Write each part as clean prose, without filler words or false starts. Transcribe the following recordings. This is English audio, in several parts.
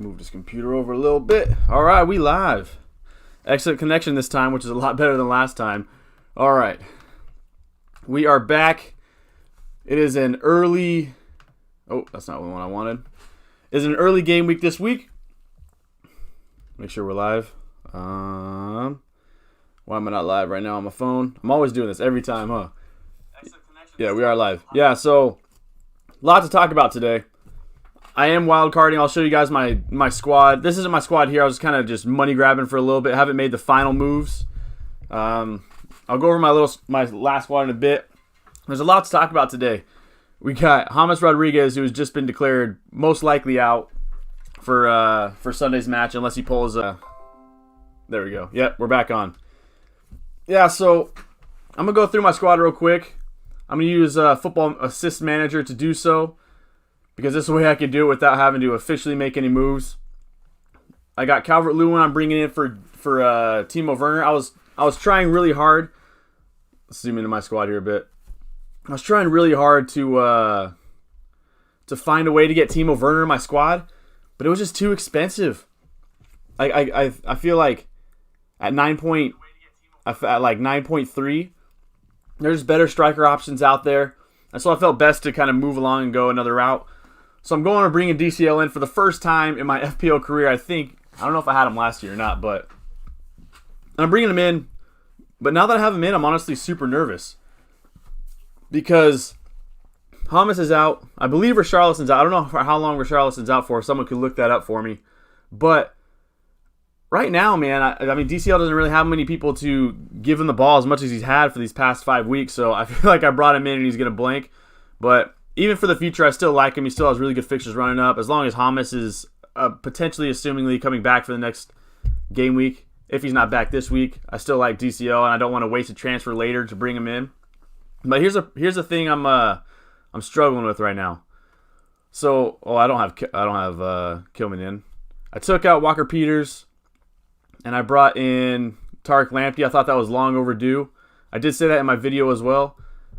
move this computer over a little bit. All right, we live. Excellent connection this time, which is a lot better than last time. All right. We are back. It is an early... Oh, that's not the one I wanted. It's an early game week this week. Make sure we're live. Why am I not live right now on my phone? I'm always doing this every time, huh? Yeah, we are live. Yeah, so a lot to talk about today. I am wildcarding. I'll show you guys my squad. This isn't my squad here. I was kind of just money grabbing for a little bit. Haven't made the final moves. I'll go over my last squad in a bit. There's a lot to talk about today. We got James Rodriguez, who has just been declared most likely out for Sunday's match, unless he pulls a... There we go. Yep, we're back on. Yeah, so I'm going to go through my squad real quick. I'm going to use Football Assist Manager to do so, because this is the way I can do it without having to officially make any moves. I got Calvert-Lewin I'm bringing in for Timo Werner. I was trying really hard. Let's zoom into my squad here a bit. I was trying really hard to find a way to get Timo Werner in my squad, but it was just too expensive. I feel like at 9.3, there's better striker options out there, and so I felt best to kind of move along and go another route. So I'm going to bring a DCL in for the first time in my FPL career. I don't know if I had him last year or not, but I'm bringing him in. But now that I have him in, I'm honestly super nervous because James is out. I believe Richarlison's out. I don't know for how long Richarlison's out for. Someone could look that up for me. But right now, man, I mean, DCL doesn't really have many people to give him the ball as much as he's had for these past 5 weeks. So I feel like I brought him in and he's going to blank. But even for the future, I still like him. He still has really good fixtures running up. As long as James is potentially, assumingly, coming back for the next game week. If he's not back this week, I still like DCL, and I don't want to waste a transfer later to bring him in. But here's the thing I'm struggling with right now. So, I don't have Kilman in. I took out Walker Peters, and I brought in Tarek Lamptey. I thought that was long overdue. I did say that in my video as well.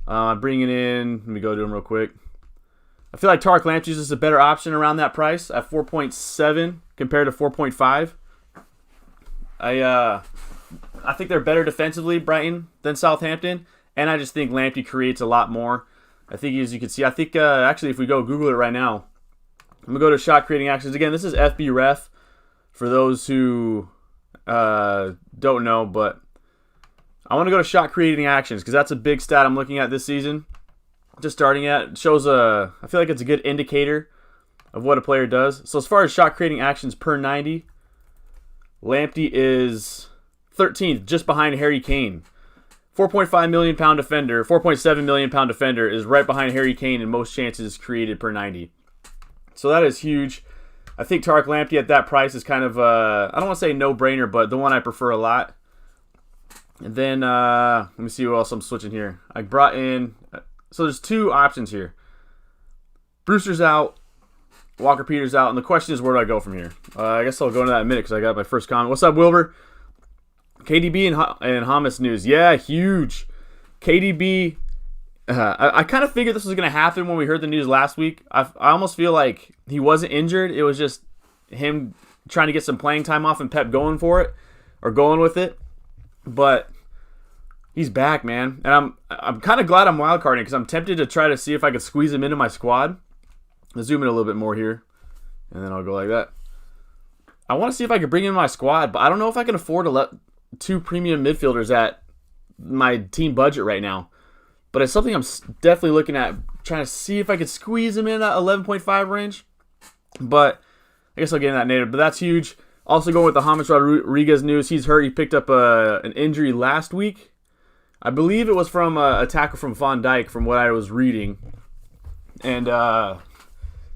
I'm bringing in. Let me go to him real quick. I feel like Tarek Lamptey is just a better option around that price at 4.7 compared to 4.5. I think they're better defensively, Brighton, than Southampton, and I just think Lamptey creates a lot more. I think, as you can see, actually if we go Google it right now, I'm going to go to shot creating actions. Again, this is FB Ref for those who don't know, but I want to go to shot creating actions because that's a big stat I'm looking at this season. Just starting at, it shows I feel like it's a good indicator of what a player does. So as far as shot creating actions per 90, Lamptey is 13th, just behind Harry Kane. 4.5 million pound defender, 4.7 million pound defender is right behind Harry Kane in most chances created per 90. So that is huge. I think Tarek Lamptey at that price is kind of, I don't want to say no-brainer, but the one I prefer a lot. And then, let me see what else I'm switching here. I brought in, so there's two options here. Brewster's out, Walker Peters out, and the question is, where do I go from here? I guess I'll go into that in a minute because I got my first comment. What's up, Wilbur? KDB and James news. Yeah, huge. KDB, I kind of figured this was going to happen when we heard the news last week. I almost feel like he wasn't injured. It was just him trying to get some playing time off and Pep going for it, or going with it. But he's back, man. And I'm kind of glad I'm wildcarding because I'm tempted to try to see if I could squeeze him into my squad. I'll zoom in a little bit more here, and then I'll go like that. I want to see if I can bring in my squad, but I don't know if I can afford to let two premium midfielders at my team budget right now. But it's something I'm definitely looking at, trying to see if I could squeeze him in that 11.5 range. But I guess I'll get in that later. But that's huge. Also going with the James Rodriguez news. He's hurt. He picked up an injury last week. I believe it was from a tackle from Van Dijk, from what I was reading. And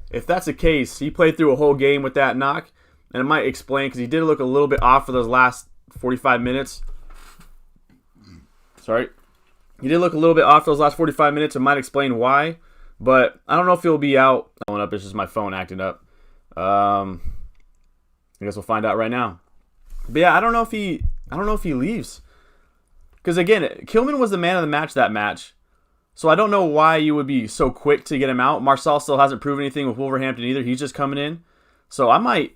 if that's the case, he played through a whole game with that knock, and it might explain, because he did look a little bit off for those last 45 minutes. Sorry. He did look a little bit off for those last 45 minutes. It might explain why, but I don't know if he'll be out. It's just my phone acting up. I guess we'll find out right now. But yeah, I don't know if he leaves. Because again, Kilman was the man of the match that match. So I don't know why you would be so quick to get him out. Marcel still hasn't proven anything with Wolverhampton either. He's just coming in. So I might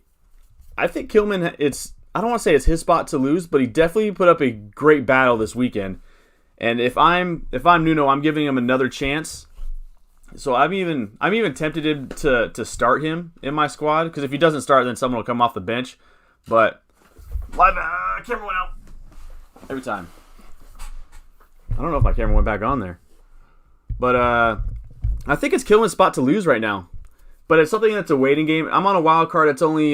I think Kilman, I don't want to say it's his spot to lose, but he definitely put up a great battle this weekend. And if I'm Nuno, I'm giving him another chance. So I'm even tempted to start him in my squad, because if he doesn't start, then someone will come off the bench. But camera went out every time. I don't know if my camera went back on there, but I think it's Kilman's spot to lose right now. But it's something that's a waiting game. I'm on a wild card. It's only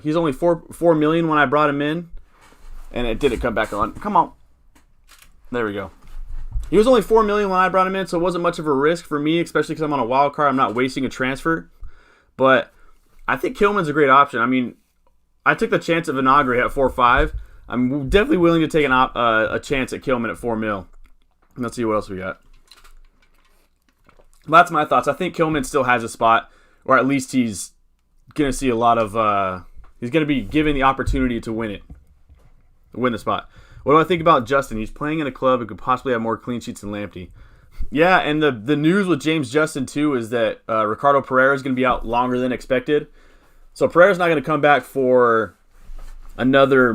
he's only 4 million when I brought him in, and it didn't come back on. Come on, there we go. He was only 4 million when I brought him in, so it wasn't much of a risk for me, especially because I'm on a wild card. I'm not wasting a transfer. But I think Kilman's a great option. I mean, I took the chance of Vinagre at 4.5. I'm definitely willing to take a chance at Kilman at 4 mil. Let's see what else we got. That's my thoughts. I think Kilman still has a spot, or at least he's going to see a lot of... he's going to be given the opportunity to win the spot. What do I think about Justin? He's playing in a club and could possibly have more clean sheets than Lamptey. Yeah, and the news with James Justin, too, is that Ricardo Pereira is going to be out longer than expected. So Pereira's not going to come back for another...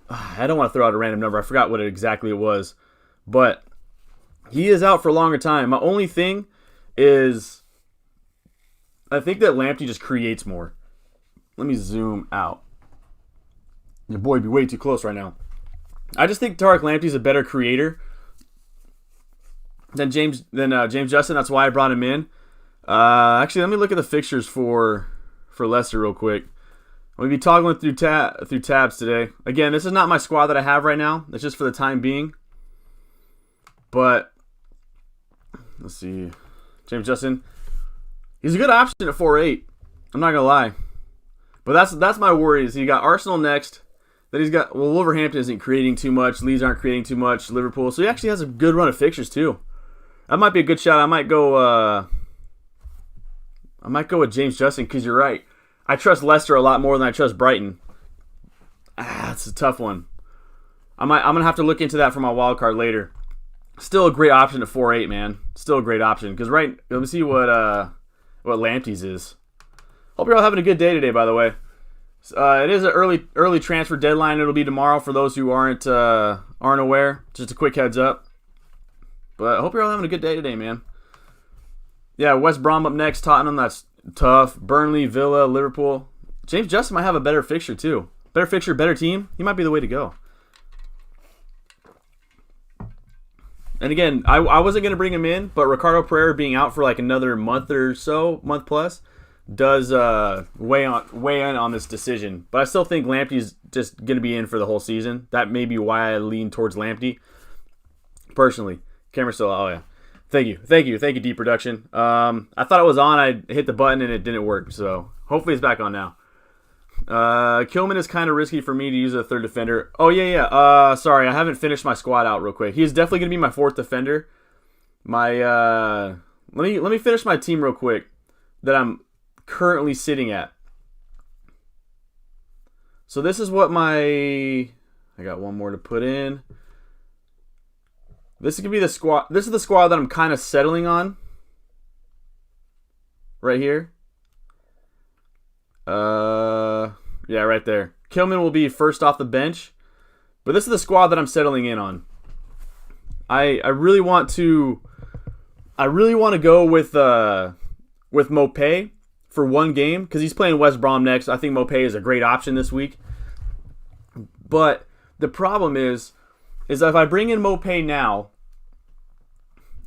I don't want to throw out a random number. I forgot what exactly it was. But he is out for a longer time. My only thing is I think that Lamptey just creates more. Let me zoom out. Your boy be way too close right now. I just think Tariq Lamptey's a better creator than James Justin. That's why I brought him in. Actually, let me look at the fixtures for Leicester real quick. I'm going to be toggling through tabs today. Again, this is not my squad that I have right now. It's just for the time being. But let's see. James Justin. He's a good option at 4.8. I'm not going to lie. But that's my worry is he got Arsenal next. Then he's got, Wolverhampton isn't creating too much. Leeds aren't creating too much. Liverpool. So he actually has a good run of fixtures too. That might be a good shot. I might go with James Justin because you're right. I trust Leicester a lot more than I trust Brighton. That's a tough one. I'm going to have to look into that for my wild card later. Still a great option at 4.8, man. Still a great option. Because let me see what Lamptey's is. Hope you're all having a good day today, by the way. It is an early transfer deadline. It'll be tomorrow for those who aren't aware. Just a quick heads up. But I hope you're all having a good day today, man. Yeah, West Brom up next. Tottenham, that's tough. Burnley, Villa, Liverpool. James Justin might have a better fixture, too. Better fixture, better team. He might be the way to go. And again, I wasn't going to bring him in, but Ricardo Pereira being out for like another month or so, month plus, does weigh in on this decision. But I still think Lamptey's just going to be in for the whole season. That may be why I lean towards Lamptey. Personally. Camera's still, oh yeah. Thank you, Deep Production. I thought it was on. I hit the button and it didn't work. So hopefully it's back on now. Kilman is kind of risky for me to use a third defender. Oh yeah. Sorry, I haven't finished my squad out real quick. He's definitely going to be my fourth defender. Let me finish my team real quick that I'm currently sitting at. So this is what I got one more to put in. This is gonna be the squad. This is the squad that I'm kind of settling on. Right here. Yeah, right there. Kilman will be first off the bench, but this is the squad that I'm settling in on. I really want to go with Mopé for one game because he's playing West Brom next. I think Mopé is a great option this week. But the problem is if I bring in Mopé now,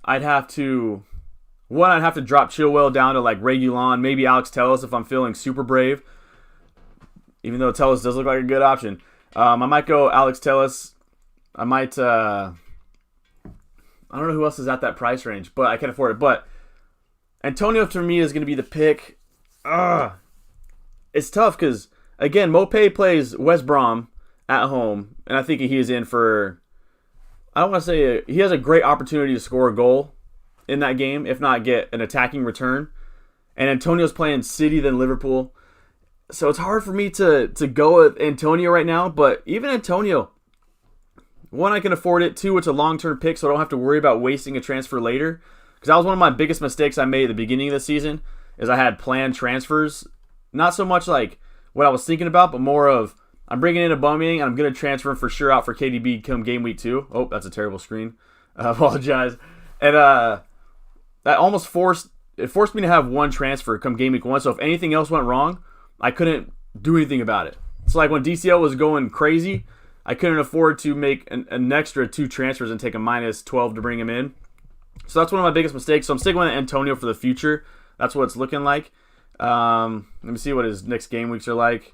I'd have to drop Chilwell down to like Reguilon, maybe Alex Telles if I'm feeling super brave. Even though Telles does look like a good option. I might go Alex Telles. I don't know who else is at that price range, but I can afford it. But Antonio for me is going to be the pick. It's tough because, again, Mopé plays West Brom at home, and I think he is in for... I don't want to say he has a great opportunity to score a goal in that game, if not get an attacking return. And Antonio's playing City, then Liverpool. So it's hard for me to go with Antonio right now, but even Antonio, one, I can afford it. Two, it's a long-term pick, so I don't have to worry about wasting a transfer later. Because that was one of my biggest mistakes I made at the beginning of the season, is I had planned transfers. Not so much like what I was thinking about, but more of I'm bringing in Aubameyang and I'm going to transfer him for sure out for KDB come game week 2. Oh, that's a terrible screen. I apologize. And that almost forced me to have one transfer come game week 1. So if anything else went wrong, I couldn't do anything about it. So like when DCL was going crazy, I couldn't afford to make an extra 2 transfers and take a minus 12 to bring him in. So that's one of my biggest mistakes. So I'm sticking with Antonio for the future. That's what it's looking like. Let me see what his next game weeks are like.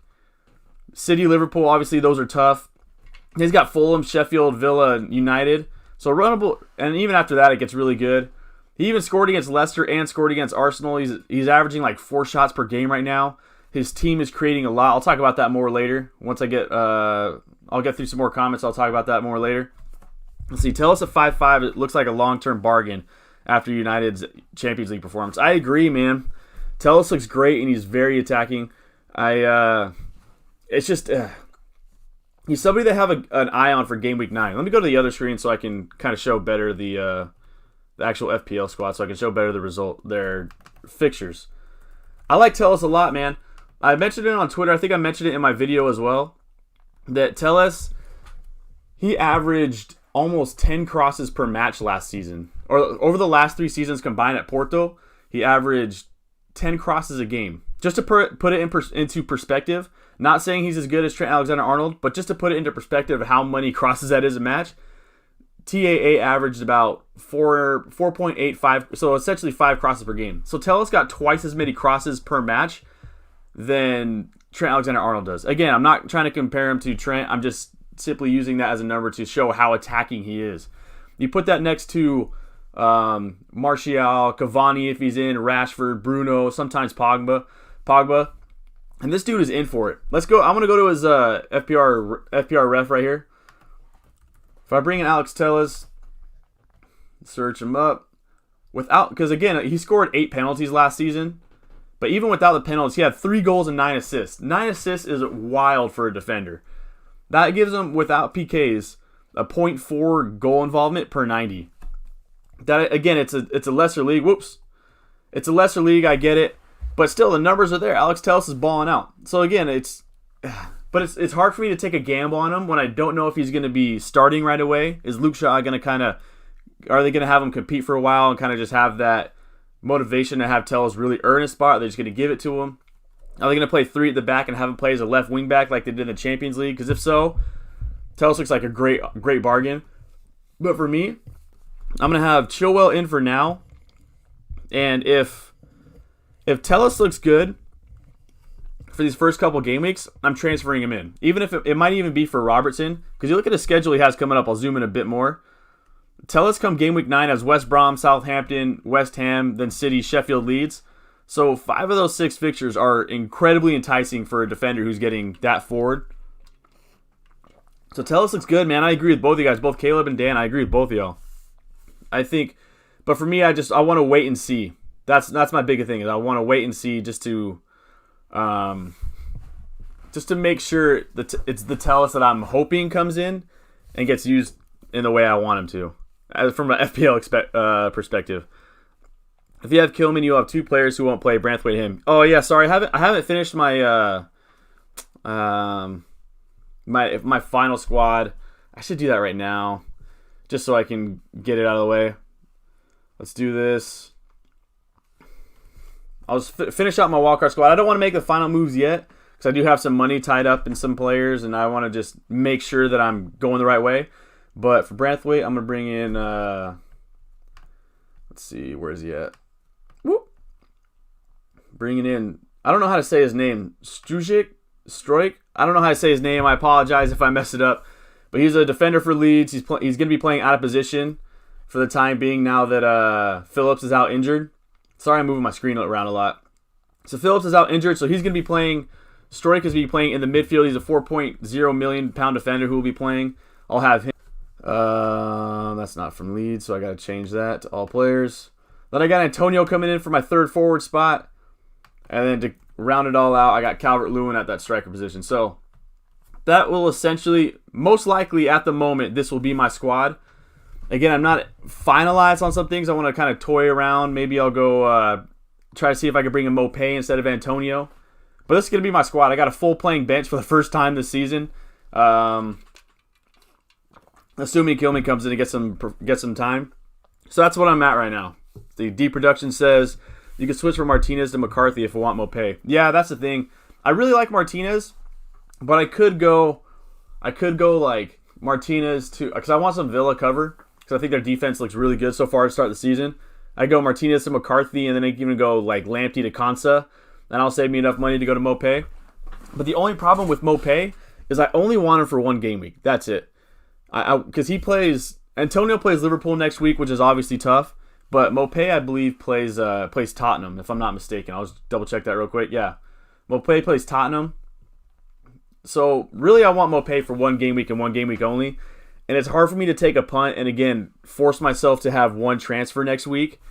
City, Liverpool, obviously those are tough. He's got Fulham, Sheffield, Villa, United. So runnable, and even after that, it gets really good. He even scored against Leicester and scored against Arsenal. He's averaging like 4 shots per game right now. His team is creating a lot. I'll talk about that more later. Once I get, I'll get through some more comments. I'll talk about that more later. Let's see. Tell us at 5.5. It looks like a long-term bargain after United's Champions League performance. I agree, man. Tellus looks great and he's very attacking. It's just he's somebody to have an eye on for game week 9. Let me go to the other screen so I can kind of show better the actual FPL squad, so I can show better their fixtures. I like Tellus a lot, man. I mentioned it on Twitter. I think I mentioned it in my video as well. That Tellus, he averaged almost 10 crosses per match last season, or over the last 3 seasons combined at Porto. He averaged 10 crosses a game. Just to put it into perspective, not saying he's as good as Trent Alexander-Arnold, but just to put it into perspective of how many crosses that is a match, TAA averaged about 4.85, so essentially 5 crosses per game. So Tellus got twice as many crosses per match than Trent Alexander-Arnold does. Again, I'm not trying to compare him to Trent. I'm just simply using that as a number to show how attacking he is. You put that next to Martial, Cavani if he's in, Rashford, Bruno, sometimes Pogba, and this dude is in for it. Let's go. I'm gonna go to his FPR ref right here. If I bring in Alex Tellus, search him up because again he scored 8 penalties last season, but even without the penalties, he had 3 goals and 9 assists. 9 assists is wild for a defender. That gives him, without PKs, a 0.4 goal involvement per 90. That again, it's a lesser league. It's a lesser league. I get it, but still the numbers are there. Alex Tellus is balling out. So again, it's hard for me to take a gamble on him when I don't know if he's going to be starting right away. Is Luke Shaw going to are they going to have him compete for a while and kind of just have that motivation to have Tellus really earn a spot? Are they just going to give it to him? Are they going to play 3 at the back and have him play as a left wing back like they did in the Champions League? Because if so, Tellus looks like a great bargain. But for me, I'm going to have Chilwell in for now. And if Tellus looks good for these first couple game weeks, I'm transferring him in. Even if it might even be for Robertson. Because you look at the schedule he has coming up. I'll zoom in a bit more. Tellus come game week 9 as West Brom, Southampton, West Ham, then City, Sheffield, Leeds. So 5 of those 6 fixtures are incredibly enticing for a defender who's getting that forward. So Tellus looks good, man. I agree with both of you guys. Both Caleb and Dan, I agree with both of y'all. I think, but for me, I want to wait and see. That's my biggest thing, is I want to wait and see just to make sure that it's the Tellus that I'm hoping comes in and gets used in the way I want him to, from an FPL perspective. If you have Kilman, you'll have 2 players who won't play. Branthwaite, him. Oh yeah, sorry, I haven't finished my my final squad. I should do that right now, just so I can get it out of the way. Let's do this. I'll just finish out my wildcard squad. I don't want to make the final moves yet because I do have some money tied up in some players, and I want to just make sure that I'm going the right way. But for Branthwaite, I'm gonna bring in. Let's see, where is he at? Whoop. Bringing in. I don't know how to say his name. Stroik. I don't know how to say his name. I apologize if I mess it up. But he's a defender for Leeds. He's going to be playing out of position for the time being now that Phillips is out injured. Sorry, I'm moving my screen around a lot. So Phillips is out injured, so he's going to be playing. Stroik is going to be playing in the midfield. He's a 4.0 million pound defender who will be playing. I'll have him. That's not from Leeds, so I got to change that to all players. Then I got Antonio coming in for my 3rd forward spot. And then to round it all out, I got Calvert-Lewin at that striker position. So that will essentially, most likely at the moment, this will be my squad. Again, I'm not finalized on some things. I want to kind of toy around. Maybe I'll go try to see if I can bring in Mopé instead of Antonio. But this is going to be my squad. I got a full playing bench for the first time this season. Assuming Kilman comes in and get some time. So that's what I'm at right now. The D production says you can switch from Martinez to McCarthy if you want Mopé. Yeah, that's the thing. I really like Martinez, but I could go like Martinez to, because I want some Villa cover, because I think their defense looks really good so far to start the season. I go Martinez to McCarthy, and then I can even go like Lamptey to Konsa, and I'll save me enough money to go to Mopé. But the only problem with Mopé is I only want him for one game week. That's it. Because Antonio plays Liverpool next week, which is obviously tough. But Mopé, I believe, plays Tottenham, if I'm not mistaken. I'll just double check that real quick. Yeah, Mopé plays Tottenham. So really, I want Mopé for one game week and one game week only. And it's hard for me to take a punt and, again, force myself to have one transfer next week.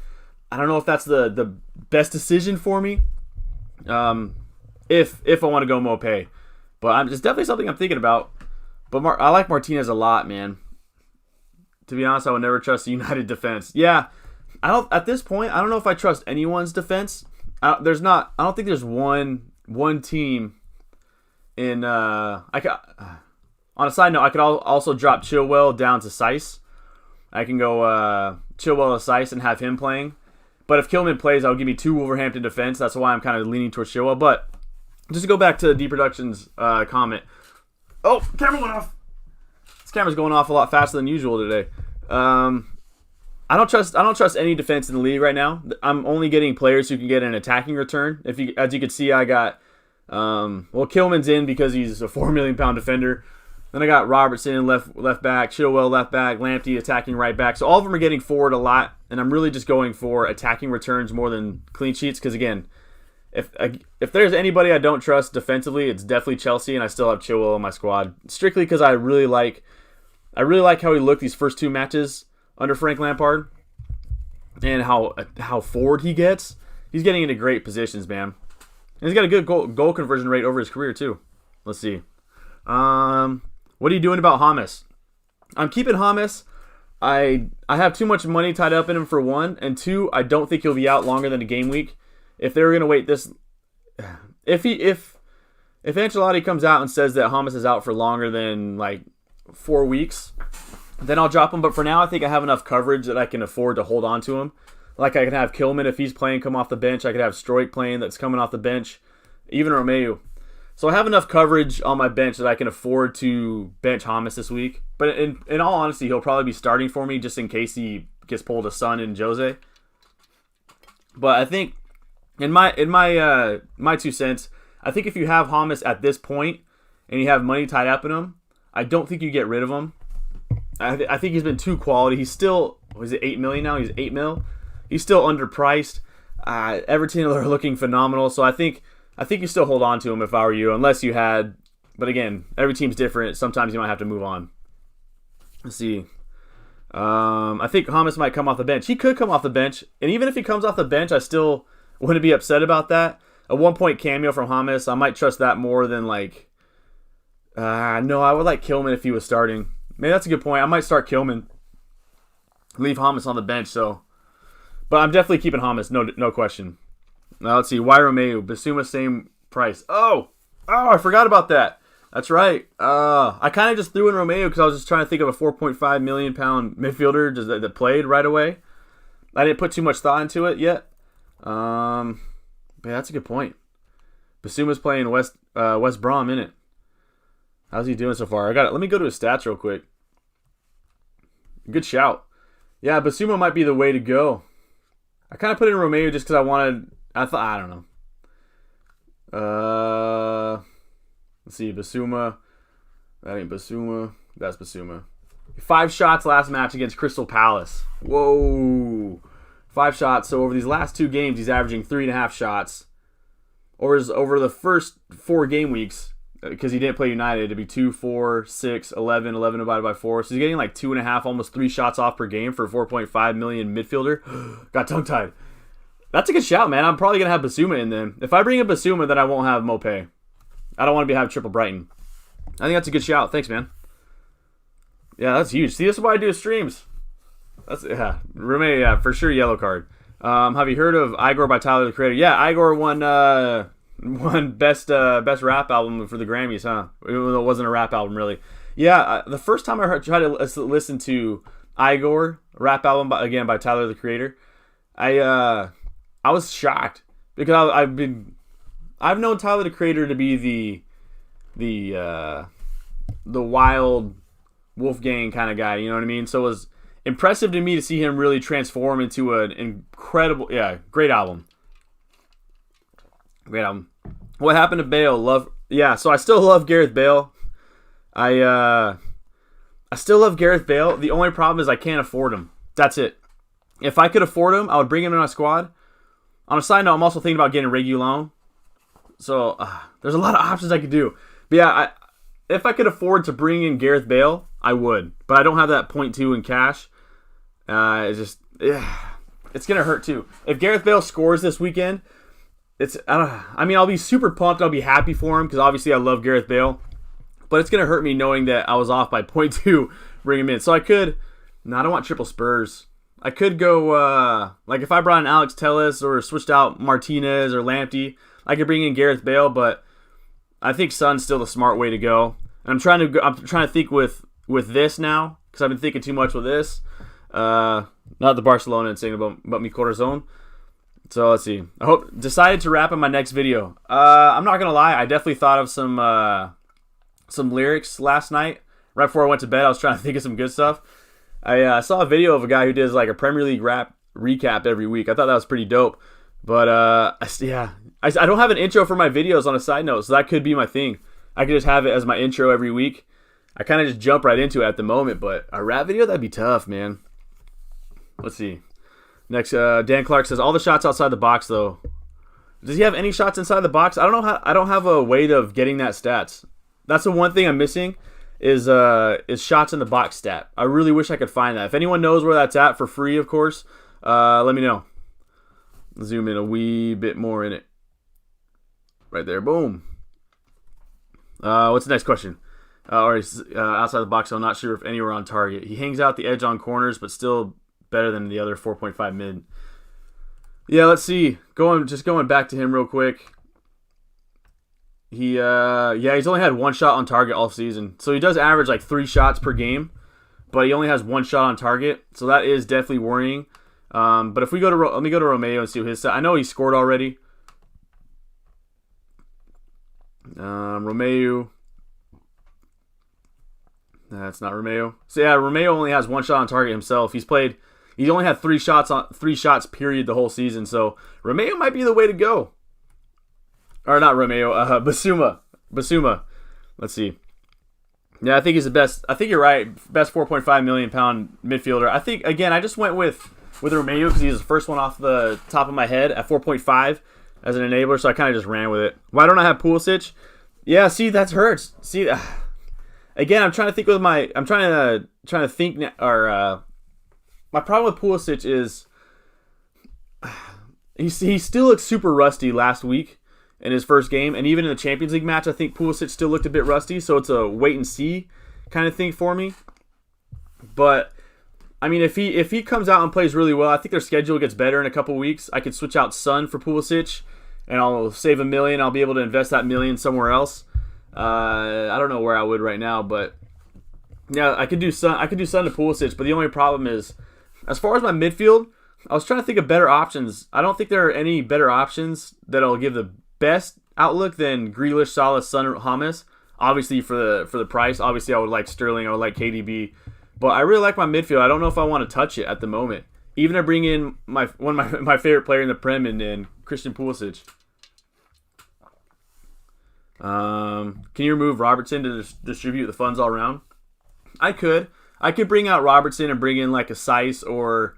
I don't know if that's the best decision for me. If I want to go Mopé. But it's definitely something I'm thinking about. But I like Martinez a lot, man. To be honest, I would never trust the United defense. Yeah, at this point, I don't know if I trust anyone's defense. I don't think there's one team in. On a side note, I could also drop Chilwell down to Seiss. I can go Chilwell to Seiss and have him playing. But if Kilman plays, that'll give me 2 Wolverhampton defense. That's why I'm kind of leaning towards Chilwell. But just to go back to D Production's comment. Oh, camera went off. This camera's going off a lot faster than usual today. I don't trust any defense in the league right now. I'm only getting players who can get an attacking return. As you can see, I got Kilman's in because he's a £4 million defender. Then I got Robertson left back, Chilwell left back, Lamptey attacking right back. So all of them are getting forward a lot, and I'm really just going for attacking returns more than clean sheets. Because again, if there's anybody I don't trust defensively, it's definitely Chelsea, and I still have Chilwell on my squad. Strictly because I really like how he looked these first 2 matches under Frank Lampard, and how forward he gets. He's getting into great positions, man. And he's got a good goal conversion rate over his career too. Let's see. What are you doing about James? I'm keeping James. I have too much money tied up in him for 1, and 2, I don't think he'll be out longer than a game week. If they were gonna wait this, if Ancelotti comes out and says that James is out for longer than like 4 weeks, then I'll drop him. But for now, I think I have enough coverage that I can afford to hold on to him. Like I can have Kilman if he's playing come off the bench. I could have Stroik playing that's coming off the bench, even Romeu. So I have enough coverage on my bench that I can afford to bench James this week. But in all honesty, he'll probably be starting for me just in case he gets pulled to Son and Jose. But I think in my 2 cents, I think if you have James at this point and you have money tied up in him, I don't think you get rid of him. I think he's been too quality. He's still, was it 8 million now? He's 8 mil. He's still underpriced. Everton are looking phenomenal, so I think you still hold on to him if I were you, unless you had. But again, every team's different. Sometimes you might have to move on. Let's see. I think James might come off the bench. He could come off the bench, and even if he comes off the bench, I still wouldn't be upset about that. A 1-point cameo from James, I might trust that more than like. No, I would like Kilman if he was starting. Maybe that's a good point. I might start Kilman. Leave James on the bench. But I'm definitely keeping James. No question. Now let's see. Why Romeu? Basuma same price. Oh, I forgot about that. That's right. I kind of just threw in Romeu because I was just trying to think of a £4.5 million midfielder that played right away. I didn't put too much thought into it yet. But that's a good point. Basuma's playing West Brom, innit? How's he doing so far? I got it. Let me go to his stats real quick. Good shout. Yeah, Basuma might be the way to go. I kind of put in Romeu just because I don't know. Let's see, Basuma. That ain't Basuma. That's Basuma. 5 shots last match against Crystal Palace. Whoa. 5 shots. So over these last 2 games, he's averaging 3.5 shots. Over the first 4 game weeks, because he didn't play United, it'd be 2, 4, 6, 11 divided by 4. So he's getting like 2.5, almost 3 shots off per game for a 4.5 million midfielder. Got tongue-tied. That's a good shout, man. I'm probably going to have Basuma in then. If I bring in Basuma, then I won't have Mopé. I don't want to have triple Brighton. I think that's a good shout. Thanks, man. Yeah, that's huge. See, this is why I do streams. Romeu, yeah, for sure, yellow card. Have you heard of Igor by Tyler, the Creator? Yeah, Igor won won best rap album for the Grammys, huh? Even though it wasn't a rap album, really. Yeah, the first time I tried to listen to Igor rap album by Tyler the Creator, I was shocked because I've known Tyler the Creator to be the wild Wolfgang kind of guy, you know what I mean? So it was impressive to me to see him really transform into an incredible, great album. Great album. What happened to Bale? So I still love Gareth Bale. I still love Gareth Bale. The only problem is I can't afford him. That's it. If I could afford him, I would bring him in my squad. On a side note, I'm also thinking about getting Reguilon. So there's a lot of options I could do. But yeah, if I could afford to bring in Gareth Bale, I would. But I don't have that 0.2 in cash. It's gonna hurt too. If Gareth Bale scores this weekend, I'll be super pumped. I'll be happy for him because obviously I love Gareth Bale. But it's gonna hurt me knowing that I was off by 0.2 bring him in. So I don't want triple Spurs. I could go if I brought in Alex Telles or switched out Martinez or Lamptey, I could bring in Gareth Bale, but I think Son's still the smart way to go. And I'm trying to think with this now because I've been thinking too much with this. Not the Barcelona and saying about mi corazón. So let's see. Decided to wrap in my next video. I'm not gonna lie, I definitely thought of some lyrics last night. Right before I went to bed, I was trying to think of some good stuff. I saw a video of a guy who does like a Premier League rap recap every week. I thought that was pretty dope. But I don't have an intro for my videos on a side note, so that could be my thing. I could just have it as my intro every week. I kind of just jump right into it at the moment, but a rap video, that'd be tough, man. Let's see. Next, Dan Clark says, all the shots outside the box, though. Does he have any shots inside the box? I don't have a way of getting that stats. That's the one thing I'm missing is shots in the box stat. I really wish I could find that. If anyone knows where that's at for free, of course, let me know. Zoom in a wee bit more in it. Right there. Boom. What's the next question? Outside the box, I'm not sure if anywhere on target. He hangs out the edge on corners, but still better than the other 4.5 mid. Yeah, let's see. Going back to him real quick. He's only had one shot on target all season. So he does average like 3 shots per game, but he only has 1 shot on target. So that is definitely worrying. But if we let me go to Romeo and see what his stat. I know he scored already. Romeo. That's not Romeo. So yeah, Romeo only has 1 shot on target himself. He's only had 3 shots period the whole season. So Romeo might be the way to go. Or not Romeo, Basuma. Let's see. Yeah, I think he's the best. I think you're right. Best 4.5 million pound midfielder. I think again, I just went with Romeo because he's the first one off the top of my head at 4.5 as an enabler. So I kind of just ran with it. Why don't I have Pulisic? Yeah, see, that hurts. See, again, I'm trying to think with my. I'm trying to think. My problem with Pulisic is he still looked super rusty last week in his first game, and even in the Champions League match, I think Pulisic still looked a bit rusty. So it's a wait and see kind of thing for me. But I mean, if he comes out and plays really well, I think their schedule gets better in a couple weeks. I could switch out Son for Pulisic, and I'll save $1 million. I'll be able to invest that $1 million somewhere else. I don't know where I would right now, but yeah, I could do Son to Pulisic. But the only problem is, as far as my midfield, I was trying to think of better options. I don't think there are any better options that'll give the best outlook than Grealish, Salah, Son, James. Obviously for the price. Obviously I would like Sterling. I would like KDB. But I really like my midfield. I don't know if I want to touch it at the moment. Even to bring in my favorite player in the Prem and Christian Pulisic. Can you remove Robertson to distribute the funds all around? I could bring out Robertson and bring in like a Seiss, or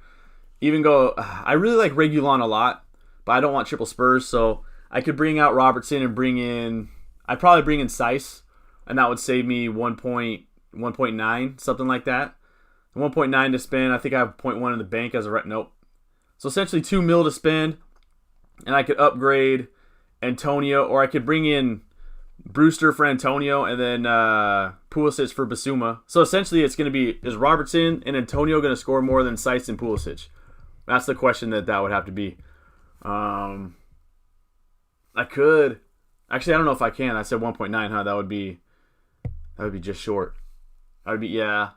even go. I really like Reguilon a lot, but I don't want triple Spurs, so I could bring out Robertson and bring in. I'd probably bring in Seiss, and that would save me 1.9, something like that. 1.9 to spend. I think I have 0.1 in the bank as a nope. So essentially $2 million to spend, and I could upgrade Antonio, or I could bring in Brewster for Antonio, and then Pulisic for Basuma. So essentially it's going to be, is Robertson and Antonio going to score more than Seiss and Pulisic? That's the question that would have to be. I could Actually, I don't know if I can. I said 1.9, huh? That would be just short. That would be, yeah.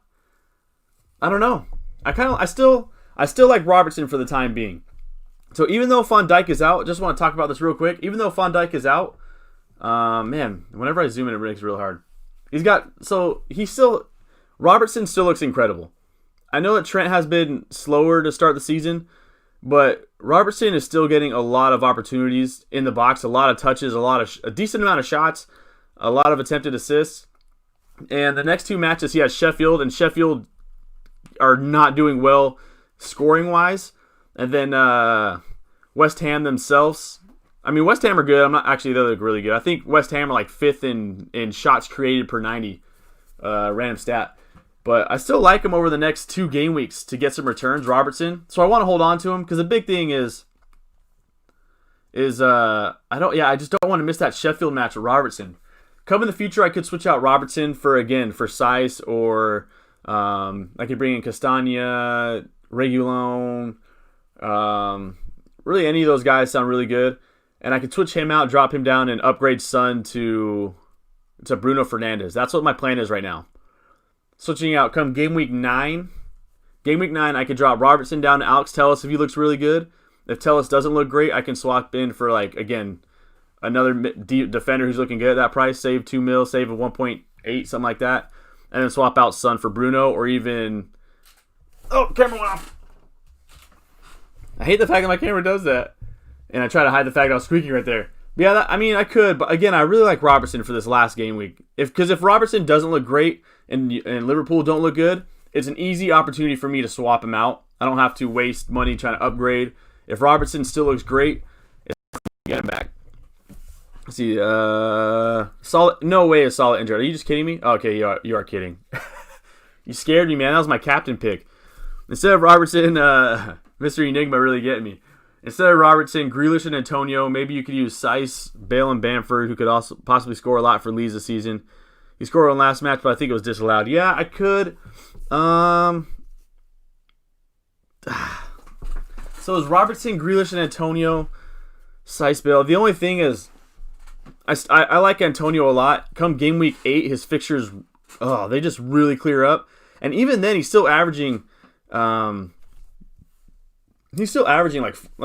I don't know. I still like Robertson for the time being. So even though Van Dijk is out, just want to talk about this real quick. Even though Van Dijk is out, man, whenever I zoom in, it makes it real hard. Robertson still looks incredible. I know that Trent has been slower to start the season, but Robertson is still getting a lot of opportunities in the box, a lot of touches, a decent amount of shots, a lot of attempted assists. And the next two matches, he has Sheffield, and Sheffield are not doing well scoring-wise. And then West Ham themselves. I mean, West Ham are good. They look really good. I think West Ham are like 5th in shots created per 90. Random stat. But I still like him over the next 2 game weeks to get some returns, Robertson. So I want to hold on to him because the big thing is I just don't want to miss that Sheffield match with Robertson. Come in the future, I could switch out Robertson for Saiss, or I could bring in Castagna, Reguilon. Really, any of those guys sound really good. And I could switch him out, drop him down, and upgrade Son to Bruno Fernandes. That's what my plan is right now. Switching out come game week 9. Game week 9, I could drop Robertson down to Alex Telles if he looks really good. If Telles doesn't look great, I can swap in for, another defender who's looking good at that price. Save 2 mil, save a 1.8, something like that. And then swap out Son for Bruno, or even... Oh, camera went off. I hate the fact that my camera does that. And I try to hide the fact that I was squeaking right there. Yeah, I could, but again, I really like Robertson for this last game week. Because if Robertson doesn't look great and Liverpool don't look good, it's an easy opportunity for me to swap him out. I don't have to waste money trying to upgrade. If Robertson still looks great, get him back. Let's see, solid. No way, a solid injury. Are you just kidding me? Oh, okay, you are kidding. You scared me, man. That was my captain pick. Instead of Robertson, Mr. Enigma really getting me. Instead of Robertson, Grealish and Antonio, maybe you could use Saiss, Bale, and Bamford, who could also possibly score a lot for Leeds this season. He scored on last match, but I think it was disallowed. Yeah, I could. So is Robertson, Grealish, and Antonio, Saiss, Bale. The only thing is, I like Antonio a lot. Come game week 8, his fixtures, they just really clear up. And even then, he's still averaging... let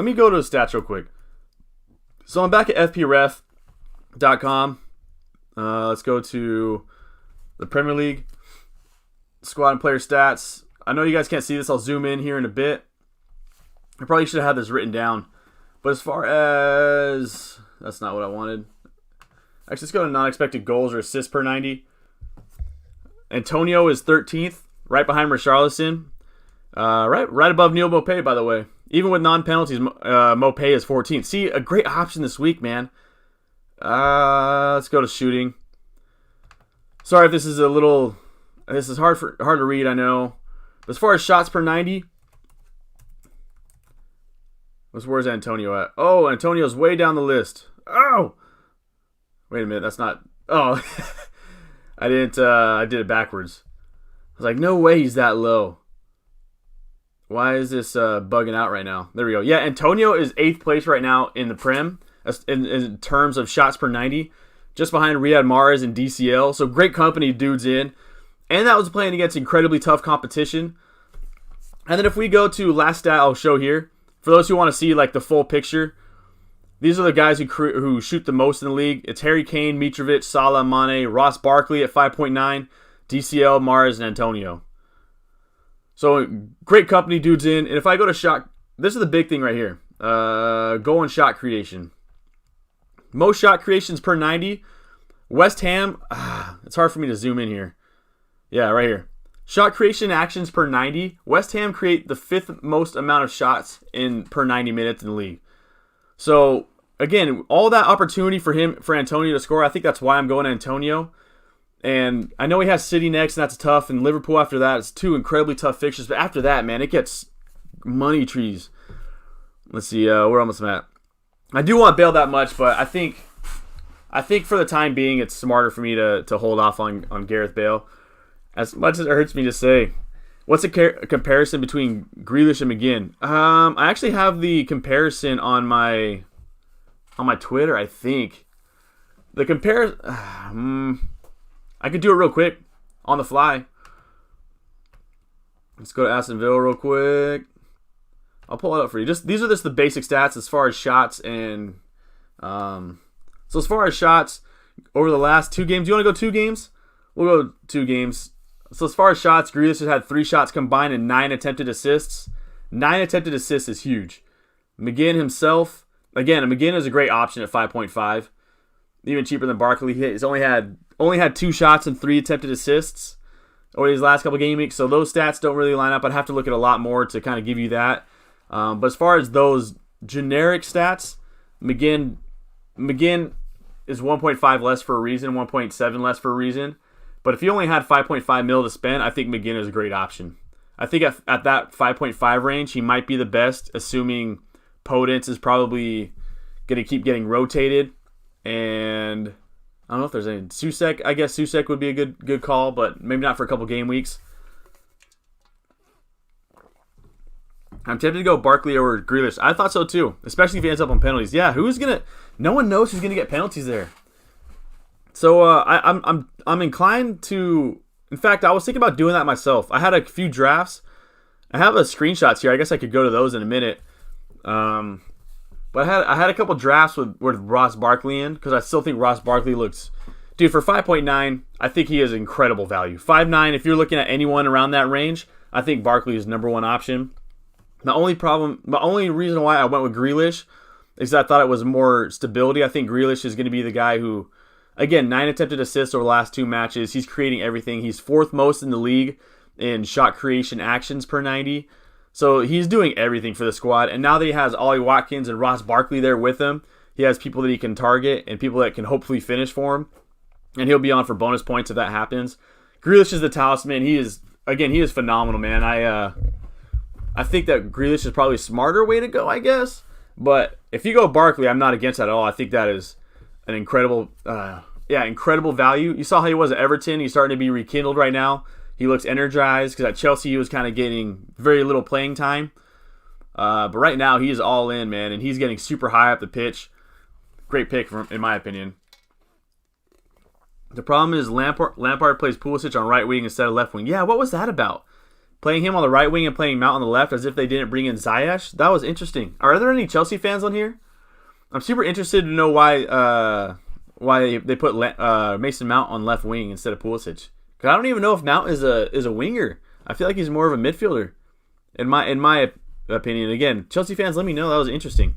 me go to his stats real quick. So I'm back at fpref.com. Let's go to the Premier League. Squad and player stats. I know you guys can't see this. I'll zoom in here in a bit. I probably should have had this written down. But as far as... That's not what I wanted. Actually, let's go to non-expected goals or assists per 90. Antonio is 13th, right behind Richarlison. Right above Neil Mopé, by the way. Even with non-penalties, Mopé is 14th. See, a great option this week, man. Let's go to shooting. Sorry if this is this is hard to read, I know. But as far as shots per 90, where's Antonio at? Oh, Antonio's way down the list. Oh! Wait a minute, that's not... Oh, I did it backwards. I was like, no way he's that low. Why is this bugging out right now? There we go. Yeah, Antonio is 8th place right now in the Prem in terms of shots per 90, just behind Riyad Mahrez and DCL. So great company, dudes in. And that was playing against incredibly tough competition. And then if we go to last stat I'll show here, for those who want to see the full picture, these are the guys who shoot the most in the league. It's Harry Kane, Mitrovic, Salah, Mane, Ross Barkley at 5.9, DCL, Mahrez, and Antonio. So, great company, dudes in. And if I go to shot... This is the big thing right here. Goal and shot creation. Most shot creations per 90. West Ham... it's hard for me to zoom in here. Yeah, right here. Shot creation actions per 90. West Ham create the 5th most amount of shots per 90 minutes in the league. So, again, all that opportunity for Antonio to score, I think that's why I'm going to Antonio. And I know he has City next, and that's tough. And Liverpool after that, it's 2 incredibly tough fixtures. But after that, man, it gets money trees. Let's see, where almost at. I do want Bale that much, but I think for the time being, it's smarter for me to hold off on Gareth Bale. As much as it hurts me to say. What's a comparison between Grealish and McGinn? I actually have the comparison on my Twitter, I think. The compare, I could do it real quick on the fly. Let's go to Aston Villa real quick. I'll pull it up for you. These are just the basic stats as far as shots and so as far as shots over the last 2 games. You want to go 2 games? We'll go 2 games. So as far as shots, Grealish has had 3 shots combined and 9 attempted assists. 9 attempted assists is huge. McGinn himself, again, McGinn is a great option at 5.5, even cheaper than Barkley. He's only had 2 shots and 3 attempted assists over these last couple game weeks. So those stats don't really line up. I'd have to look at a lot more to kind of give you that. But as far as those generic stats, McGinn is 1.5 less for a reason, 1.7 less for a reason. But if you only had 5.5 mil to spend, I think McGinn is a great option. I think at that 5.5 range, he might be the best, assuming Podence is probably going to keep getting rotated. And I don't know if there's any. Susek, I guess Susek would be a good call, but maybe not for a couple game weeks. I'm tempted to go Barkley over Grealish. I thought so too, especially if he ends up on penalties. Yeah, no one knows who's gonna get penalties there. So I'm inclined to. In fact, I was thinking about doing that myself. I had a few drafts. I have a screenshots here. I guess I could go to those in a minute. But I had a couple drafts with Ross Barkley in, because I still think Ross Barkley looks. Dude, for 5.9, I think he is incredible value. 5.9, if you're looking at anyone around that range, I think Barkley is number 1 option. The only reason why I went with Grealish is that I thought it was more stability. I think Grealish is going to be the guy who, again, 9 attempted assists over the last 2 matches. He's creating everything. He's 4th most in the league in shot creation actions per 90. So he's doing everything for the squad. And now that he has Ollie Watkins and Ross Barkley there with him, he has people that he can target and people that can hopefully finish for him. And he'll be on for bonus points if that happens. Grealish is the talisman. He is phenomenal, man. I think that Grealish is probably a smarter way to go, I guess. But if you go Barkley, I'm not against that at all. I think that is an incredible value. You saw how he was at Everton. He's starting to be rekindled right now. He looks energized because at Chelsea he was kind of getting very little playing time. But right now he is all in, man, and he's getting super high up the pitch. Great pick, in my opinion. The problem is Lampard plays Pulisic on right wing instead of left wing. Yeah, what was that about? Playing him on the right wing and playing Mount on the left as if they didn't bring in Ziyech? That was interesting. Are there any Chelsea fans on here? I'm super interested to know why they put Mason Mount on left wing instead of Pulisic. Because I don't even know if Mount is a winger. I feel like he's more of a midfielder, in my opinion. Again, Chelsea fans, let me know. That was interesting.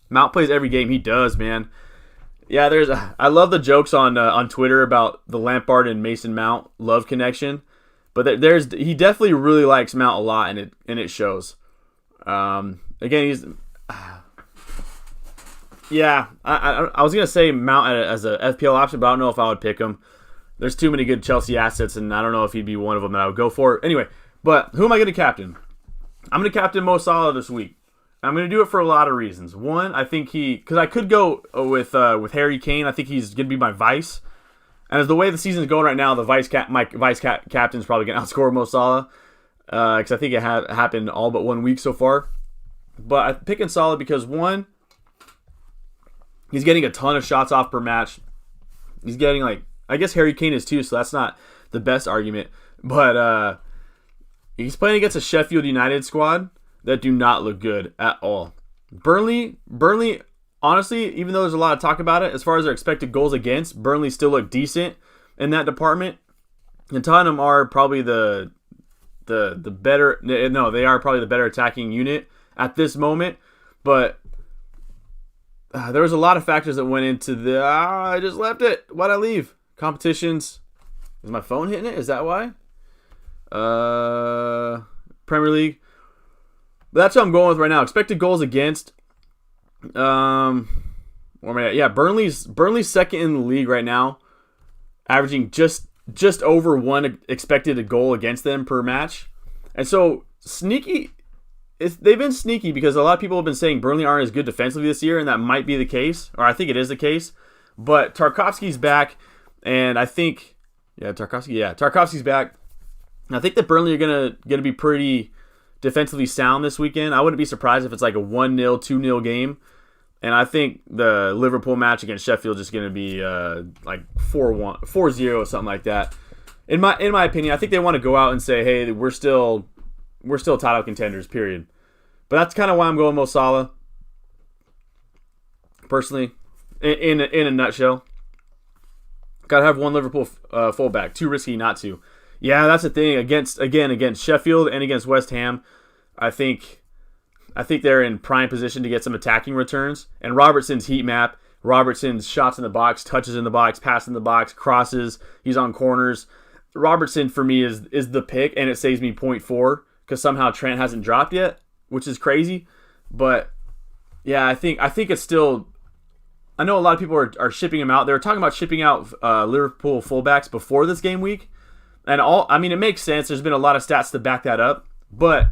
Mount plays every game. He does, man. Yeah, I love the jokes on Twitter about the Lampard and Mason Mount love connection. But he definitely really likes Mount a lot, and it shows. Again, he's I was gonna say Mount as a FPL option, but I don't know if I would pick him. There's too many good Chelsea assets, and I don't know if he'd be one of them that I would go for. Anyway, but who am I gonna captain? I'm gonna captain Mo Salah this week. I'm gonna do it for a lot of reasons. One, I think because I could go with Harry Kane. I think he's gonna be my vice. And as the way the season is going right now, my vice captain is probably going to outscore Mo Salah because I think it happened all but 1 week so far. But I'm picking Salah because, one, he's getting a ton of shots off per match. He's getting, I guess Harry Kane is too, so that's not the best argument. But he's playing against a Sheffield United squad that do not look good at all. Burnley, honestly, even though there's a lot of talk about it, as far as their expected goals against, Burnley still look decent in that department. And Tottenham are probably the better. No, they are probably the better attacking unit at this moment. But there was a lot of factors that went into the. I just left it. Why'd I leave? Competitions. Is my phone hitting it? Is that why? Premier League. But that's what I'm going with right now. Expected goals against. Where am I at? Yeah, Burnley's second in the league right now, averaging just over 1 expected goal against them per match. And so sneaky, they've been sneaky because a lot of people have been saying Burnley aren't as good defensively this year, and that might be the case, or I think it is the case. But Tarkowski's back, and I think Tarkowski's back. And I think that Burnley are gonna be pretty defensively sound this weekend. I wouldn't be surprised if it's like a 1-0, 2-0 game. And I think the Liverpool match against Sheffield is going to be like 4-1, 4-0, something like that. In my opinion, I think they want to go out and say, hey, we're still title contenders, period. But that's kind of why I'm going Mo Salah. Personally, in a nutshell. Gotta have one Liverpool fullback. Too risky not to. Yeah, that's the thing. Against Sheffield and against West Ham, I think they're in prime position to get some attacking returns. And Robertson's heat map, Robertson's shots in the box, touches in the box, pass in the box, crosses, he's on corners. Robertson for me is the pick, and it saves me 0.4 because somehow Trent hasn't dropped yet, which is crazy. But yeah, I think it's still. I know a lot of people are shipping him out. They were talking about shipping out Liverpool fullbacks before this game week, and it makes sense. There's been a lot of stats to back that up, but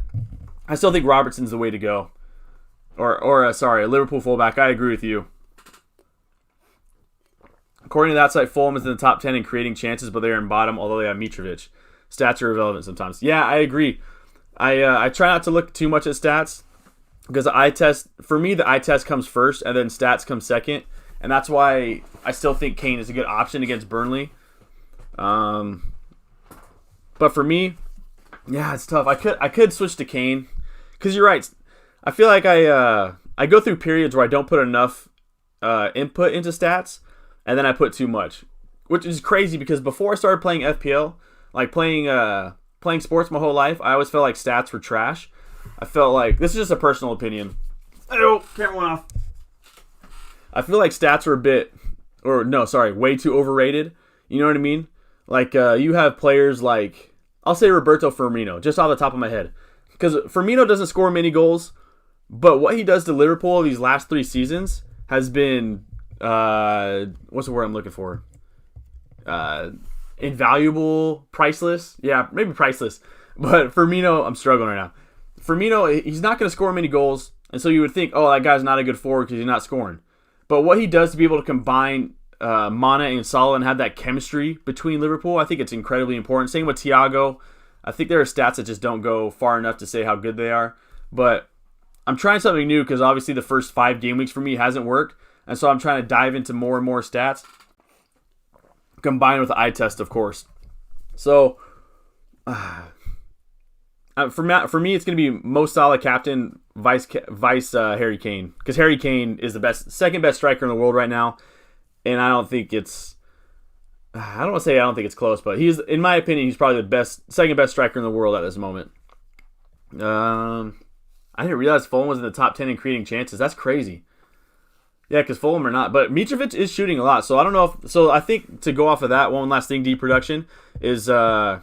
I still think Robertson's the way to go. A Liverpool fullback. I agree with you. According to that site, Fulham is in the top 10 in creating chances, but they're in bottom, although they have Mitrovic. Stats are irrelevant sometimes. Yeah, I agree. I try not to look too much at stats because the eye test comes first and then stats come second, and that's why I still think Kane is a good option against Burnley. But for me, yeah, it's tough. I could switch to Kane because you're right. I feel like I go through periods where I don't put enough input into stats, and then I put too much, which is crazy because before I started playing FPL, like playing sports my whole life, I always felt like stats were trash. I felt like, this is just a personal opinion. Oh, camera went off. I feel like stats are way too overrated. You know what I mean? Like you have players like, I'll say Roberto Firmino, just off the top of my head. Because Firmino doesn't score many goals, but what he does to Liverpool these last 3 seasons has been, what's the word I'm looking for? Invaluable, priceless. Yeah, maybe priceless. But Firmino, I'm struggling right now. Firmino, he's not going to score many goals, and so you would think, oh, that guy's not a good forward because he's not scoring. But what he does to be able to combine Mane and Salah and have that chemistry between Liverpool, I think it's incredibly important. Same with Thiago. I think there are stats that just don't go far enough to say how good they are. But I'm trying something new because obviously the first 5 game weeks for me hasn't worked. And so I'm trying to dive into more and more stats, combined with the eye test, of course. So for me, it's going to be Mo Salah captain, vice Harry Kane, because Harry Kane is the second best striker in the world right now, and I don't think it's. I don't want to say I don't think it's close, but in my opinion, he's probably the second best striker in the world at this moment. I didn't realize Fulham was in the top 10 in creating chances. That's crazy. Yeah, because Fulham are not. But Mitrovic is shooting a lot. So I don't know if... So I think to go off of that, one last thing, production is... I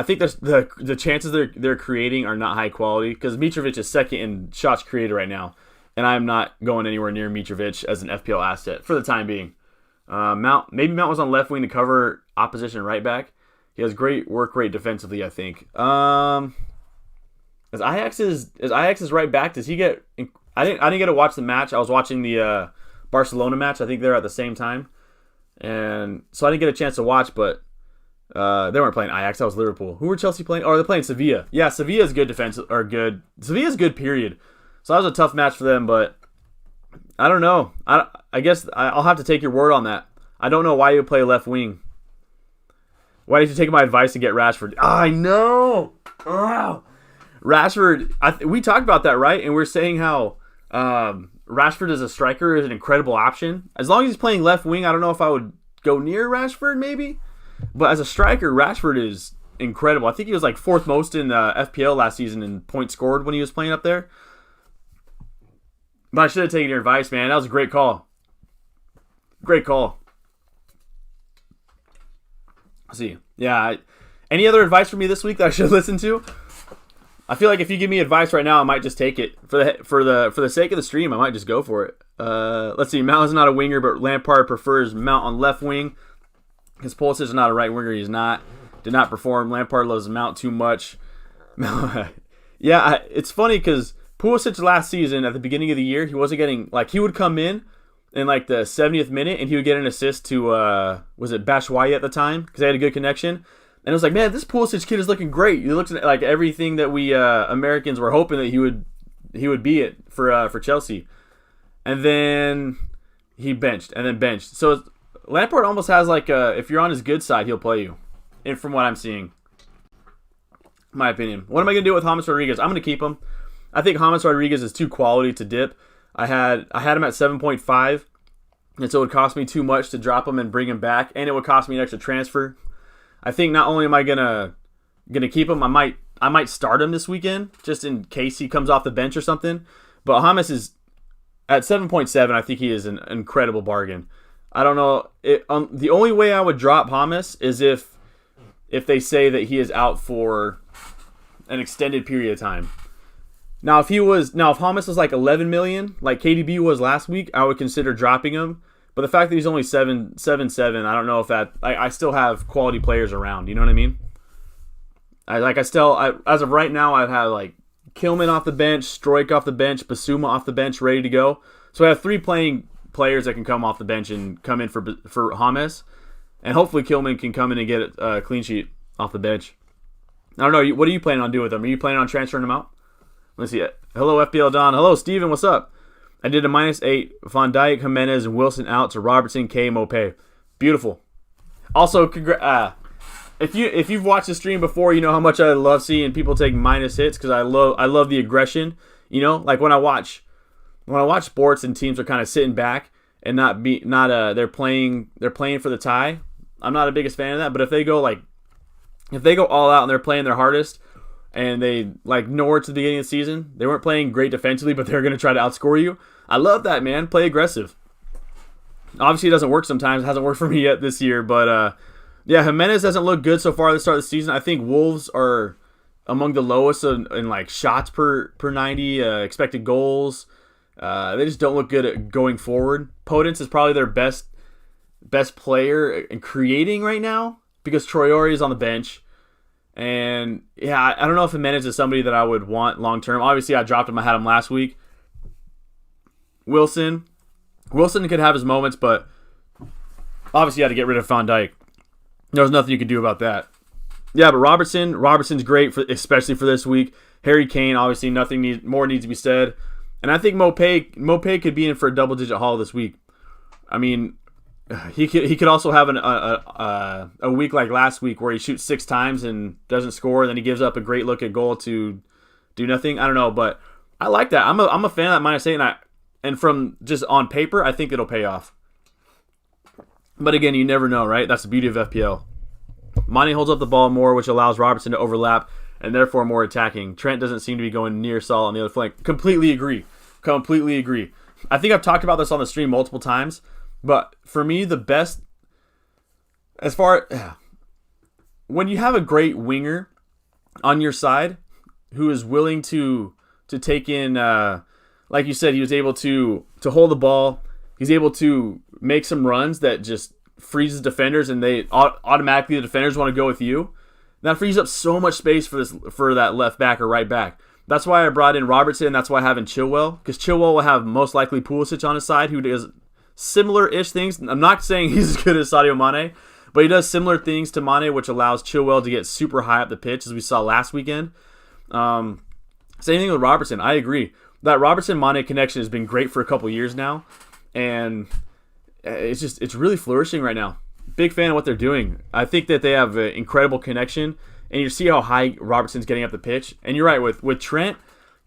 think the chances they're creating are not high quality because Mitrovic is second in shots created right now. And I'm not going anywhere near Mitrovic as an FPL asset for the time being. Mount was on left wing to cover opposition right back. He has great work rate defensively, I think. As Ajax's right back, does he get... I didn't get to watch the match. I was watching the Barcelona match. I think they're at the same time. And so I didn't get a chance to watch, but they weren't playing Ajax. That was Liverpool. Who were Chelsea playing? Oh, they're playing Sevilla. Yeah, Sevilla's good Sevilla's good, period. So that was a tough match for them, but I don't know. I guess I'll have to take your word on that. I don't know why you play left wing. Why did you take my advice and get Rashford? I know! Oh. Rashford, we talked about that, right? And we're saying how Rashford as a striker is an incredible option. As long as he's playing left wing, I don't know if I would go near Rashford, maybe. But as a striker, Rashford is incredible. I think he was like 4th most in FPL last season in points scored when he was playing up there. But I should have taken your advice, man. That was a great call. Great call. Let's see. Yeah. Any other advice for me this week that I should listen to? I feel like if you give me advice right now, I might just take it for the sake of the stream. I might just go for it. Let's see. Mount is not a winger, but Lampard prefers Mount on left wing. His Pulisic is not a right winger. He's not. Did not perform. Lampard loves Mount too much. Yeah, it's funny because Pulisic last season at the beginning of the year, he wasn't getting he would come in like the 70th minute and he would get an assist to was it Batshuayi at the time because they had a good connection. And it was like, man, this Pulisic kid is looking great. He looks like everything that we Americans were hoping that he would be it for Chelsea. and then he benched, and then benched. So Lampard almost has like if you're on his good side, he'll play you. And from what I'm seeing, my opinion. What am I going to do with James Rodriguez? I'm going to keep him. I think James Rodriguez is too quality to dip. I had him at 7.5, and so it would cost me too much to drop him and bring him back, and it would cost me an extra transfer. I think not only am I gonna keep him, I might start him this weekend just in case he comes off the bench or something. But James is at 7.7. I think he is an incredible bargain. I don't know. The only way I would drop James is if they say that he is out for an extended period of time. Now, if James was like 11 million, like KDB was last week, I would consider dropping him. But the fact that he's only 7.7, I don't know if that. I still have quality players around. You know what I mean? As of right now, I'd have like Kilman off the bench, Stroik off the bench, Basuma off the bench, ready to go. So I have 3 playing players that can come off the bench and come in for James, and hopefully Kilman can come in and get a clean sheet off the bench. I don't know. What are you planning on doing with them? Are you planning on transferring them out? Let's see it. Hello, FPL Don. Hello, Steven. What's up? I did a -8. Van Dijk, Jimenez, and Wilson out to Robertson, K, Mopé. Beautiful. Also, if you've watched the stream before, you know how much I love seeing people take minus hits because I love the aggression. You know, like when I watch sports and teams are kind of sitting back and they're playing for the tie. I'm not the biggest fan of that, but if they go all out and they're playing their hardest, and they, like Norwich at the beginning of the season, they weren't playing great defensively, but they're going to try to outscore you. I love that, man. Play aggressive. Obviously, it doesn't work sometimes. It hasn't worked for me yet this year, but yeah, Jimenez doesn't look good so far at the start of the season. I think Wolves are among the lowest in like shots per 90, expected goals. They just don't look good at going forward. Podence is probably their best player in creating right now because Traore is on the bench. And yeah, I don't know if Jimenez is somebody that I would want long term. Obviously, I dropped him. I had him last week. Wilson could have his moments, but obviously you had to get rid of Van Dijk. There's nothing you could do about that. Yeah, but Robertson's great especially for this week. Harry Kane, obviously more needs to be said. And I think Mopé could be in for a double-digit haul this week. I mean, he could also have a week like last week where he shoots 6 times and doesn't score, and then he gives up a great look at goal to do nothing. I don't know, but I like that. I'm a fan of that -8, and from just on paper, I think it'll pay off. But again, you never know, right? That's the beauty of FPL. Mane holds up the ball more, which allows Robertson to overlap, and therefore more attacking. Trent doesn't seem to be going near Saul on the other flank. Completely agree. I think I've talked about this on the stream multiple times. But for me, the best, when you have a great winger on your side who is willing to take in, like you said, he was able to hold the ball. He's able to make some runs that just freezes defenders, and they automatically the defenders want to go with you. That frees up so much space for that left back or right back. That's why I brought in Robertson. That's why I have in Chilwell, because Chilwell will have most likely Pulisic on his side, who does similar-ish things. I'm not saying he's as good as Sadio Mane, but he does similar things to Mane, which allows Chilwell to get super high up the pitch, as we saw last weekend. Same thing with Robertson. I agree. That Robertson-Mane connection has been great for a couple years now, and it's really flourishing right now. Big fan of what they're doing. I think that they have an incredible connection, and you see how high Robertson's getting up the pitch. And you're right, with Trent,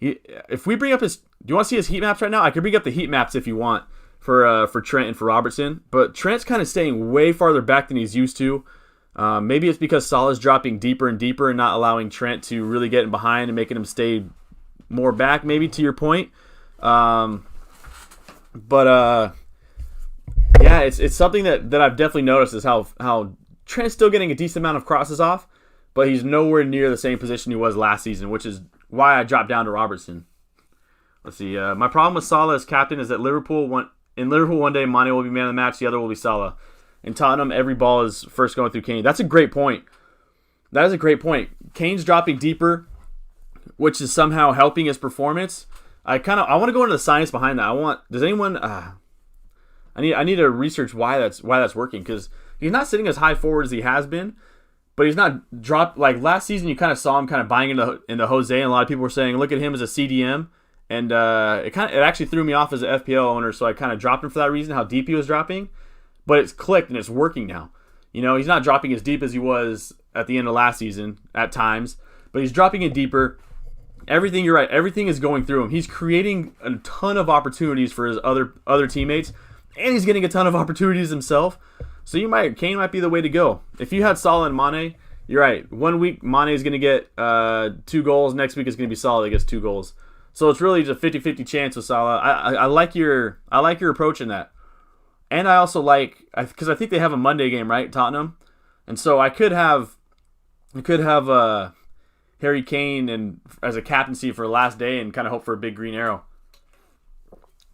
if we bring up do you want to see his heat maps right now? I can bring up the heat maps if you want. For Trent and for Robertson, but Trent's kind of staying way farther back than he's used to. Maybe it's because Salah's dropping deeper and deeper and not allowing Trent to really get in behind and making him stay more back, maybe, to your point. Yeah, it's something that I've definitely noticed is how Trent's still getting a decent amount of crosses off, but he's nowhere near the same position he was last season, which is why I dropped down to Robertson. Let's see. My problem with Salah as captain is that in Liverpool, one day, Mane will be man of the match, the other will be Salah. In Tottenham, every ball is first going through Kane. That's a great point. That is a great point. Kane's dropping deeper, which is somehow helping his performance. I want to go into the science behind that. Does anyone? I need to research why that's working, because he's not sitting as high forward as he has been, but he's not dropped like last season. You kind of saw him kind of buying into Jose, and a lot of people were saying, look at him as a CDM. And it actually threw me off as an FPL owner, so I kind of dropped him for that reason, how deep he was dropping. But it's clicked and it's working now. You know, he's not dropping as deep as he was at the end of last season at times, but he's dropping it deeper. Everything, you're right, everything is going through him. He's creating a ton of opportunities for his other teammates, and he's getting a ton of opportunities himself. So Kane might be the way to go. If you had Salah and Mane, you're right. 1 week Mane is going to get 2 goals. Next week is going to be Salah that gets 2 goals. So it's really just a 50-50 chance with Salah. I like your approach in that. And I also like, because I think they have a Monday game, right, Tottenham, and so I could have Harry Kane and as a captaincy for last day and kind of hope for a big green arrow.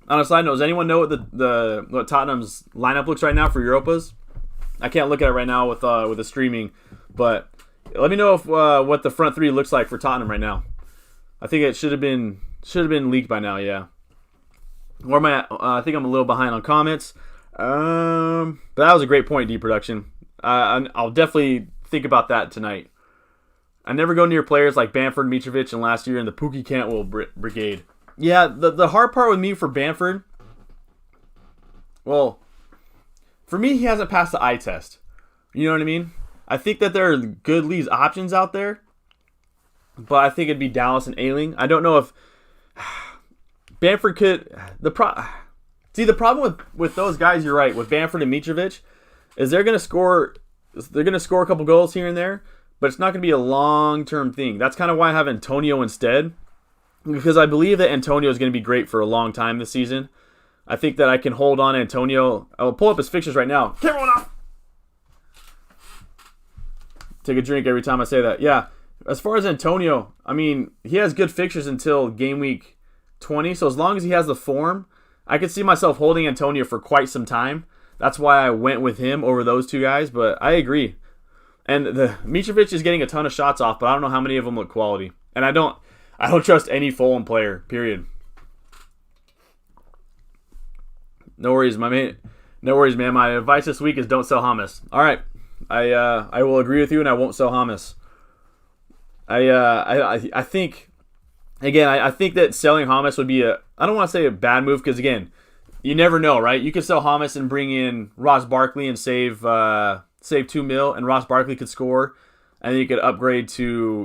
On a side note, does anyone know what Tottenham's lineup looks right now for Europas? I can't look at it right now with the streaming, but let me know if what the front three looks like for Tottenham right now. I think it should have been leaked by now. Yeah. Where am I at? I think I'm a little behind on comments. But that was a great point, D production. I'll definitely think about that tonight. I never go near players like Bamford, Mitrovic, and last year in the Pookie Cantwell brigade. Yeah, the hard part with me for Bamford, well, for me, he hasn't passed the eye test. You know what I mean? I think that there are good Leeds options out there, but I think it'd be Dallas and Ayling. I don't know if Bamford could. The problem with those guys, you're right, with Bamford and Mitrovic, is they're gonna score a couple goals here and there, but it's not gonna be a long-term thing. That's kind of why I have Antonio instead, because I believe that Antonio is gonna be great for a long time this season. I think that I can hold on Antonio. I'll pull up his fixtures right now. Camera went off. Take a drink every time I say that. Yeah, as far as Antonio, I mean, he has good fixtures until game week 20, so as long as he has the form, I could see myself holding Antonio for quite some time. That's why I went with him over those two guys, but I agree. And the Mitrovic is getting a ton of shots off, but I don't know how many of them look quality. And I don't trust any Fulham player, period. No worries, man. No worries, man. My advice this week is don't sell hummus. All right. I will agree with you, and I won't sell hummus. I think, again, I think that selling hummus would be I don't want to say a bad move, because, again, you never know, right? You could sell hummus and bring in Ross Barkley and save $2 million, and Ross Barkley could score, and then you could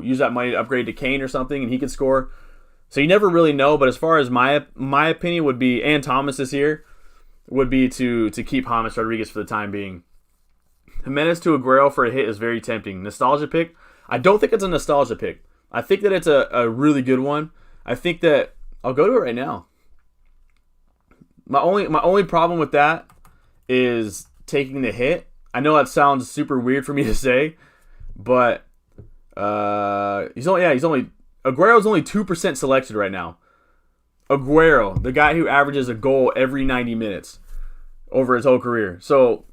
use that money to upgrade to Kane or something, and he could score. So you never really know, but as far as my opinion would be, and Thomas is here, would be to keep James Rodriguez for the time being. Jimenez to Aguero for a hit is very tempting. Nostalgia pick? I don't think it's a nostalgia pick. I think that it's a really good one. I think that I'll go to it right now. My only problem with that is taking the hit. I know that sounds super weird for me to say, but Aguero's only 2% selected right now. Aguero, the guy who averages a goal every 90 minutes over his whole career. So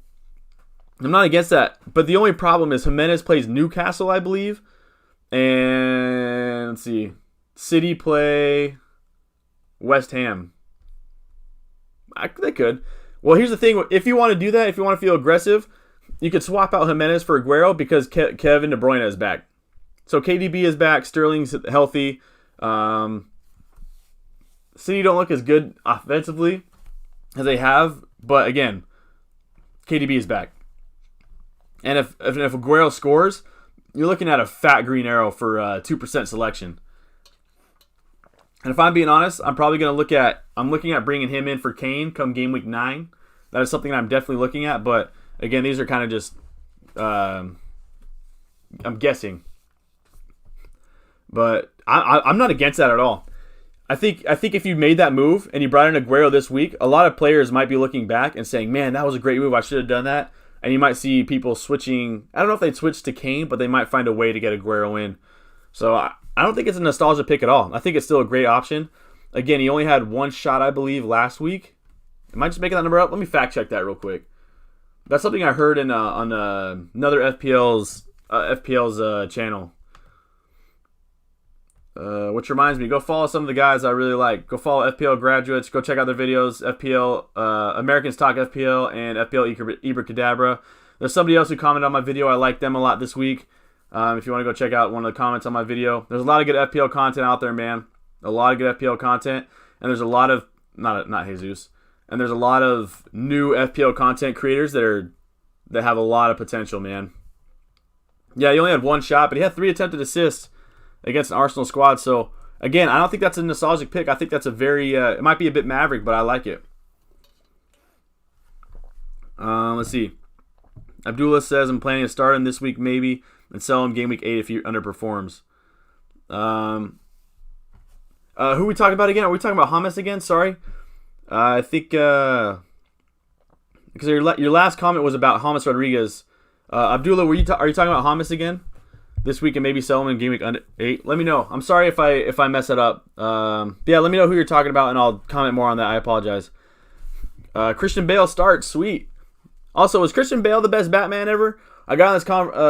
I'm not against that, but the only problem is Jimenez plays Newcastle, I believe, and let's see, City play West Ham. They could. Well, here's the thing. If you want to do that, if you want to feel aggressive, you could swap out Jimenez for Aguero because Kevin De Bruyne is back. So KDB is back. Sterling's healthy. City don't look as good offensively as they have, but again, KDB is back. And if Aguero scores, you're looking at a fat green arrow for 2% selection. And if I'm being honest, I'm looking at bringing him in for Kane come game week 9. That is something I'm definitely looking at. But again, these are kind of just, I'm guessing. But I'm not against that at all. I think if you made that move and you brought in Aguero this week, a lot of players might be looking back and saying, man, that was a great move. I should have done that. And you might see people switching. I don't know if they'd switch to Kane, but they might find a way to get Aguero in. So I don't think it's a nostalgia pick at all. I think it's still a great option. Again, he only had one shot, I believe, last week. Am I just making that number up? Let me fact check that real quick. That's something I heard on another FPL's channel. Which reminds me, go follow some of the guys I really like. Go follow FPL graduates. Go check out their videos. FPL Americans Talk FPL and FPL Ibracadabra. There's somebody else who commented on my video. I like them a lot this week. If you want to go check out one of the comments on my video, there's a lot of good FPL content out there, man. A lot of good FPL content, and there's a lot of not Jesus, and there's a lot of new FPL content creators that have a lot of potential, man. Yeah, he only had one shot, but he had 3 attempted assists against an Arsenal squad. So again, I don't think that's a nostalgic pick. I think that's a very it might be a bit maverick, but I like it. Let's see. Abdullah says, I'm planning to start him this week maybe and sell him game week 8 if he underperforms. Who are we talking about again? Are we talking about Hamas again? Sorry. I think because your last comment was about James Rodriguez. Abdullah, are you talking about Hamas again this week and maybe sell him in game week 8? Let me know. I'm sorry if I mess it up. Yeah, let me know who you're talking about and I'll comment more on that. I apologize. Christian Bale starts. Sweet. Also, was Christian Bale the best Batman ever? I got in this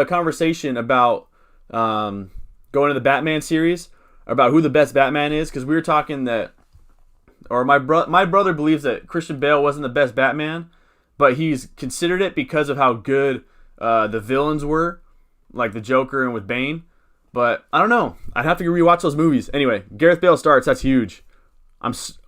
conversation about going to the Batman series, about who the best Batman is, because we were talking that, or my brother believes that Christian Bale wasn't the best Batman, but he's considered it because of how good the villains were, like the Joker and with Bane. But I don't know. I'd have to rewatch those movies. Anyway, Gareth Bale starts. That's huge.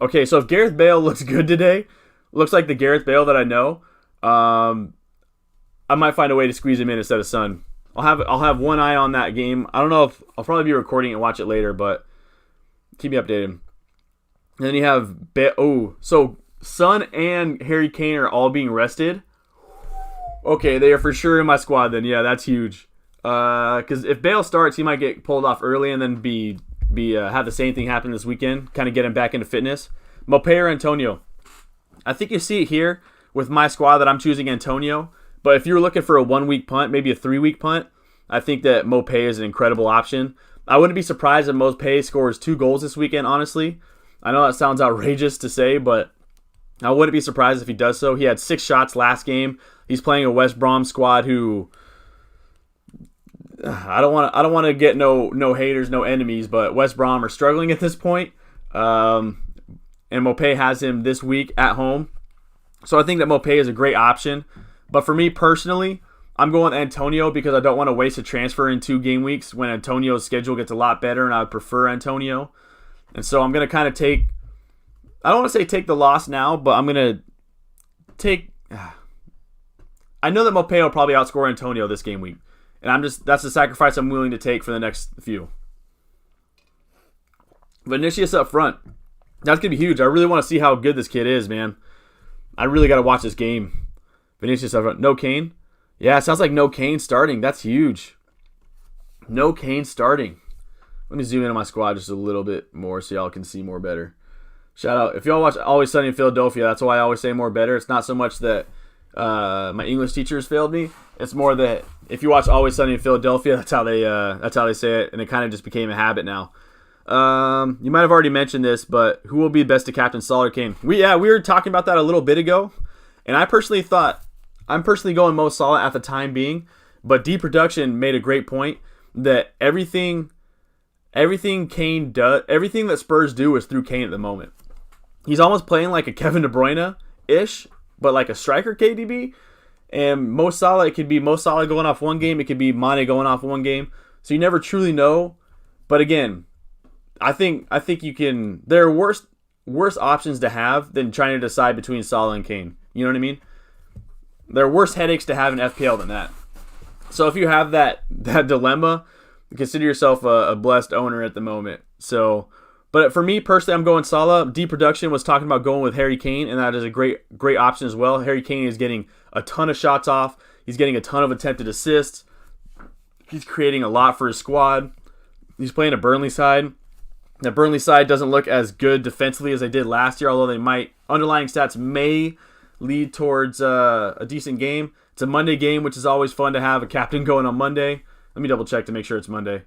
Okay. So if Gareth Bale looks good today, looks like the Gareth Bale that I know, I might find a way to squeeze him in instead of Son. I'll have one eye on that game. I don't know if I'll probably be recording and watch it later, but keep me updated. And then you have so Son and Harry Kane are all being rested. Okay, they are for sure in my squad then. Yeah, that's huge. Because if Bale starts, he might get pulled off early and then have the same thing happen this weekend. Kind of get him back into fitness. Mopé or Antonio? I think you see it here with my squad that I'm choosing Antonio. But if you were looking for a 1-week punt, maybe a 3-week punt, I think that Mopé is an incredible option. I wouldn't be surprised if Mopé scores 2 goals this weekend, honestly. I know that sounds outrageous to say, but I wouldn't be surprised if he does so. He had 6 shots last game. He's playing a West Brom squad who I don't want to get no haters, no enemies, but West Brom are struggling at this point. And Mopé has him this week at home. So I think that Mopé is a great option. But for me personally, I'm going with Antonio because I don't want to waste a transfer in 2 game weeks when Antonio's schedule gets a lot better, and I would prefer Antonio. And so I'm going to kind of take, I don't want to say take the loss now, but I'm going to take, I know that Mopé will probably outscore Antonio this game week. And that's the sacrifice I'm willing to take for the next few. Vinicius up front. That's going to be huge. I really want to see how good this kid is, man. I really got to watch this game. Vinicius up front. No Kane? Yeah, it sounds like no Kane starting. That's huge. No Kane starting. Let me zoom in on my squad just a little bit more so y'all can see more better. Shout out. If y'all watch Always Sunny in Philadelphia, that's why I always say more better. It's not so much that my English teachers failed me. It's more that if you watch Always Sunny in Philadelphia, that's how they say it, and it kind of just became a habit now. You might have already mentioned this, but who will be best to captain Salah or Kane? We were talking about that a little bit ago, and I personally thought I'm personally going Mo Salah at the time being, but D Production made a great point that everything Kane does, everything that Spurs do is through Kane at the moment. He's almost playing like a Kevin De Bruyne-ish, but like a striker KDB. And Mo Salah, it could be Mo Salah going off one game, it could be Mane going off one game. So you never truly know. But again, I think you can. There are worse options to have than trying to decide between Salah and Kane. You know what I mean? There are worse headaches to have in FPL than that. So if you have that dilemma, consider yourself a blessed owner at the moment. So, but for me personally, I'm going Salah. D Production was talking about going with Harry Kane, and that is a great option as well. Harry Kane is getting a ton of shots off. He's getting a ton of attempted assists. He's creating a lot for his squad. He's playing a Burnley side. The Burnley side doesn't look as good defensively as they did last year, although they might. Underlying stats may lead towards a decent game. It's a Monday game, which is always fun to have a captain going on Monday. Let me double check to make sure it's Monday.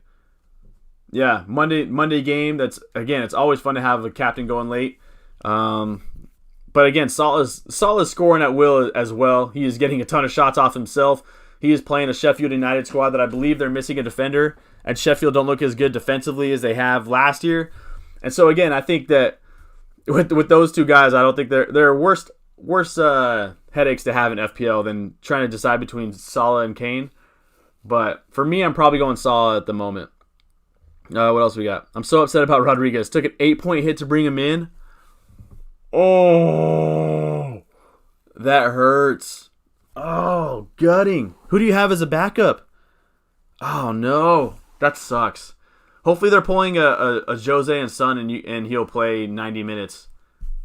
Yeah, Monday game. It's always fun to have a captain going late. But again, Salah's scoring at will as well. He is getting a ton of shots off himself. He is playing a Sheffield United squad that I believe they're missing a defender, and Sheffield don't look as good defensively as they have last year. And so again, I think that with those two guys, I don't think there are worse headaches to have in FPL than trying to decide between Salah and Kane. But for me, I'm probably going Salah at the moment. What else we got? I'm so upset about Rodriguez. Took an 8-point hit to bring him in. Oh, that hurts. Oh, gutting. Who do you have as a backup? Oh, no. That sucks. Hopefully they're pulling a Jose and Son and he'll play 90 minutes.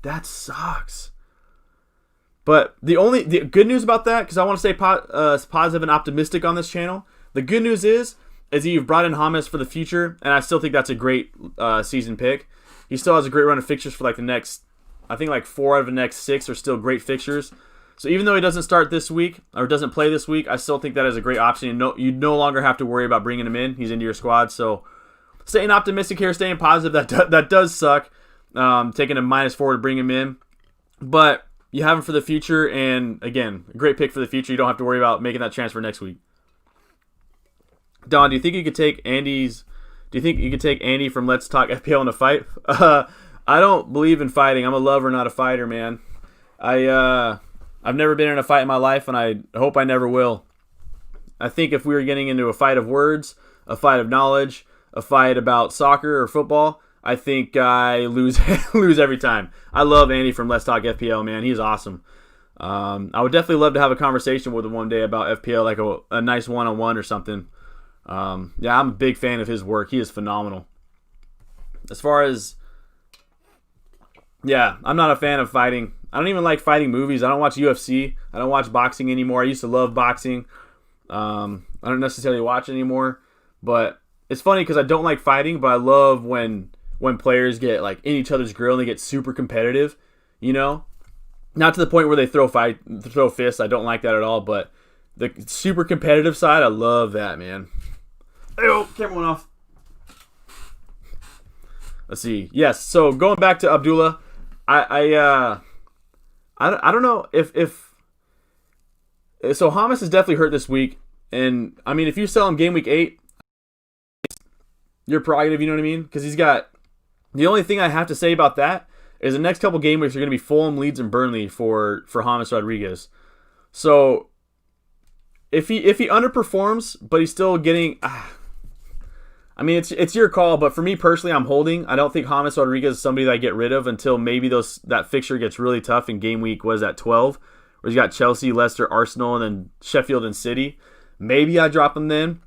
That sucks. But the good news about that, because I want to stay positive and optimistic on this channel, the good news is you've brought in James for the future, and I still think that's a great season pick. He still has a great run of fixtures for like the next, I think like 4 out of the next 6 are still great fixtures. So even though he doesn't start this week or doesn't play this week, I still think that is a great option. And you no longer have to worry about bringing him in. He's into your squad. So staying optimistic here, staying positive. That does suck. Taking a -4 to bring him in, but you have him for the future. And again, a great pick for the future. You don't have to worry about making that transfer next week. Don, do you think you could take Andy from Let's Talk FPL in a fight? I don't believe in fighting. I'm a lover, not a fighter, man. I've never been in a fight in my life, and I hope I never will. I think if we were getting into a fight of words, a fight of knowledge, a fight about soccer or football, I think I lose every time. I love Andy from Let's Talk FPL, man. He's awesome. I would definitely love to have a conversation with him one day about FPL, like a nice one-on-one or something. Yeah, I'm a big fan of his work. He is phenomenal. As far as, yeah, I'm not a fan of fighting. I don't even like fighting movies. I don't watch UFC. I don't watch boxing anymore. I used to love boxing. I don't necessarily watch it anymore. But it's funny because I don't like fighting, but I love when players get like in each other's grill and they get super competitive. You know, not to the point where they throw fists. I don't like that at all. But the super competitive side, I love that, man. Oh, camera went off. Let's see. Yes. So going back to Abdullah, I don't know if so James is definitely hurt this week, and I mean if you sell him game week 8, your prerogative, you know what I mean? Because he's got, the only thing I have to say about that is the next couple game weeks are going to be Fulham, Leeds, and Burnley for James Rodriguez. So if he underperforms, but he's still getting, I mean it's your call, but for me personally, I'm holding. I don't think James Rodriguez is somebody that I get rid of until maybe that fixture gets really tough in game week, what is that, 12? Where he's got Chelsea, Leicester, Arsenal, and then Sheffield and City. Maybe I drop him then.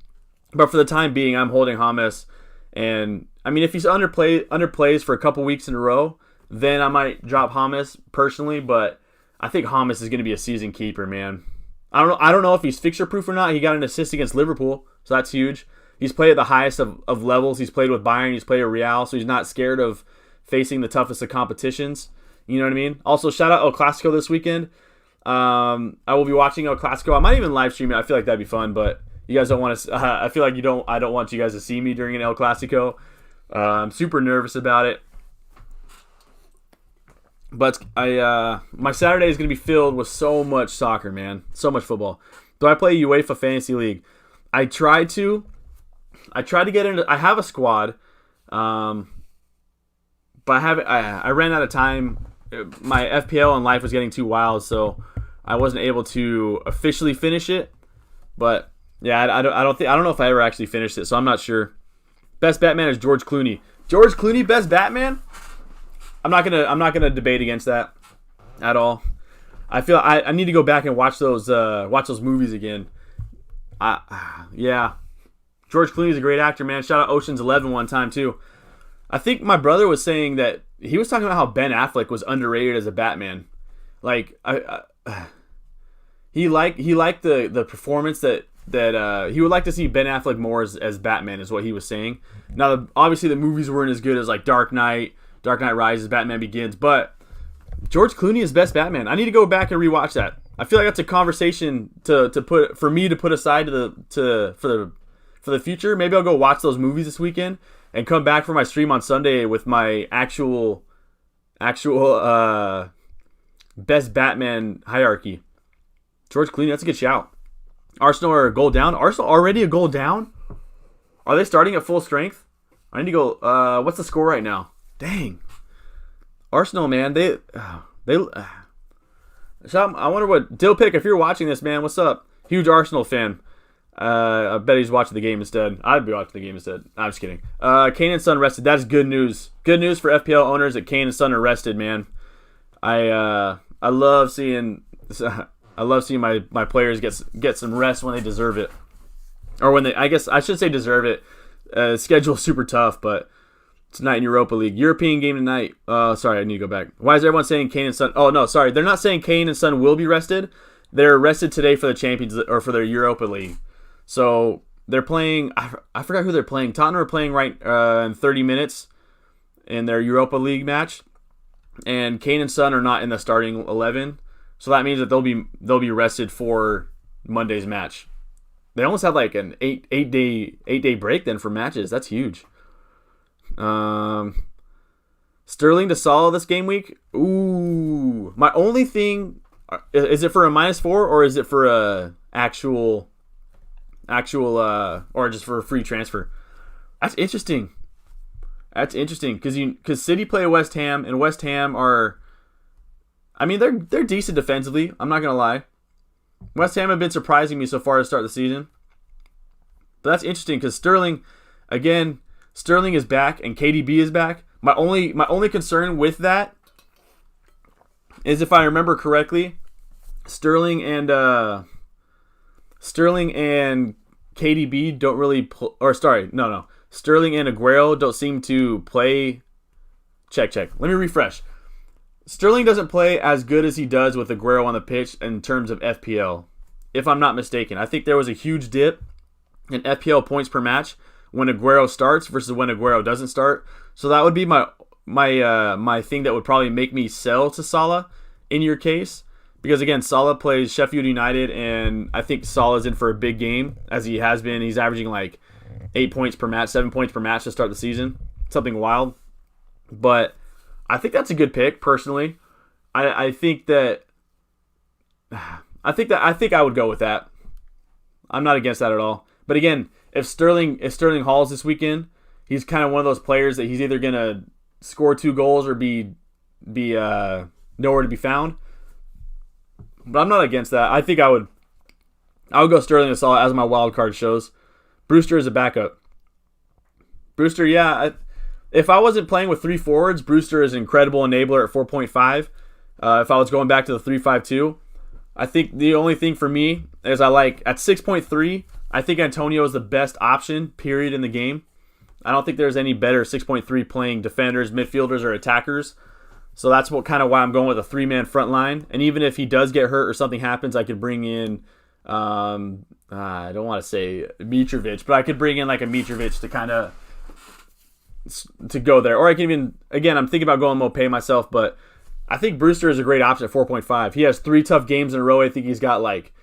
But for the time being, I'm holding James. And, I mean, if he's underplays for a couple weeks in a row, then I might drop James personally. But I think James is going to be a season keeper, man. I don't know if he's fixture-proof or not. He got an assist against Liverpool, so that's huge. He's played at the highest of levels. He's played with Bayern. He's played at Real, so he's not scared of facing the toughest of competitions. You know what I mean? Also, shout out El Clasico this weekend. I will be watching El Clasico. I might even live stream it. I feel like that'd be fun, but you guys don't want to. I feel like I don't want you guys to see me during an El Clasico. I'm super nervous about it. But my Saturday is going to be filled with so much soccer, man. So much football. Do I play UEFA Fantasy League? I tried to get into. I have a squad, but I ran out of time. My FPL and life was getting too wild, so I wasn't able to officially finish it. But yeah, I don't know if I ever actually finished it, so I'm not sure. Best Batman is George Clooney. George Clooney, best Batman. I'm not gonna debate against that at all. I feel I need to go back and watch those movies again. Yeah. George Clooney's a great actor, man. Shout out Ocean's 11 one time too. I think my brother was saying that he was talking about how Ben Affleck was underrated as a Batman. Like he liked the performance that he would like to see Ben Affleck more as Batman is what he was saying. Now obviously the movies weren't as good as like Dark Knight Rises, Batman Begins, but George Clooney is best Batman. I need to go back and rewatch that. I feel like that's a conversation to put aside for the future. Maybe I'll go watch those movies this weekend and come back for my stream on Sunday with my actual best Batman hierarchy. George Clooney, that's a good shout. Arsenal are a goal down. Arsenal already a goal down? Are they starting at full strength? I need to go. What's the score right now? Dang. Arsenal, man, they. So I wonder what Dill Pick, if you're watching this, man, what's up? Huge Arsenal fan. I bet he's watching the game instead. I'd be watching the game instead. I'm just kidding. Kane and Son rested. That is good news. Good news for FPL owners that Kane and Son are rested, man. I love seeing my players get some rest when they deserve it, or when they. I guess I should say deserve it. Schedule's super tough, but tonight in Europa League, European game tonight. Sorry, I need to go back. Why is everyone saying Kane and Son? Oh no, sorry, they're not saying Kane and Son will be rested. They're rested today for the Champions or for their Europa League. So they're playing. I forgot who they're playing. Tottenham are playing right in 30 minutes in their Europa League match, and Kane and Son are not in the starting 11. So that means that they'll be rested for Monday's match. They almost have like an eight day break then for matches. That's huge. Sterling to Salah this game week. Ooh, my only thing is it for a -4 or is it for a actual or just for a free transfer? That's interesting. Because City play West Ham, and West Ham are. I mean, they're decent defensively. I'm not gonna lie. West Ham have been surprising me so far to start the season. But that's interesting because Sterling is back and KDB is back. My only concern with that is, if I remember correctly, Sterling and KDB don't really Sterling and Aguero don't seem to play. Check. Let me refresh. Sterling doesn't play as good as he does with Aguero on the pitch in terms of FPL, if I'm not mistaken. I think there was a huge dip in FPL points per match when Aguero starts versus when Aguero doesn't start. So that would be my thing that would probably make me sell to Salah in your case. Because again, Salah plays Sheffield United, and I think Salah's in for a big game, as he has been. He's averaging like 8 points per match, 7 points per match to start the season. Something wild. But I think that's a good pick, personally. I think I would go with that. I'm not against that at all. But again, if Sterling hauls this weekend, he's kind of one of those players that he's either gonna score 2 goals or be nowhere to be found. But I'm not against that. I think I would go Sterling to Salah as my wild card shows. Brewster is a backup. Brewster, yeah. If I wasn't playing with 3 forwards, Brewster is an incredible enabler at 4.5. If I was going back to the 3-5-2, I think the only thing for me is I like at 6.3. I think Antonio is the best option, period, in the game. I don't think there's any better 6.3 playing defenders, midfielders, or attackers. So that's why I'm going with a 3-man front line. And even if he does get hurt or something happens, I could bring in, I don't want to say Mitrovic, but I could bring in like a Mitrovic to go there. Or I can even, again, I'm thinking about going Mopé myself, but I think Brewster is a great option at 4.5. He has 3 tough games in a row. I think he's got like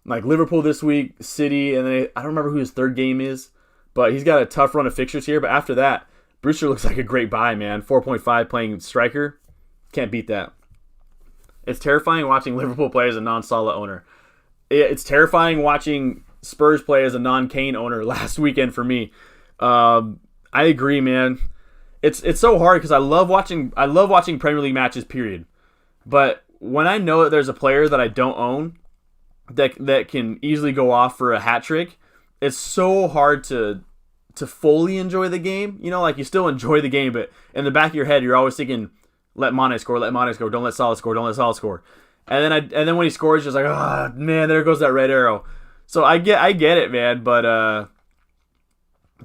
Liverpool this week, City, and then I don't remember who his third game is, but he's got a tough run of fixtures here. But after that, Brewster looks like a great buy, man. 4.5 playing striker. Can't beat that. It's terrifying watching Liverpool play as a non-Salah owner. It's terrifying watching Spurs play as a non-Kane owner last weekend for me. I agree, man. It's so hard because I love watching Premier League matches, period. But when I know that there's a player that I don't own that can easily go off for a hat trick, it's so hard to fully enjoy the game. You know, like you still enjoy the game, but in the back of your head, you're always thinking, let Mane score, don't let Salah score. And then when he scores, just like, oh man, there goes that red arrow. So I get it, man, but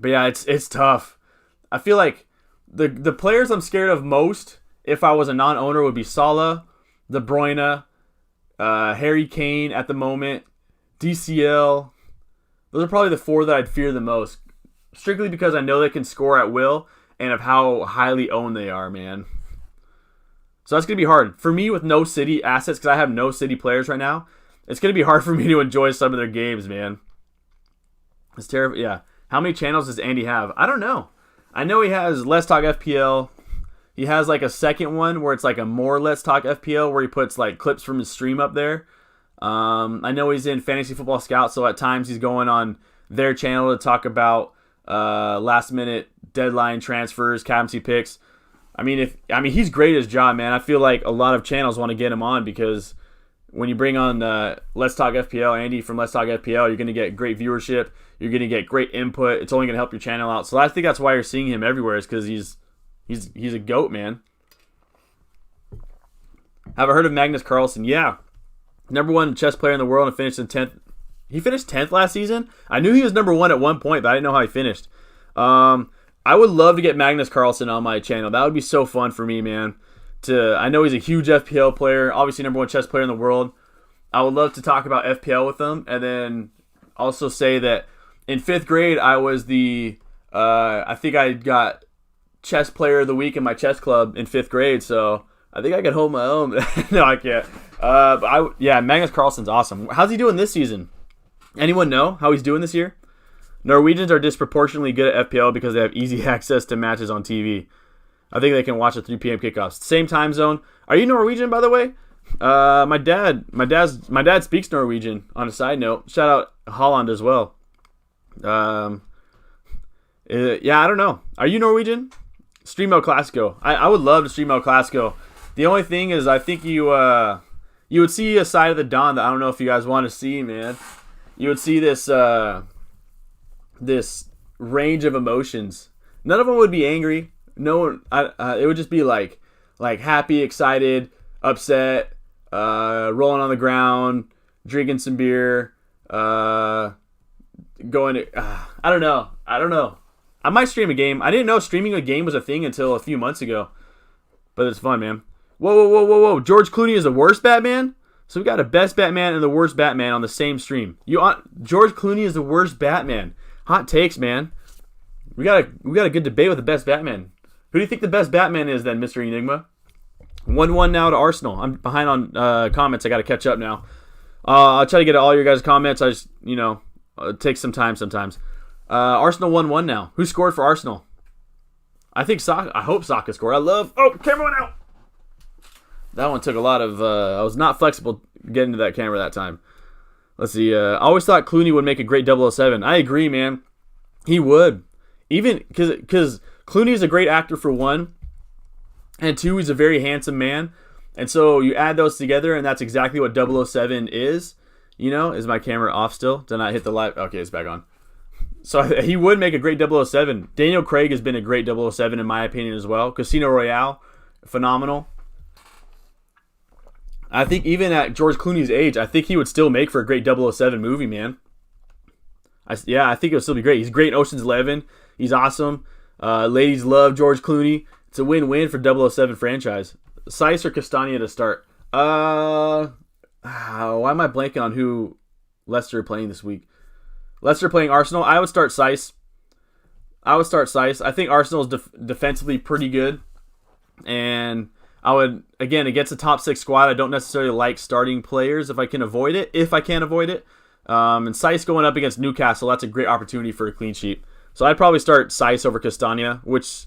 yeah, it's tough. I feel like the players I'm scared of most, if I was a non-owner, would be Salah, De Bruyne, Harry Kane at the moment, DCL. Those are probably the 4 that I'd fear the most, strictly because I know they can score at will and of how highly owned they are, man. So that's going to be hard. For me, with no City assets, because I have no City players right now, it's going to be hard for me to enjoy some of their games, man. It's terrible. Yeah. How many channels does Andy have? I don't know. I know he has Let's Talk FPL. He has like a second one where it's like a more Let's Talk FPL where he puts like clips from his stream up there. I know he's in Fantasy Football Scout, so at times he's going on their channel to talk about last minute deadline transfers, captaincy picks. I mean, he's great at his job, man. I feel like a lot of channels want to get him on because when you bring on Let's Talk FPL, Andy from Let's Talk FPL, you're going to get great viewership. You're going to get great input. It's only going to help your channel out. So I think that's why you're seeing him everywhere, is because he's a GOAT, man. Have I heard of Magnus Carlsen? Yeah. #1 chess player in the world and finished in 10th. He finished 10th last season? I knew he was #1 at one point, but I didn't know how he finished. I would love to get Magnus Carlsen on my channel. That would be so fun for me, man. I know he's a huge FPL player, obviously #1 chess player in the world. I would love to talk about FPL with him, and then also say that in 5th grade, I was I think I got chess player of the week in my chess club in 5th grade, so I think I could hold my own. No, I can't. Magnus Carlsen's awesome. How's he doing this season? Anyone know how he's doing this year? Norwegians are disproportionately good at FPL because they have easy access to matches on TV. I think they can watch the 3 p.m. kickoffs. Same time zone. Are you Norwegian, by the way? My dad speaks Norwegian. On a side note, shout out Holland as well. I don't know. Are you Norwegian? Stream El Clasico. I would love to stream El Clasico. The only thing is, I think you would see a side of the Don that I don't know if you guys want to see, man. You would see this this range of emotions. None of them would be angry. No one. It would just be like happy, excited, upset, rolling on the ground, drinking some beer, going to. I don't know. I might stream a game. I didn't know streaming a game was a thing until a few months ago, but it's fun, man. Whoa! George Clooney is the worst Batman. So we got a best Batman and the worst Batman on the same stream. George Clooney is the worst Batman. Hot takes, man. We got a good debate with the best Batman. Who do you think the best Batman is then, Mr. Enigma? 1-1 now to Arsenal. I'm behind on comments. I got to catch up now. I'll try to get all your guys' comments. I just, it takes some time sometimes. Arsenal 1-1 now. Who scored for Arsenal? I think Saka. I hope Saka scored. Camera went out. That one took a lot of... I was not flexible getting to that camera that time. Let's see. I always thought Clooney would make a great 007. I agree, man. He would. Even because Clooney is a great actor for one. And two, he's a very handsome man. And so you add those together, and that's exactly what 007 is. Is my camera off still? Did I hit the live? Okay, it's back on. So he would make a great 007. Daniel Craig has been a great 007 in my opinion as well. Casino Royale, phenomenal. I think even at George Clooney's age, I think he would still make for a great 007 movie, man. I think it would still be great. He's great in Ocean's 11. He's awesome. Ladies love George Clooney. It's a win-win for 007 franchise. Saiss or Castagna to start? Why am I blanking on who Leicester are playing this week? Leicester playing Arsenal. I would start Saiss. I think Arsenal's defensively pretty good. And I would, again, against a top 6 squad, I don't necessarily like starting players if I can avoid it. And Saiss going up against Newcastle, that's a great opportunity for a clean sheet. So I'd probably start Saiss over Castagna, which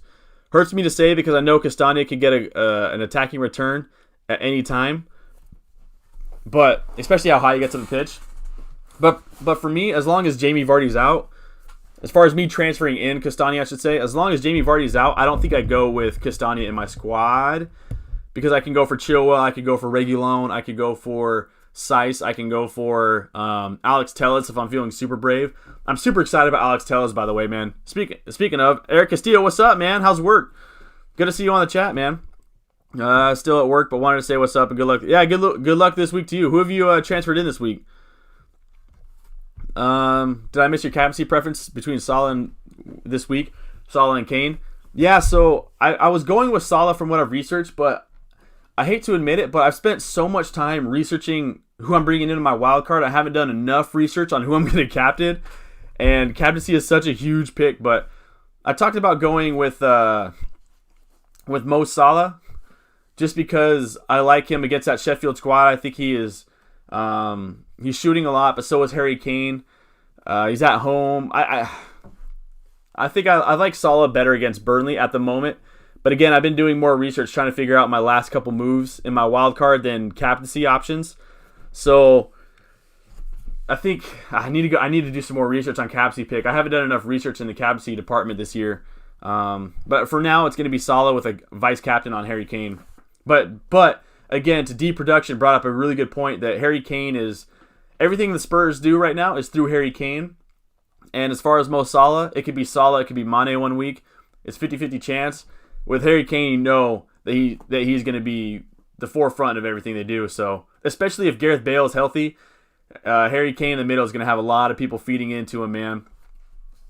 hurts me to say because I know Castagna can get an attacking return at any time. But especially how high he gets on the pitch. But for me, as long as Jamie Vardy's out, as far as me transferring in Castagna, I should say, as long as Jamie Vardy's out, I don't think I'd go with Castagna in my squad because I can go for Chilwell, I could go for Reguilon, I could go for Saiss, I can go for Alex Telles if I'm feeling super brave. I'm super excited about Alex Telles, by the way, man. Speaking of, Eric Castillo, what's up, man? How's work? Good to see you on the chat, man. Still at work, but wanted to say what's up and good luck. Yeah, good luck this week to you. Who have you transferred in this week? Did I miss your captaincy preference between Salah and this week? Salah and Kane? Yeah, so I was going with Salah from what I've researched, but I hate to admit it, but I've spent so much time researching who I'm bringing into my wild card. I haven't done enough research on who I'm going to captain, and captaincy is such a huge pick. But I talked about going with Mo Salah just because I like him against that Sheffield squad. I think he is he's shooting a lot, but so is Harry Kane. He's at home. I think I like Salah better against Burnley at the moment. But again, I've been doing more research trying to figure out my last couple moves in my wild card than captaincy options. So I think I need to do some more research on captaincy pick. I haven't done enough research in the captaincy department this year. But for now, it's going to be Salah with a vice captain on Harry Kane. But again, to D Production brought up a really good point that Harry Kane is everything the Spurs do right now is through Harry Kane. And as far as Mo Salah, it could be Salah, it could be Mane one week. It's 50-50 chance. With Harry Kane, you know that he's going to be the forefront of everything they do. So, especially if Gareth Bale is healthy, Harry Kane in the middle is going to have a lot of people feeding into him, man.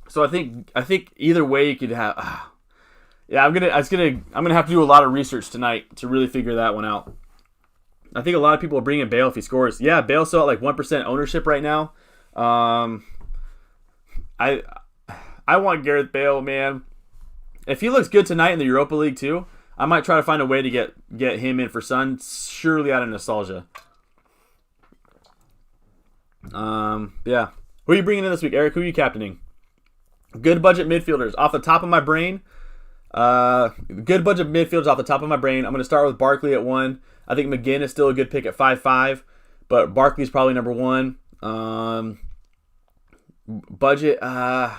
So I think either way you could have. I'm gonna have to do a lot of research tonight to really figure that one out. I think a lot of people will bring in Bale if he scores. Yeah, Bale's still at like 1% ownership right now. I want Gareth Bale, man. If he looks good tonight in the Europa League too, I might try to find a way to get him in for Sun, surely out of nostalgia. Yeah. Who are you bringing in this week, Eric? Who are you captaining? Good budget midfielders off the top of my brain. Good budget midfielders off the top of my brain. I'm going to start with Barkley at 1. I think McGinn is still a good pick at 5.5, but Barkley's probably number 1. Budget. I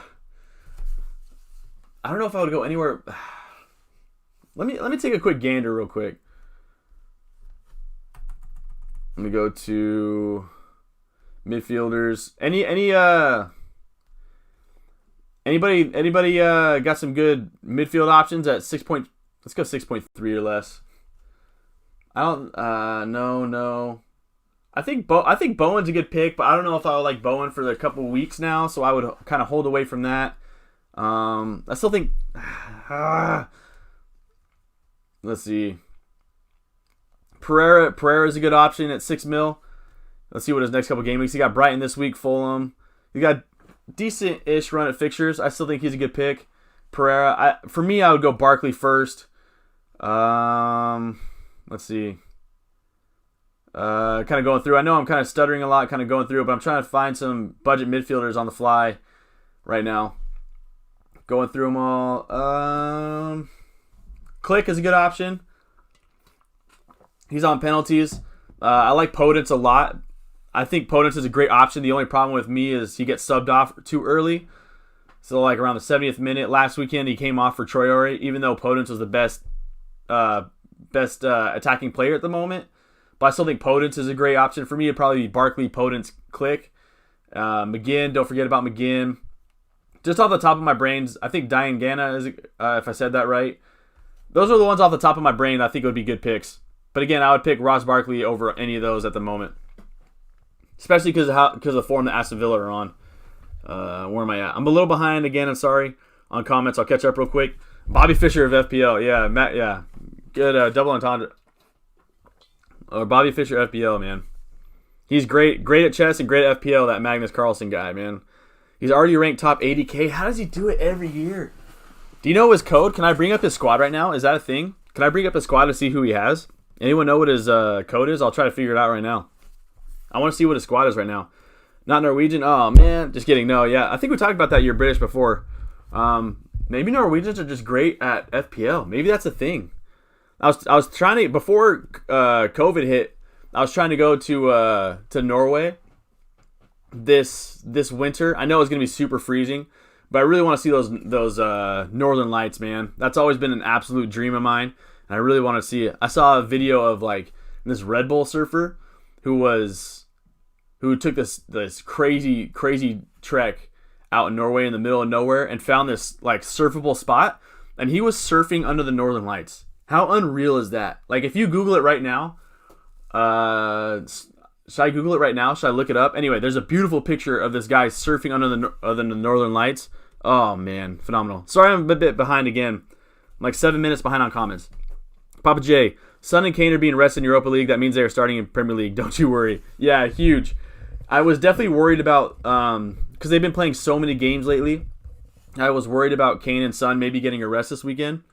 don't know if I would go anywhere. Let me take a quick gander real quick. Let me go to midfielders. Anybody got some good midfield options at 6 point? Let's go 6.3 or less. I don't. No. I think Bowen's a good pick, but I don't know if I would like Bowen for a couple of weeks now, so I would kind of hold away from that. I still think. Let's see. Pereira is a good option at 6 mil. Let's see what his next couple game weeks. He got Brighton this week, Fulham. He got decent-ish run at fixtures. I still think he's a good pick. Pereira. For me, I would go Barkley first. Let's see. Kind of going through. I know I'm kind of stuttering a lot, kind of going through it, but I'm trying to find some budget midfielders on the fly right now. Going through them all. Click is a good option. He's on penalties. I like Podence a lot. I think Podence is a great option. The only problem with me is he gets subbed off too early. So like around the 70th minute last weekend, he came off for Traore, even though Podence was the best attacking player at the moment. But I still think Podence is a great option. For me, it'd probably be Barkley, Podence, Click. McGinn, don't forget about McGinn. Just off the top of my brains, I think Diangana is, if I said that right. Those are the ones off the top of my brain I think would be good picks. But again, I would pick Ross Barkley over any of those at the moment. Especially because of the form that Aston Villa are on. Where am I at? I'm a little behind again, I'm sorry, on comments. I'll catch up real quick. Bobby Fischer of FPL. Yeah, Matt, yeah. Good double entendre. Or Bobby Fischer FPL, man. He's great at chess and great at FPL, that Magnus Carlsen guy, man. He's already ranked top 80K. How does he do it every year? Do you know his code? Can I bring up his squad right now? Is that a thing? Can I bring up his squad to see who he has? Anyone know what his code is? I'll try to figure it out right now. I want to see what his squad is right now. Not Norwegian? Oh, man. Just kidding. No, yeah. I think we talked about that. You're British before. Maybe Norwegians are just great at FPL. Maybe that's a thing. I was trying to, before COVID hit, I was trying to go to Norway this winter. I know it's going to be super freezing, but I really want to see those northern lights, man. That's always been an absolute dream of mine, and I really want to see it. I saw a video of like this Red Bull surfer who took this crazy trek out in Norway in the middle of nowhere and found this like surfable spot, and he was surfing under the northern lights. How unreal is that? Like, if you Google it right now, should I Google it right now? Should I look it up? Anyway, there's a beautiful picture of this guy surfing under the northern lights. Oh, man. Phenomenal. Sorry I'm a bit behind again. I'm like 7 minutes behind on comments. Papa J, Son and Kane are being rested in Europa League. That means they are starting in Premier League. Don't you worry. Yeah, huge. I was definitely worried about, because they've been playing so many games lately. I was worried about Kane and Son maybe getting a rest this weekend.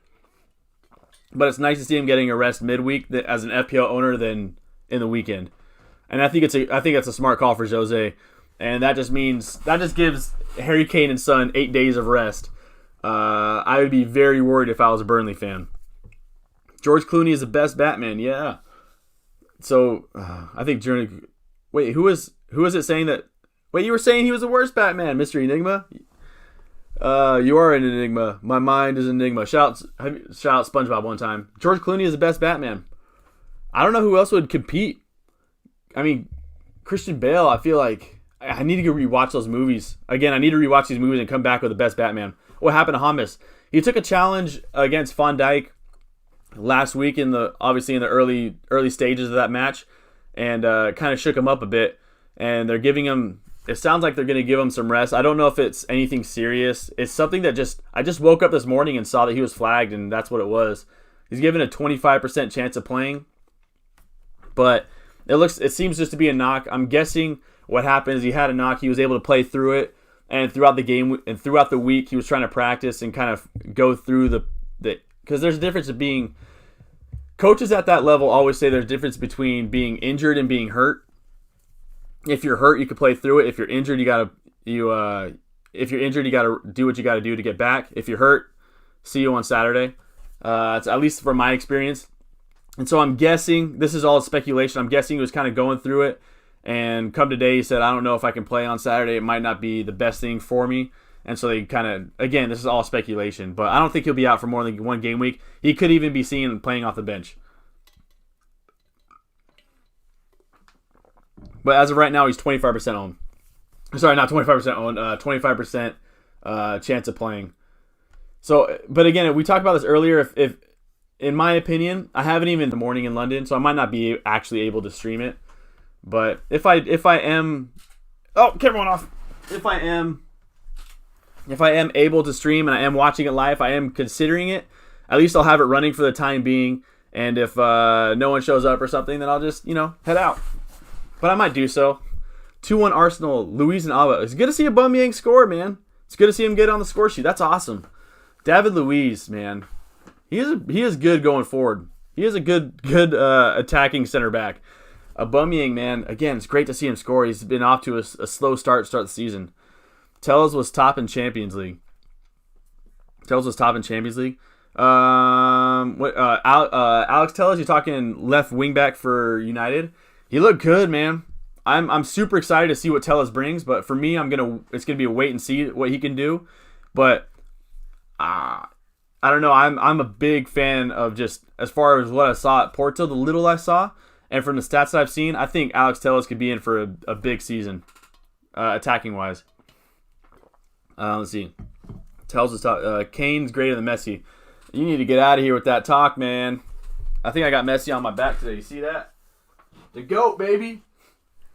But it's nice to see him getting a rest midweek as an FPL owner than in the weekend. And I think it's a smart call for Jose. And that just gives Harry Kane and Son 8 days of rest. I would be very worried if I was a Burnley fan. George Clooney is the best Batman, yeah. So I think Journey. Wait, who is it saying that? Wait, you were saying he was the worst Batman, Mr. Enigma? You are an enigma. My mind is an enigma. Shout out SpongeBob one time. George Clooney is the best Batman. I don't know who else would compete. I mean, Christian Bale, I feel like I need to go rewatch those movies. Again, I need to rewatch these movies and come back with the best Batman. What happened to Hamas? He took a challenge against Van Dijk last week obviously in the early stages of that match, and kind of shook him up a bit. And they're giving him. It sounds like they're going to give him some rest. I don't know if it's anything serious. It's something that I just woke up this morning and saw that he was flagged, and that's what it was. He's given a 25% chance of playing, but it seems just to be a knock. I'm guessing what happened is he had a knock. He was able to play through it, and throughout the game and throughout the week, he was trying to practice and kind of go through the because there's a difference of being. Coaches at that level always say there's a difference between being injured and being hurt. If you're hurt, you can play through it. If you're injured, you gotta do what you gotta do to get back. If you're hurt, see you on Saturday. It's at least from my experience. And so I'm guessing, this is all speculation, I'm guessing he was kind of going through it, and come today he said, I don't know if I can play on Saturday. It might not be the best thing for me. And so they kind of, again, this is all speculation, but I don't think he'll be out for more than one game week. He could even be seen playing off the bench. But as of right now, he's 25% owned. Sorry, not 25% owned, 25% chance of playing. So, but again, we talked about this earlier. If in my opinion, I haven't even the morning in London, so I might not be actually able to stream it. But if I am, camera went off. If I am able to stream and I am watching it live, I am considering it. At least I'll have it running for the time being. And if no one shows up or something, then I'll just head out. But I might do so. 2-1 Arsenal, Luiz and Alba. It's good to see Aubameyang score, man. It's good to see him get on the score sheet. That's awesome. David Luiz, man. He is good going forward. He is a good attacking center back. Aubameyang, man, again, it's great to see him score. He's been off to a slow start the season. Telles was top in Champions League. Alex Telles, you're talking left wing back for United. He looked good, man. I'm super excited to see what Telles brings, but for me, it's gonna be a wait and see what he can do. But I don't know. I'm a big fan of just as far as what I saw at Porto, the little I saw, and from the stats that I've seen, I think Alex Telles could be in for a big season, attacking wise. Let's see. Telles is top. Kane's greater than Messi. You need to get out of here with that talk, man. I think I got Messi on my back today. You see that? The GOAT, baby.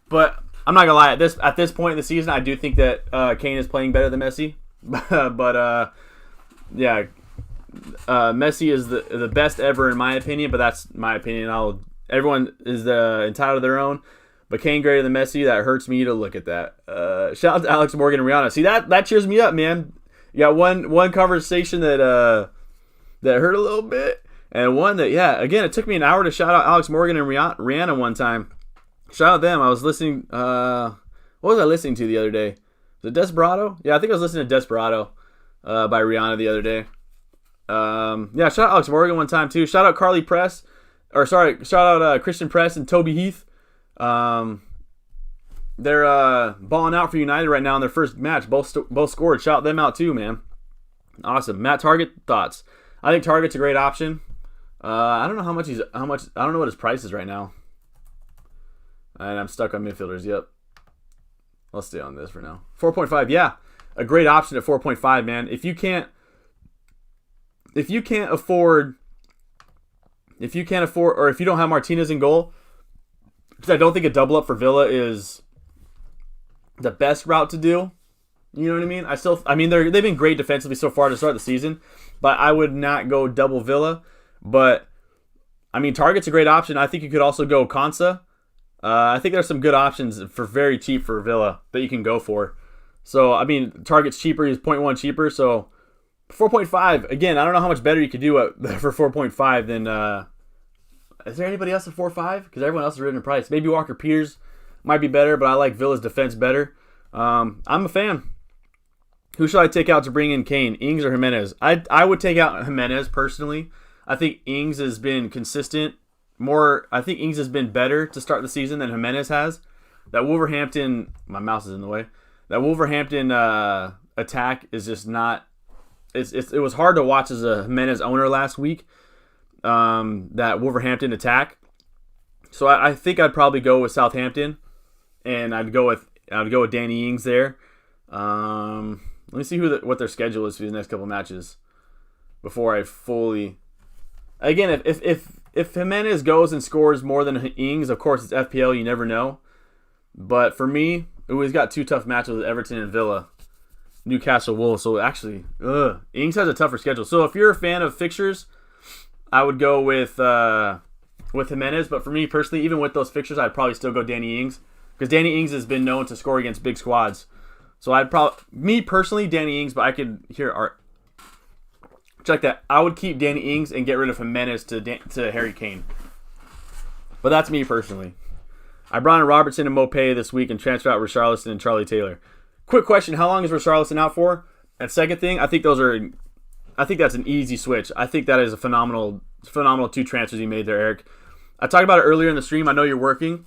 But I'm not gonna lie. At this point in the season, I do think that Kane is playing better than Messi. But yeah, Messi is the best ever in my opinion. But that's my opinion. Everyone is entitled to their own. But Kane greater than Messi. That hurts me to look at that. Shout out to Alex Morgan and Rihanna. See that cheers me up, man. You got one conversation that hurt a little bit. And one that, again, it took me an hour to shout out Alex Morgan and Rihanna one time. Shout out them. I was listening. What was I listening to the other day? Was it Desperado? Yeah, I think I was listening to Desperado by Rihanna the other day. Shout out Alex Morgan one time too. Shout out shout out Christian Press and Toby Heath. They're balling out for United right now in their first match. Both scored. Shout them out too, man. Awesome. Matt Target, thoughts? I think Target's a great option. I don't know how much. I don't know what his price is right now. And I'm stuck on midfielders. Yep. Let's stay on this for now. 4.5. Yeah, a great option at 4.5, man. If you can't afford, or if you don't have Martinez in goal, because I don't think a double up for Villa is the best route to do. You know what I mean? They've been great defensively so far to start the season, but I would not go double Villa. But Target's a great option. I think you could also go Konsa. I think there's some good options for very cheap for Villa that you can go for. So Target's cheaper. He's 0.1 cheaper. So 4.5. Again, I don't know how much better you could do for 4.5 than. Is there anybody else at 4.5? Because everyone else is written in price. Maybe Walker Peters might be better, but I like Villa's defense better. I'm a fan. Who should I take out to bring in Kane? Ings or Jimenez? I would take out Jimenez personally. I think Ings has been consistent. I think Ings has been better to start the season than Jimenez has. That Wolverhampton, my mouse is in the way. That Wolverhampton attack is just not. It was hard to watch as a Jimenez owner last week. That Wolverhampton attack, So I think I'd probably go with Southampton, and I'd go with Danny Ings there. Let me see what their schedule is for the next couple matches before I fully. Again, if Jimenez goes and scores more than Ings, of course it's FPL. You never know. But for me, he's got 2 tough matches with Everton and Villa, Newcastle, Wolves. So actually, Ings has a tougher schedule. So if you're a fan of fixtures, I would go with Jimenez. But for me personally, even with those fixtures, I'd probably still go Danny Ings because Danny Ings has been known to score against big squads. So me personally, Danny Ings, but I could hear Art. Check that. I would keep Danny Ings and get rid of Jimenez to Harry Kane. But that's me personally. I brought in Robertson and Mopé this week and transferred out Richarlison and Charlie Taylor. Quick question: how long is Richarlison out for? And second thing, I think that's an easy switch. I think that is a phenomenal 2 transfers he made there, Eric. I talked about it earlier in the stream. I know you're working,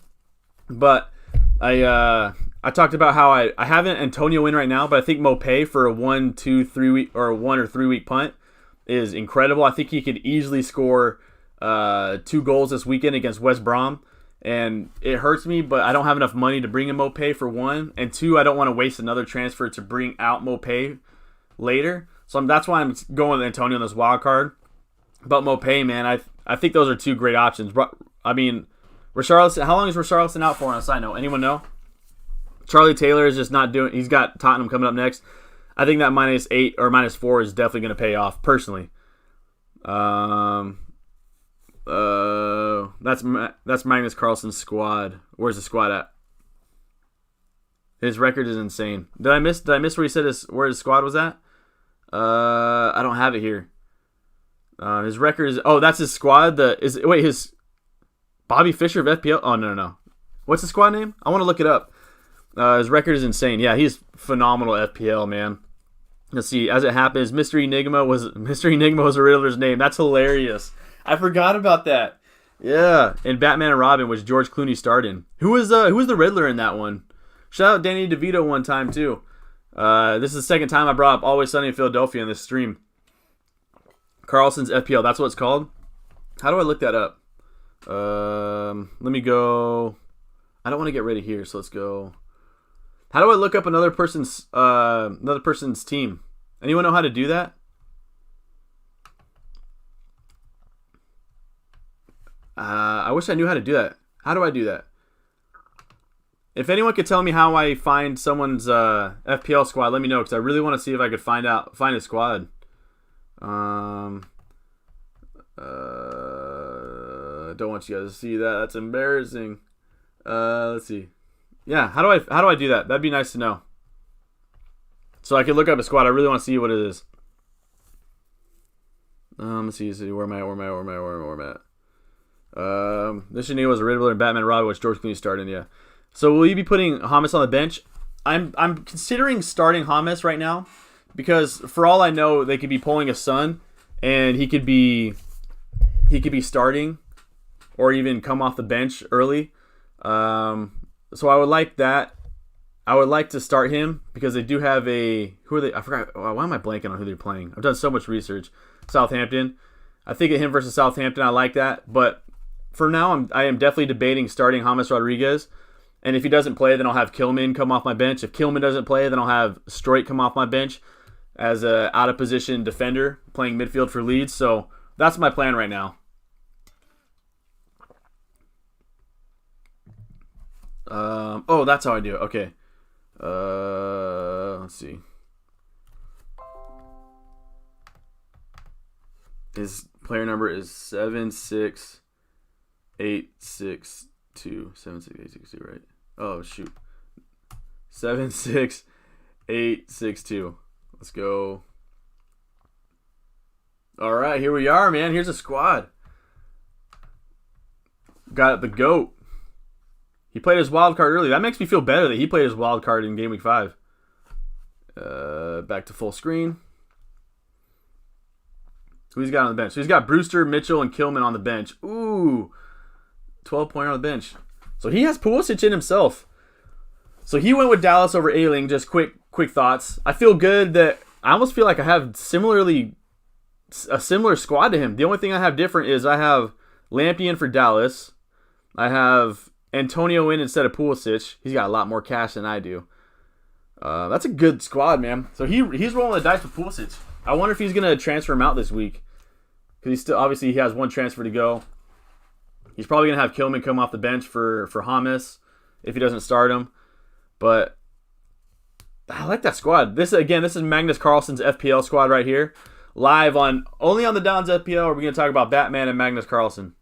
but I talked about how I have an Antonio in right now, but I think Mopé for a 1, 2, 3 week or 1 or 3 week punt is incredible. I think he could easily score 2 goals this weekend against West Brom, and it hurts me, but I don't have enough money to bring in Mopé for 1, and 2, I don't want to waste another transfer to bring out Mopé later. So that's why I'm going with Antonio on this wild card. But Mopé, man, I think those are 2 great options. I mean, Richarlison. How long is Richarlison out for? On a side note, anyone know? Charlie Taylor is just not doing. He's got Tottenham coming up next. I think that -8 or -4 is definitely going to pay off personally. That's Magnus Carlsen's squad. Where's the squad at? His record is insane. Did I miss where he said where his squad was at? I don't have it here. His record is that's his squad. His Bobby Fischer of FPL. Oh no. What's the squad name? I want to look it up. His record is insane. Yeah, he's phenomenal FPL, man. Let's see. As it happens, Mr. Enigma was a Riddler's name. That's hilarious. I forgot about that. Yeah, and Batman and Robin, which George Clooney starred in. Who was the Riddler in that one? Shout out Danny DeVito one time too. This is the second time I brought up Always Sunny in Philadelphia in this stream. Carlson's FPL. That's what it's called. How do I look that up? Let me go. I don't want to get rid of here, so let's go. How do I look up another person's team? Anyone know how to do that? I wish I knew how to do that. How do I do that? If anyone could tell me how I find someone's FPL squad, let me know, because I really want to see if I could find a squad. Don't want you guys to see that. That's embarrassing. Let's see. Yeah, how do I do that? That'd be nice to know. So I can look up a squad. I really want to see what it is. Let's see. Where am I at? This Chanel was a Riddler and Batman Robin, which George Clooney started in, yeah. So will you be putting James on the bench? I'm considering starting James right now because for all I know, they could be pulling a Son and he could be starting or even come off the bench early. So I would like that. I would like to start him because they do have who are they? I forgot. Why am I blanking on who they're playing? I've done so much research. Southampton. I think of him versus Southampton. I like that. But for now, I am definitely debating starting James Rodriguez. And if he doesn't play, then I'll have Kilman come off my bench. If Kilman doesn't play, then I'll have Stroik come off my bench as a out of position defender playing midfield for Leeds. So that's my plan right now. That's how I do it. Okay. Let's see. His player number is 76862. 76862, right? Oh shoot. 76862. Let's go. All right, here we are, man. Here's a squad. Got the GOAT. He played his wild card early. That makes me feel better that he played his wild card in game week 5. Back to full screen. Who's got on the bench? So he's got Brewster, Mitchell, and Kilman on the bench. Ooh, 12-pointer on the bench. So he has Pulisic in himself. So he went with Dallas over Ayling. Just quick thoughts. I feel good that I almost feel like I have a similar squad to him. The only thing I have different is I have Lamptey in for Dallas. I have Antonio in instead of Pulisic. He's got a lot more cash than I do. That's a good squad, man. So he's rolling the dice with Pulisic. I wonder if he's going to transfer him out this week. Because he has one transfer to go. He's probably going to have Kilman come off the bench for James if he doesn't start him. But I like that squad. This is Magnus Carlsen's FPL squad right here. Live only on the Dons FPL. We're going to talk about Batman and Magnus Carlsen.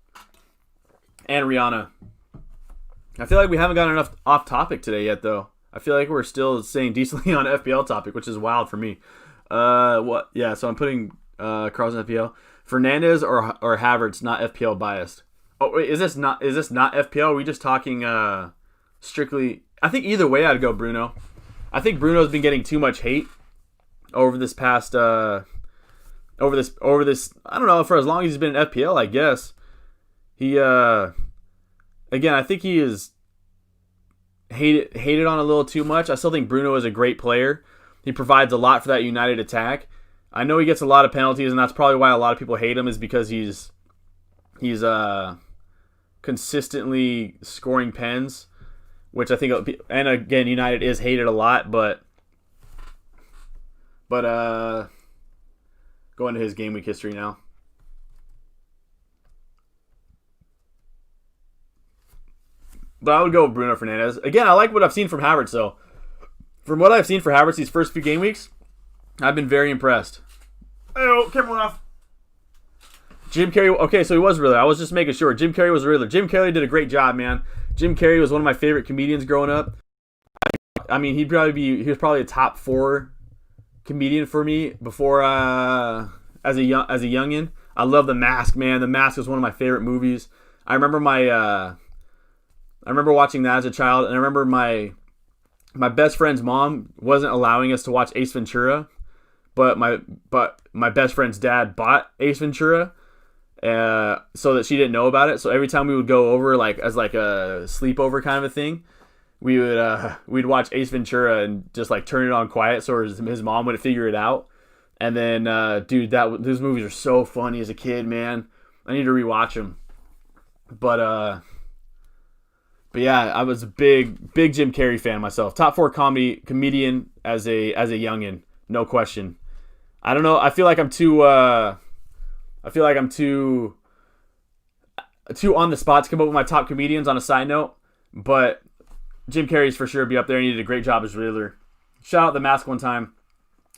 And Rihanna. I feel like we haven't gotten enough off topic today yet, though. I feel like we're still staying decently on FPL topic, which is wild for me. So I'm putting Carlsen FPL. Fernandez or Havertz, not FPL biased. Oh wait, is this not FPL? Are we just talking strictly? I think either way I'd go Bruno. I think Bruno's been getting too much hate over this past over this I don't know, for as long as he's been in FPL, I guess. He again, I think he is hated on a little too much. I still think Bruno is a great player. He provides a lot for that United attack. I know he gets a lot of penalties, and that's probably why a lot of people hate him, is because he's consistently scoring pens, which I think, and again, United is hated a lot, but go into his game week history now. But I would go with Bruno Fernandes. Again, I like what I've seen from Havertz, though. From what I've seen for Havertz these first few game weeks, I've been very impressed. Oh, camera went off. Jim Carrey. Okay, so he was Riddler. I was just making sure. Jim Carrey was Riddler. Jim Carrey did a great job, man. Jim Carrey was one of my favorite comedians growing up. I mean, he was probably a top 4 comedian for me before as a youngin. I love The Mask, man. The Mask was one of my favorite movies. I remember watching that as a child, and I remember my best friend's mom wasn't allowing us to watch Ace Ventura, but my best friend's dad bought Ace Ventura, so that she didn't know about it. So every time we would go over, as a sleepover kind of a thing, we'd watch Ace Ventura and just turn it on quiet so his mom would figure it out. And then, dude, those movies are so funny as a kid, man. I need to rewatch them. But yeah, I was a big Jim Carrey fan myself. Top 4 comedian as a youngin, no question. I don't know. I feel like I'm too on the spot to come up with my top comedians on a side note, but Jim Carrey's for sure be up there. He did a great job as Riddler. Shout out The Mask one time.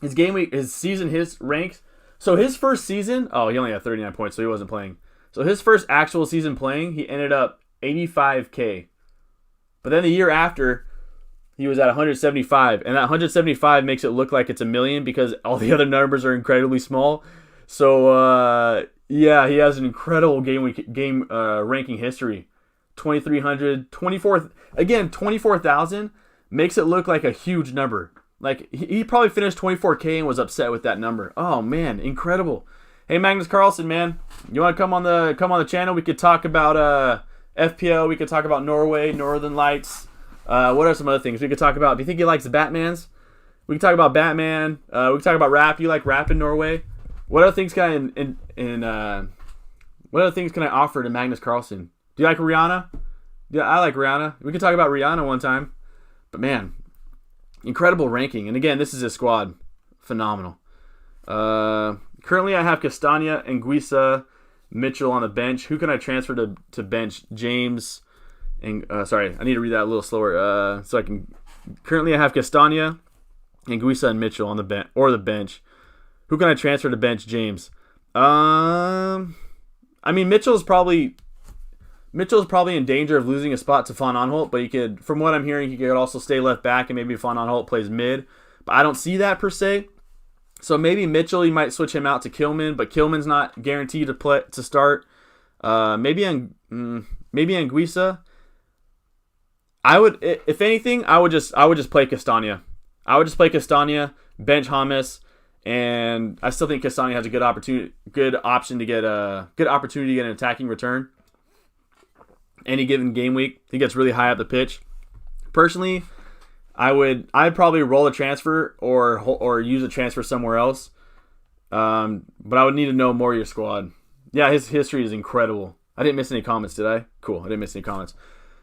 His game week, his season, his ranks. So his first season, he only had 39 points, so he wasn't playing. So his first actual season playing, he ended up 85K. But then the year after, he was at 175, and that 175 makes it look like it's a million because all the other numbers are incredibly small. So yeah, he has an incredible game ranking history. 2,300, 24,000 makes it look like a huge number. He probably finished 24K and was upset with that number. Oh man, incredible. Hey Magnus Carlsen, man, you want to come on the channel? We could talk about FPL. We could talk about Norway, Northern Lights. What are some other things we could talk about? Do you think he likes the Batmans? We can talk about Batman. We can talk about rap. You like rap in Norway? What other things can what other things can I offer to Magnus Carlsen? Do you like Rihanna? Yeah, I like Rihanna. We could talk about Rihanna one time. But man, incredible ranking. And again, this is his squad. Phenomenal. Currently, I have Castagna and Guisa, Mitchell on the bench. Who can I transfer to bench? James and sorry, I need to read that a little slower. So I can. Currently, I have Castagna and Guisa and Mitchell on the bench. Who can I transfer to bench? James. I mean, Mitchell's probably in danger of losing a spot to Van Aanholt, but he could, from what I'm hearing, he could also stay left back and maybe Van Aanholt plays mid. But I don't see that per se. So maybe Mitchell, you might switch him out to Kilman, but Kilman's not guaranteed to start. Maybe Anguissa. I would, if anything, I would just play Castagna. I would just play Castagna, bench James, and I still think Castagna has a good option to get an attacking return. Any given game week, he gets really high up the pitch. Personally, I'd probably roll a transfer or use a transfer somewhere else. But I would need to know more of your squad. Yeah, his history is incredible. I didn't miss any comments, did I? Cool, I didn't miss any comments.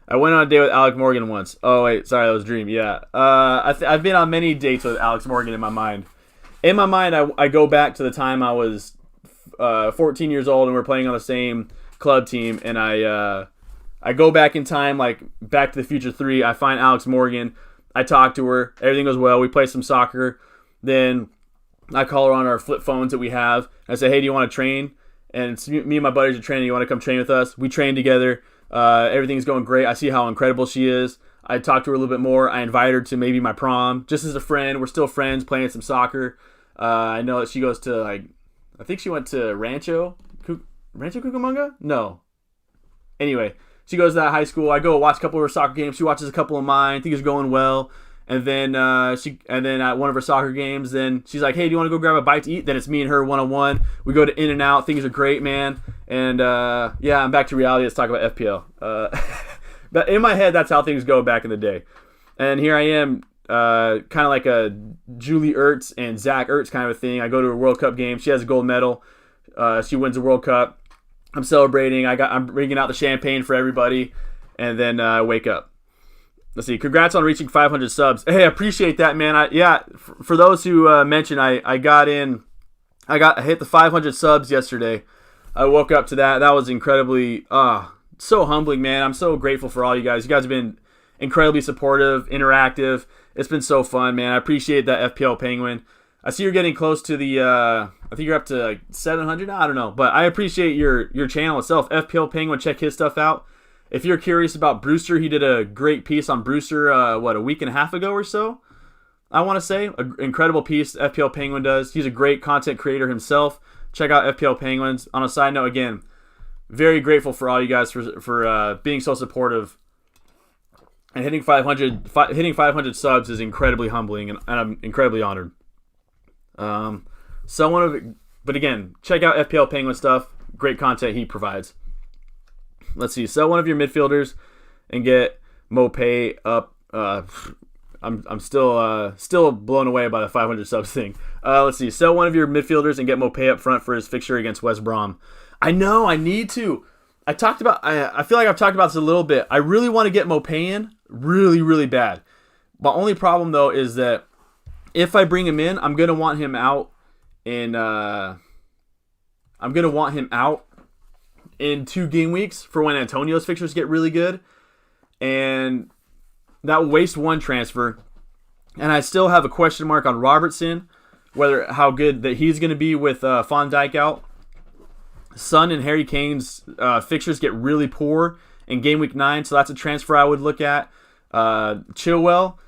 I went on a date with Alex Morgan once. Oh, wait, sorry, that was a dream. Yeah. I've been on many dates with Alex Morgan in my mind. In my mind, I go back to the time I was 14 years old and we're playing on the same club team, and I go back in time, like Back to the Future 3. I find Alex Morgan. I talk to her. Everything goes well. We play some soccer. Then I call her on our flip phones that we have. I say, hey, do you want to train? And it's me and my buddies are training. You want to come train with us? We train together. Everything's going great. I see how incredible she is. I talk to her a little bit more. I invite her to maybe my prom, just as a friend. We're still friends, playing some soccer. I know that she goes to, like, I think she went to Rancho Cucamonga? No. Anyway, she goes to that high school. I go watch a couple of her soccer games. She watches a couple of mine. I think it's going well. And then at one of her soccer games, then she's like, hey, do you want to go grab a bite to eat? Then it's me and her one-on-one. We go to In-N-Out. Things are great, man. And, yeah, I'm back to reality. Let's talk about FPL. But in my head, that's how things go back in the day. And here I am, kind of like a Julie Ertz and Zach Ertz kind of a thing. I go to a World Cup game. She has a gold medal. She wins the World Cup. I'm celebrating. I'm bringing out the champagne for everybody. And then I wake up. Let's see. Congrats on reaching 500 subs. Hey, I appreciate that, man. For those who mentioned, I hit the 500 subs yesterday. I woke up to that. That was incredibly so humbling, man. I'm so grateful for all you guys. You guys have been incredibly supportive, interactive. It's been so fun, man. I appreciate that, FPL Penguin. I see you're getting close to the I think you're up to like 700 now. I don't know, but I appreciate your channel itself. FPL Penguin, check his stuff out. If you're curious about Brewster, he did a great piece on Brewster, a week and a half ago or so, I want to say. An incredible piece FPL Penguin does. He's a great content creator himself. Check out FPL Penguins. On a side note, again, very grateful for all you guys for being so supportive. And hitting 500 subs is incredibly humbling, and I'm incredibly honored. But again, check out FPL Penguin stuff. Great content he provides. Let's see. Sell one of your midfielders and get Mopay up. I'm still blown away by the 500 subs thing. Let's see. Sell one of your midfielders and get Mopay up front for his fixture against West Brom. I know. I need to. I feel like I've talked about this a little bit. I really want to get Mopay in, really, really bad. My only problem though is that if I bring him in, I'm gonna want him out in 2 game weeks for when Antonio's fixtures get really good, and that will waste 1 transfer. And I still have a question mark on Robertson, how good that he's going to be with Van Dijk out. Son and Harry Kane's fixtures get really poor in game week 9, so that's a transfer I would look at. Chilwell,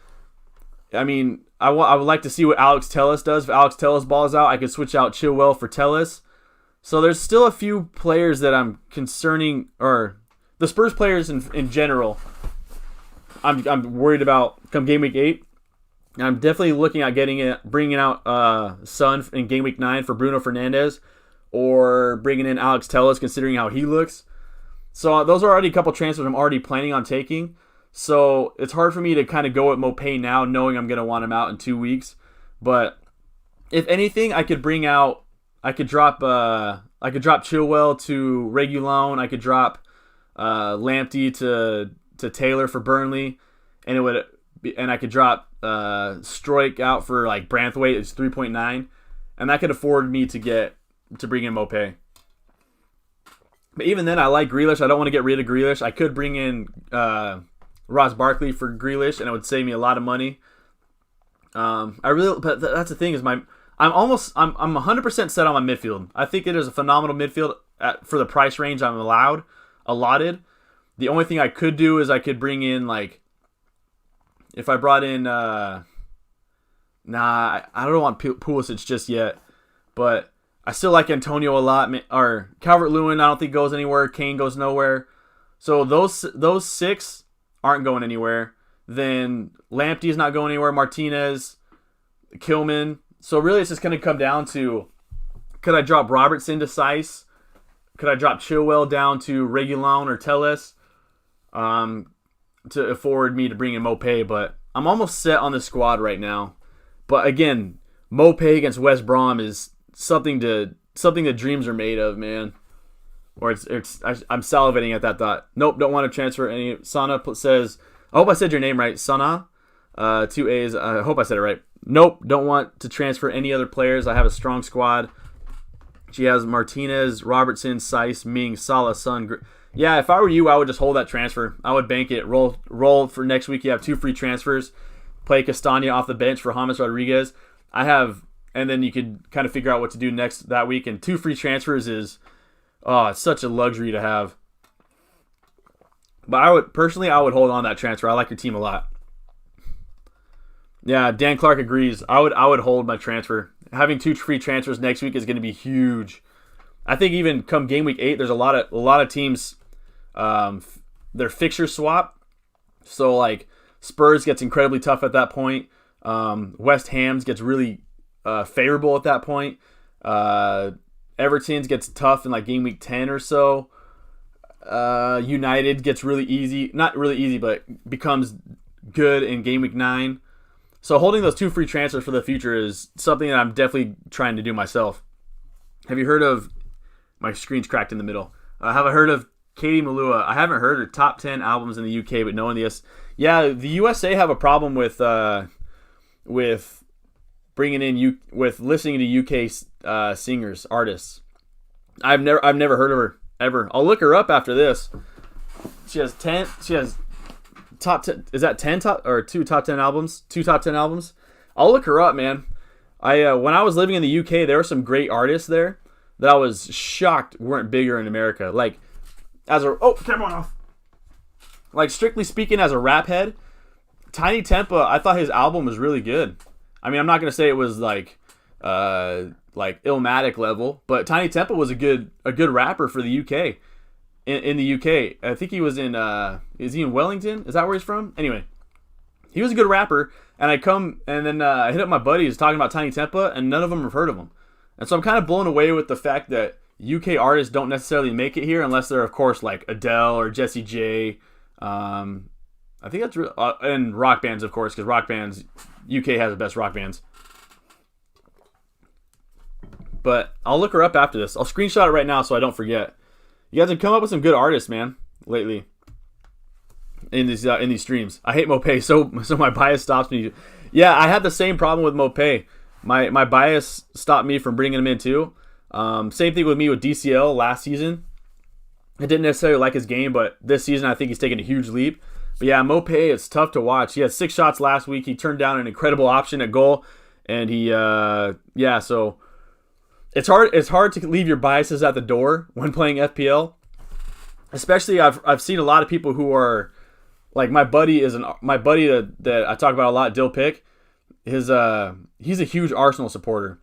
I mean, I would like to see what Alex Telles does. If Alex Telles balls out, I could switch out Chilwell for Telles. So there's still a few players that I'm concerning, or the Spurs players in general, I'm worried about come game week 8. And I'm definitely looking at bringing out Son in game week 9 for Bruno Fernandes, or bringing in Alex Telles considering how he looks. So those are already a couple transfers I'm already planning on taking. So it's hard for me to kind of go at Mopay now, knowing I'm going to want him out in 2 weeks. But if anything, I could drop Chilwell to Reguilon. I could drop Lamptey to Taylor for Burnley, and I could drop Stroik out for like Branthwaite. It's 3.9, and that could afford me to bring in Mopay. But even then, I like Grealish. I don't want to get rid of Grealish. I could bring in Ross Barkley for Grealish, and it would save me a lot of money. But that's the thing is I'm 100% set on my midfield. I think it is a phenomenal midfield for the price range I'm allotted. The only thing I could do is I could bring in, like, if I brought in, I don't want Pulisic just yet, but I still like Antonio a lot. Or Calvert-Lewin, I don't think goes anywhere. Kane goes nowhere. So those 6 aren't going anywhere. Then Lamptey's not going anywhere. Martinez, Kilman. So really, it's just going to come down to, could I drop Robertson to Sice? Could I drop Chilwell down to Reguilon or Telles to afford me to bring in Mopay? But I'm almost set on the squad right now. But again, Mopay against West Brom is something that dreams are made of, man. Or I'm salivating at that thought. Nope, don't want to transfer any. Sana says, I hope I said your name right. Sana, 2 A's. I hope I said it right. Nope, don't want to transfer any other players. I have a strong squad. She has Martinez, Robertson, Seiss, Ming, Salah, Sun. Yeah, if I were you, I would just hold that transfer. I would bank it. Roll for next week. You have 2 free transfers. Play Castagna off the bench for James Rodriguez. And then you could kind of figure out what to do next that week. And 2 free transfers is, it's such a luxury to have. But I would hold on to that transfer. I like your team a lot. Yeah, Dan Clark agrees. I would hold my transfer. Having 2 free transfers next week is going to be huge. I think even come game week 8, there's a lot of teams, their fixture swap. So like Spurs gets incredibly tough at that point. West Ham's gets really favorable at that point. Everton's gets tough in like game week 10 or so. United gets really easy, not really easy, but becomes good in game week 9. So holding those 2 free transfers for the future is something that I'm definitely trying to do myself. Have you heard of, my screen's cracked in the middle. Have I heard of Katie Malua? I haven't heard her top 10 albums in the UK, but knowing this, yeah, the USA have a problem with bringing in with listening to UK singers, artists. I've never heard of her ever. I'll look her up after this. She has top 10. Is that 10 top or 2 top 10 albums? 2 top 10 albums. I'll look her up, man. When I was living in the UK, there were some great artists there that I was shocked weren't bigger in America. Like camera off. Like strictly speaking, as a rap head, Tiny Tempa, I thought his album was really good. I mean, I'm not gonna say it was like Illmatic level, but Tiny Tempa was a good rapper for the UK. In the UK, I think he was in. Is he in Wellington? Is that where he's from? Anyway, he was a good rapper, and I hit up my buddies talking about Tiny Tempa, and none of them have heard of him, and so I'm kind of blown away with the fact that UK artists don't necessarily make it here unless they're, of course, like Adele or Jessie J. I think that's real, and rock bands, of course, because rock bands, UK has the best rock bands. But I'll look her up after this. I'll screenshot it right now so I don't forget. You guys have come up with some good artists, man, lately in these streams. I hate Mopay, so my bias stops me. Yeah, I had the same problem with Mopay. My bias stopped me from bringing him in too. Same thing with me with DCL last season. I didn't necessarily like his game, but this season I think he's taken a huge leap. But yeah, Mopay, it's tough to watch. He had 6 shots last week. He turned down an incredible option at goal, and so. It's hard to leave your biases at the door when playing FPL. Especially I've seen a lot of people who are like my buddy that I talk about a lot, Dill Pick. He's a huge Arsenal supporter.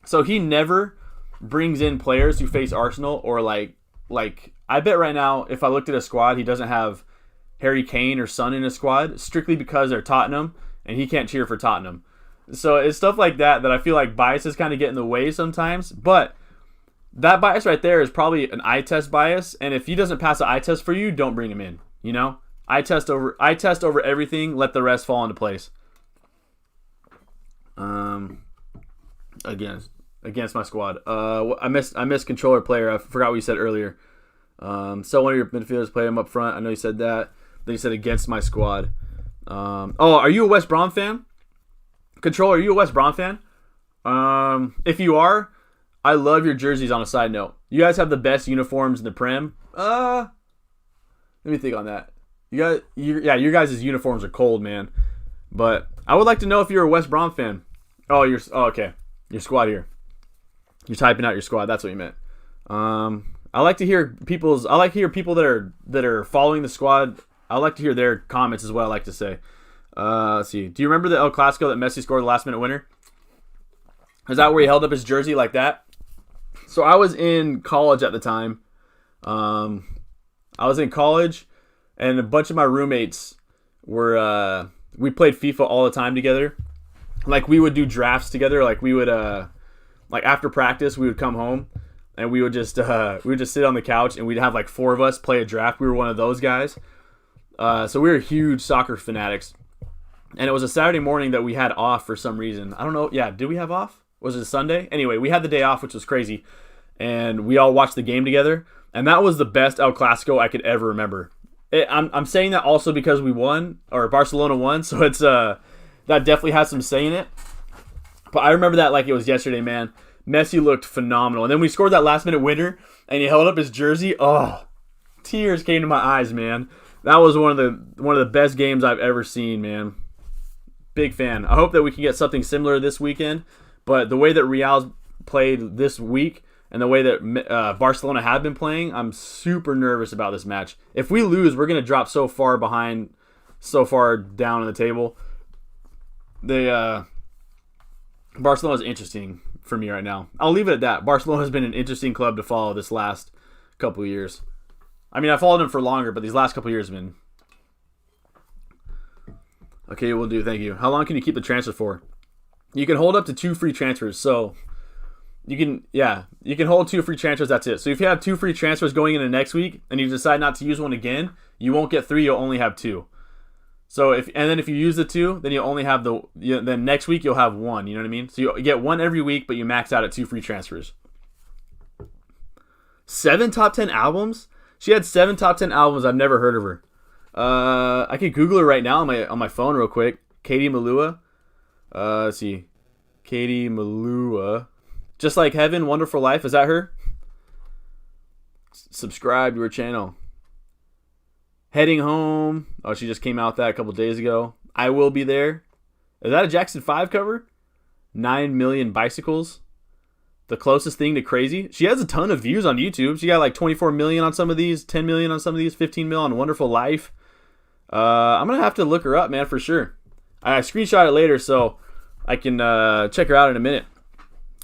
So he never brings in players who face Arsenal or like I bet right now if I looked at a squad, he doesn't have Harry Kane or Son in his squad strictly because they're Tottenham and he can't cheer for Tottenham. So it's stuff like that I feel like biases kind of get in the way sometimes. But that bias right there is probably an eye test bias. And if he doesn't pass the eye test for you, don't bring him in. You know? Eye test over everything. Let the rest fall into place. Against my squad. I missed controller player. I forgot what you said earlier. So one of your midfielders played him up front. I know you said that. Then you said against my squad. Are you a West Brom fan? Controller, are you a West Brom fan? If you are, I love your jerseys on a side note. You guys have the best uniforms in the Prem. Let me think on that. Your guys' uniforms are cold, man. But I would like to know if you're a West Brom fan. Okay. Your squad here. You're typing out your squad. That's what you meant. I like to hear people that are following the squad. I like to hear their comments is what I like to say. Let's see. Do you remember the El Clasico that Messi scored the last-minute winner? Is that where he held up his jersey like that? So I was in college at the time. I was in college, and a bunch of my roommates were. We played FIFA all the time together. Like we would do drafts together. Like we would, like after practice, we would come home, and we would just sit on the couch, and we'd have like 4 of us play a draft. We were one of those guys. So we were huge soccer fanatics. And it was a Saturday morning that we had off for some reason. I don't know. Yeah, did we have off? Was it a Sunday? Anyway, we had the day off, which was crazy. and we all watched the game together. And that was the best El Clasico I could ever remember. I'm saying that also because we won, or Barcelona won, so it's that definitely has some say in it. But I remember that like it was yesterday, man. Messi looked phenomenal. And then we scored that last-minute winner, and he held up his jersey. Oh, tears came to my eyes, man. That was one of the best games I've ever seen, man. Big fan. I hope that we can get something similar this weekend. But the way that Real's played this week and the way that Barcelona have been playing, I'm super nervous about this match. If we lose, we're going to drop so far behind, so far down in the table. Barcelona's interesting for me right now. I'll leave it at that. Barcelona's been an interesting club to follow this last couple of years. I mean, I followed them for longer, but these last couple of years have been... Okay, we'll do. Thank you. How long can you keep the transfer for? You can hold up to 2 free transfers, so... You can hold 2 free transfers, that's it. So if you have 2 free transfers going into next week and you decide not to use one again, you won't get 3, you'll only have 2. So if you use the 2, then you'll only have then next week you'll have 1, you know what I mean? So you get 1 every week, but you max out at 2 free transfers. 7 top 10 albums? She had 7 top 10 albums. I've never heard of her. I can Google her right now on my phone real quick. Katie Malua. Let's see. Katie Malua. Just Like Heaven, Wonderful Life. Is that her? Subscribe to her channel. Heading Home. Oh, she just came out that a couple days ago. I Will Be There. Is that a Jackson 5 cover? 9 Million Bicycles. The Closest Thing to Crazy. She has a ton of views on YouTube. She got like 24 million on some of these, 10 million on some of these, 15 million on Wonderful Life. I'm going to have to look her up, man, for sure. I screenshot it later so I can check her out in a minute.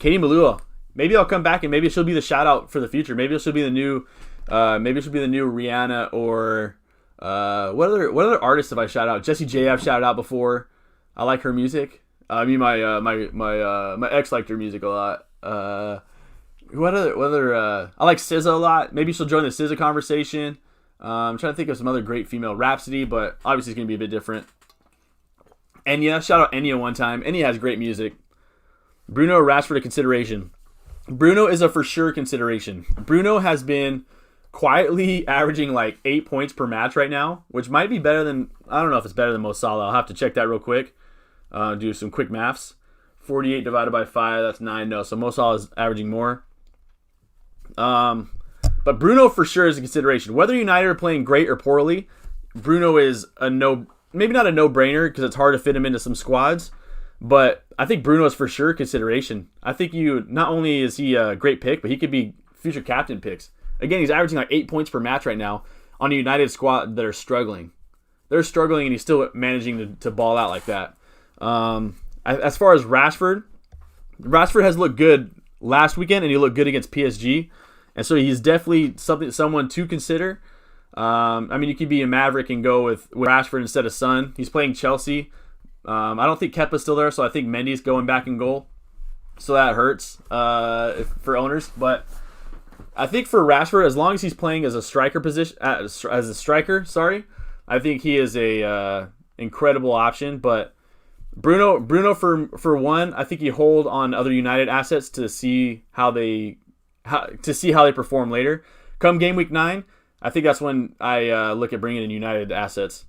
Katie Malua. Maybe I'll come back and maybe she'll be the shout out for the future. Maybe she'll be the new Rihanna or what other artists have I shout out? Jessie J I've shouted out before. I like her music. I mean my ex liked her music a lot. What other I like SZA a lot. Maybe she'll join the SZA conversation. I'm trying to think of some other great female. Rhapsody, but obviously it's gonna be a bit different. Enya, shout out Enya one time. Enya has great music. Bruno Rashford a consideration. Bruno is a for sure consideration. Bruno has been quietly averaging like 8 points per match right now, which might be better than, I don't know if it's better than Mo Salah. I'll have to check that real quick. Do some quick maths. 48 divided by 5, that's 9. No, so Mo Salah is averaging more. But Bruno for sure is a consideration. Whether United are playing great or poorly, Bruno is maybe not a no-brainer because it's hard to fit him into some squads. But I think Bruno is for sure consideration. I think not only is he a great pick, but he could be future captain picks. Again, he's averaging like 8 points per match right now on a United squad that are struggling. They're struggling, and he's still managing to ball out like that. As far as Rashford has looked good last weekend, and he looked good against PSG. And so he's definitely someone to consider. I mean, you could be a Maverick and go with Rashford instead of Son. He's playing Chelsea. I don't think Kepa's still there, so I think Mendy's going back in goal. So that hurts for owners. But I think for Rashford, as long as he's playing as a striker position, I think he is a incredible option. But Bruno for one, I think you hold on other United assets to see how they perform later. Come game week 9, I think that's when I look at bringing in United assets.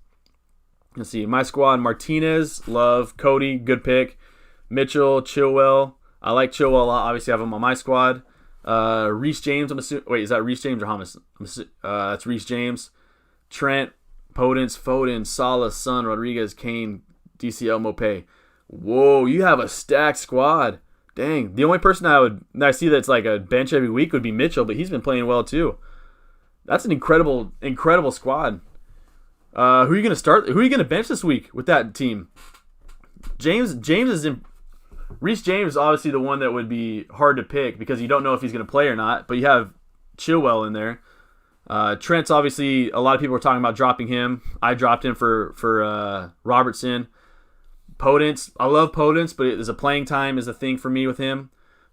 Let's see. My squad, Martinez, Love, Cody, good pick. Mitchell, Chilwell. I like Chilwell a lot. Obviously, I have him on my squad. Reece James, I'm assuming. Wait, is that Reece James or Hamas? That's Reece James. Trent, Podence, Foden, Salah, Son, Rodriguez, Kane, DCL, Mopé. Whoa, you have a stacked squad. Dang. The only person I see that's like a bench every week would be Mitchell, but he's been playing well too. That's an incredible squad. Who are you going to start? Who are you going to bench this week with that team? James is in. Reece James is obviously the one that would be hard to pick because you don't know if he's going to play or not. But you have Chilwell in there. Trent's obviously, a lot of people are talking about dropping him. I dropped him for Robertson. Podence, I love Podence, but there's a playing time is a thing for me with him.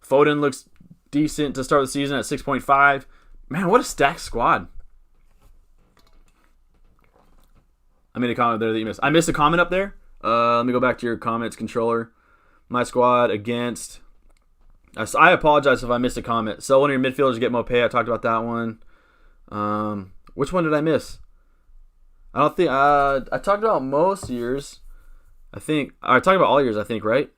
Foden looks decent to start the season at 6.5. Man, what a stacked squad. I made a comment there that you missed. I missed a comment up there. Let me go back to your comments, controller. My squad against I apologize if I missed a comment. Sell one of your midfielders to get Mopé. I talked about that one. Which one did I miss? I don't think I talked about most years. I talked about all years. I think, right?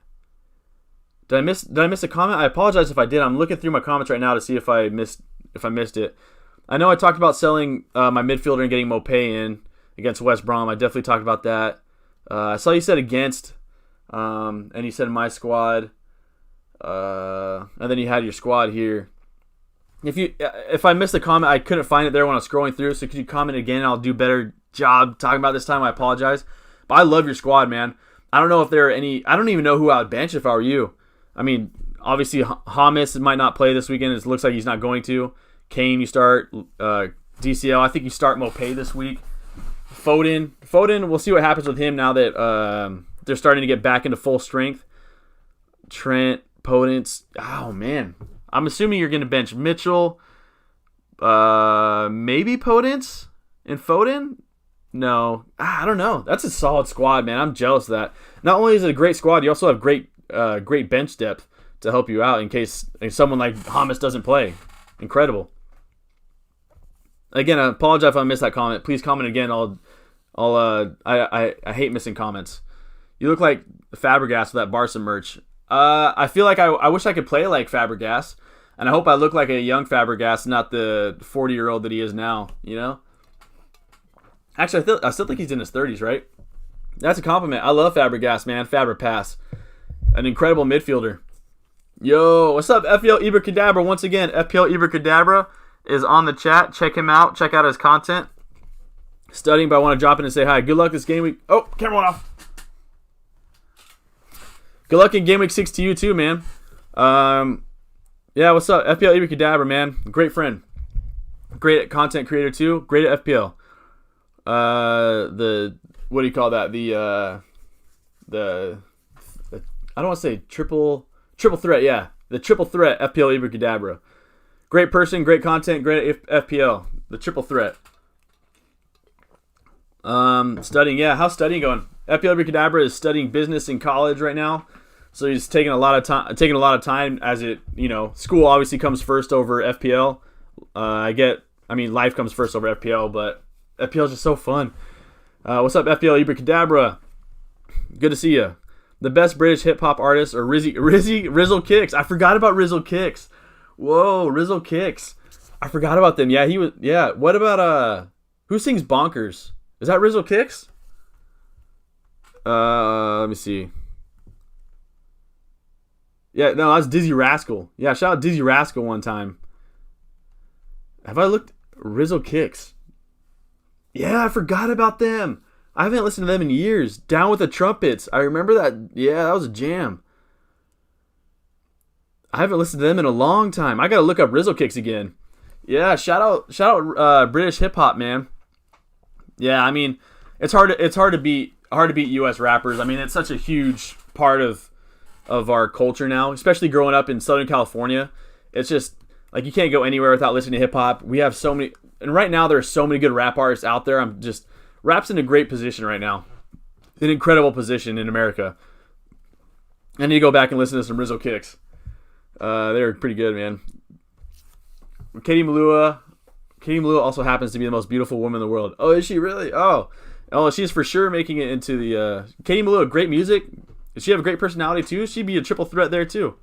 Did I miss a comment? I apologize if I did. I'm looking through my comments right now to see if I missed it. I know I talked about selling my midfielder and getting Mopé in against West Brom. I definitely talked about that. I saw you said against, and you said my squad, and then you had your squad here. If I missed a comment, I couldn't find it there when I was scrolling through. So could you comment again? I'll do a better job talking about this time. I apologize, but I love your squad, man. I don't know if there are any. I don't even know who I would bench if I were you. I mean, obviously Hamas might not play this weekend. It looks like he's not going to. Kane, you start. DCL, I think you start Mopé this week. Foden, we'll see what happens with him now that they're starting to get back into full strength. Trent, Podence. Oh, man. I'm assuming you're going to bench Mitchell. Maybe Podence and Foden? No. I don't know. That's a solid squad, man. I'm jealous of that. Not only is it a great squad, you also have great bench depth to help you out in case someone like Hamas doesn't play. Incredible. Again, I apologize if I missed that comment. Please comment again. I hate missing comments. You look like Fabregas with that Barca merch. I feel like I wish I could play like Fabregas, and I hope I look like a young Fabregas, not the 40-year-old that he is now. You know. Actually, I still think he's in his 30s, right? That's a compliment. I love Fabregas, man. Fabregas, an incredible midfielder. Yo, what's up, FPL Ibercadabra? Once again, FPL Ibercadabra is on the chat. Check him out. Check out his content. Studying, but I want to drop in and say hi. Good luck this game week. Oh, camera went off. Good luck in game week 6 to you too, man. Yeah, what's up? FPL Ibercadabra, man. Great friend. Great content creator too. Great at FPL. What do you call that? I don't want to say triple threat, yeah. The triple threat, FPL Ibercadabra. Great person, great content, great at FPL. The triple threat. Studying, yeah. How's studying going? FPL Ibercadabra is studying business in college right now. So he's taking a lot of time as school obviously comes first over FPL. Life comes first over FPL, but FPL is just so fun. What's up, FPL Ibercadabra? Good to see you. The best British hip-hop artist are Rizzle Kicks. I forgot about Rizzle Kicks. Whoa, Rizzle Kicks. I forgot about them. Yeah, he was. Yeah, what about who sings Bonkers? Is that Rizzle Kicks? Let me see. Yeah, no, that's Dizzy Rascal. Yeah, shout out Dizzy Rascal one time. Have I looked Rizzle Kicks? Yeah, I forgot about them. I haven't listened to them in years. Down with the Trumpets. I remember that. Yeah, that was a jam. I haven't listened to them in a long time. I gotta look up Rizzle Kicks again. Yeah, shout out British hip hop, man. Yeah, I mean, it's hard to beat US rappers. I mean, it's such a huge part of our culture now, especially growing up in Southern California. It's just like you can't go anywhere without listening to hip hop. We have so many, and right now there are so many good rap artists out there. Rap's in a great position right now. An incredible position in America. I need to go back and listen to some Rizzle Kicks. They're pretty good, man. Katie Malua also happens to be the most beautiful woman in the world. Oh, is she really? Oh, she's for sure making it into the... Katie Malua, great music. Does she have a great personality too? She'd be a triple threat there too.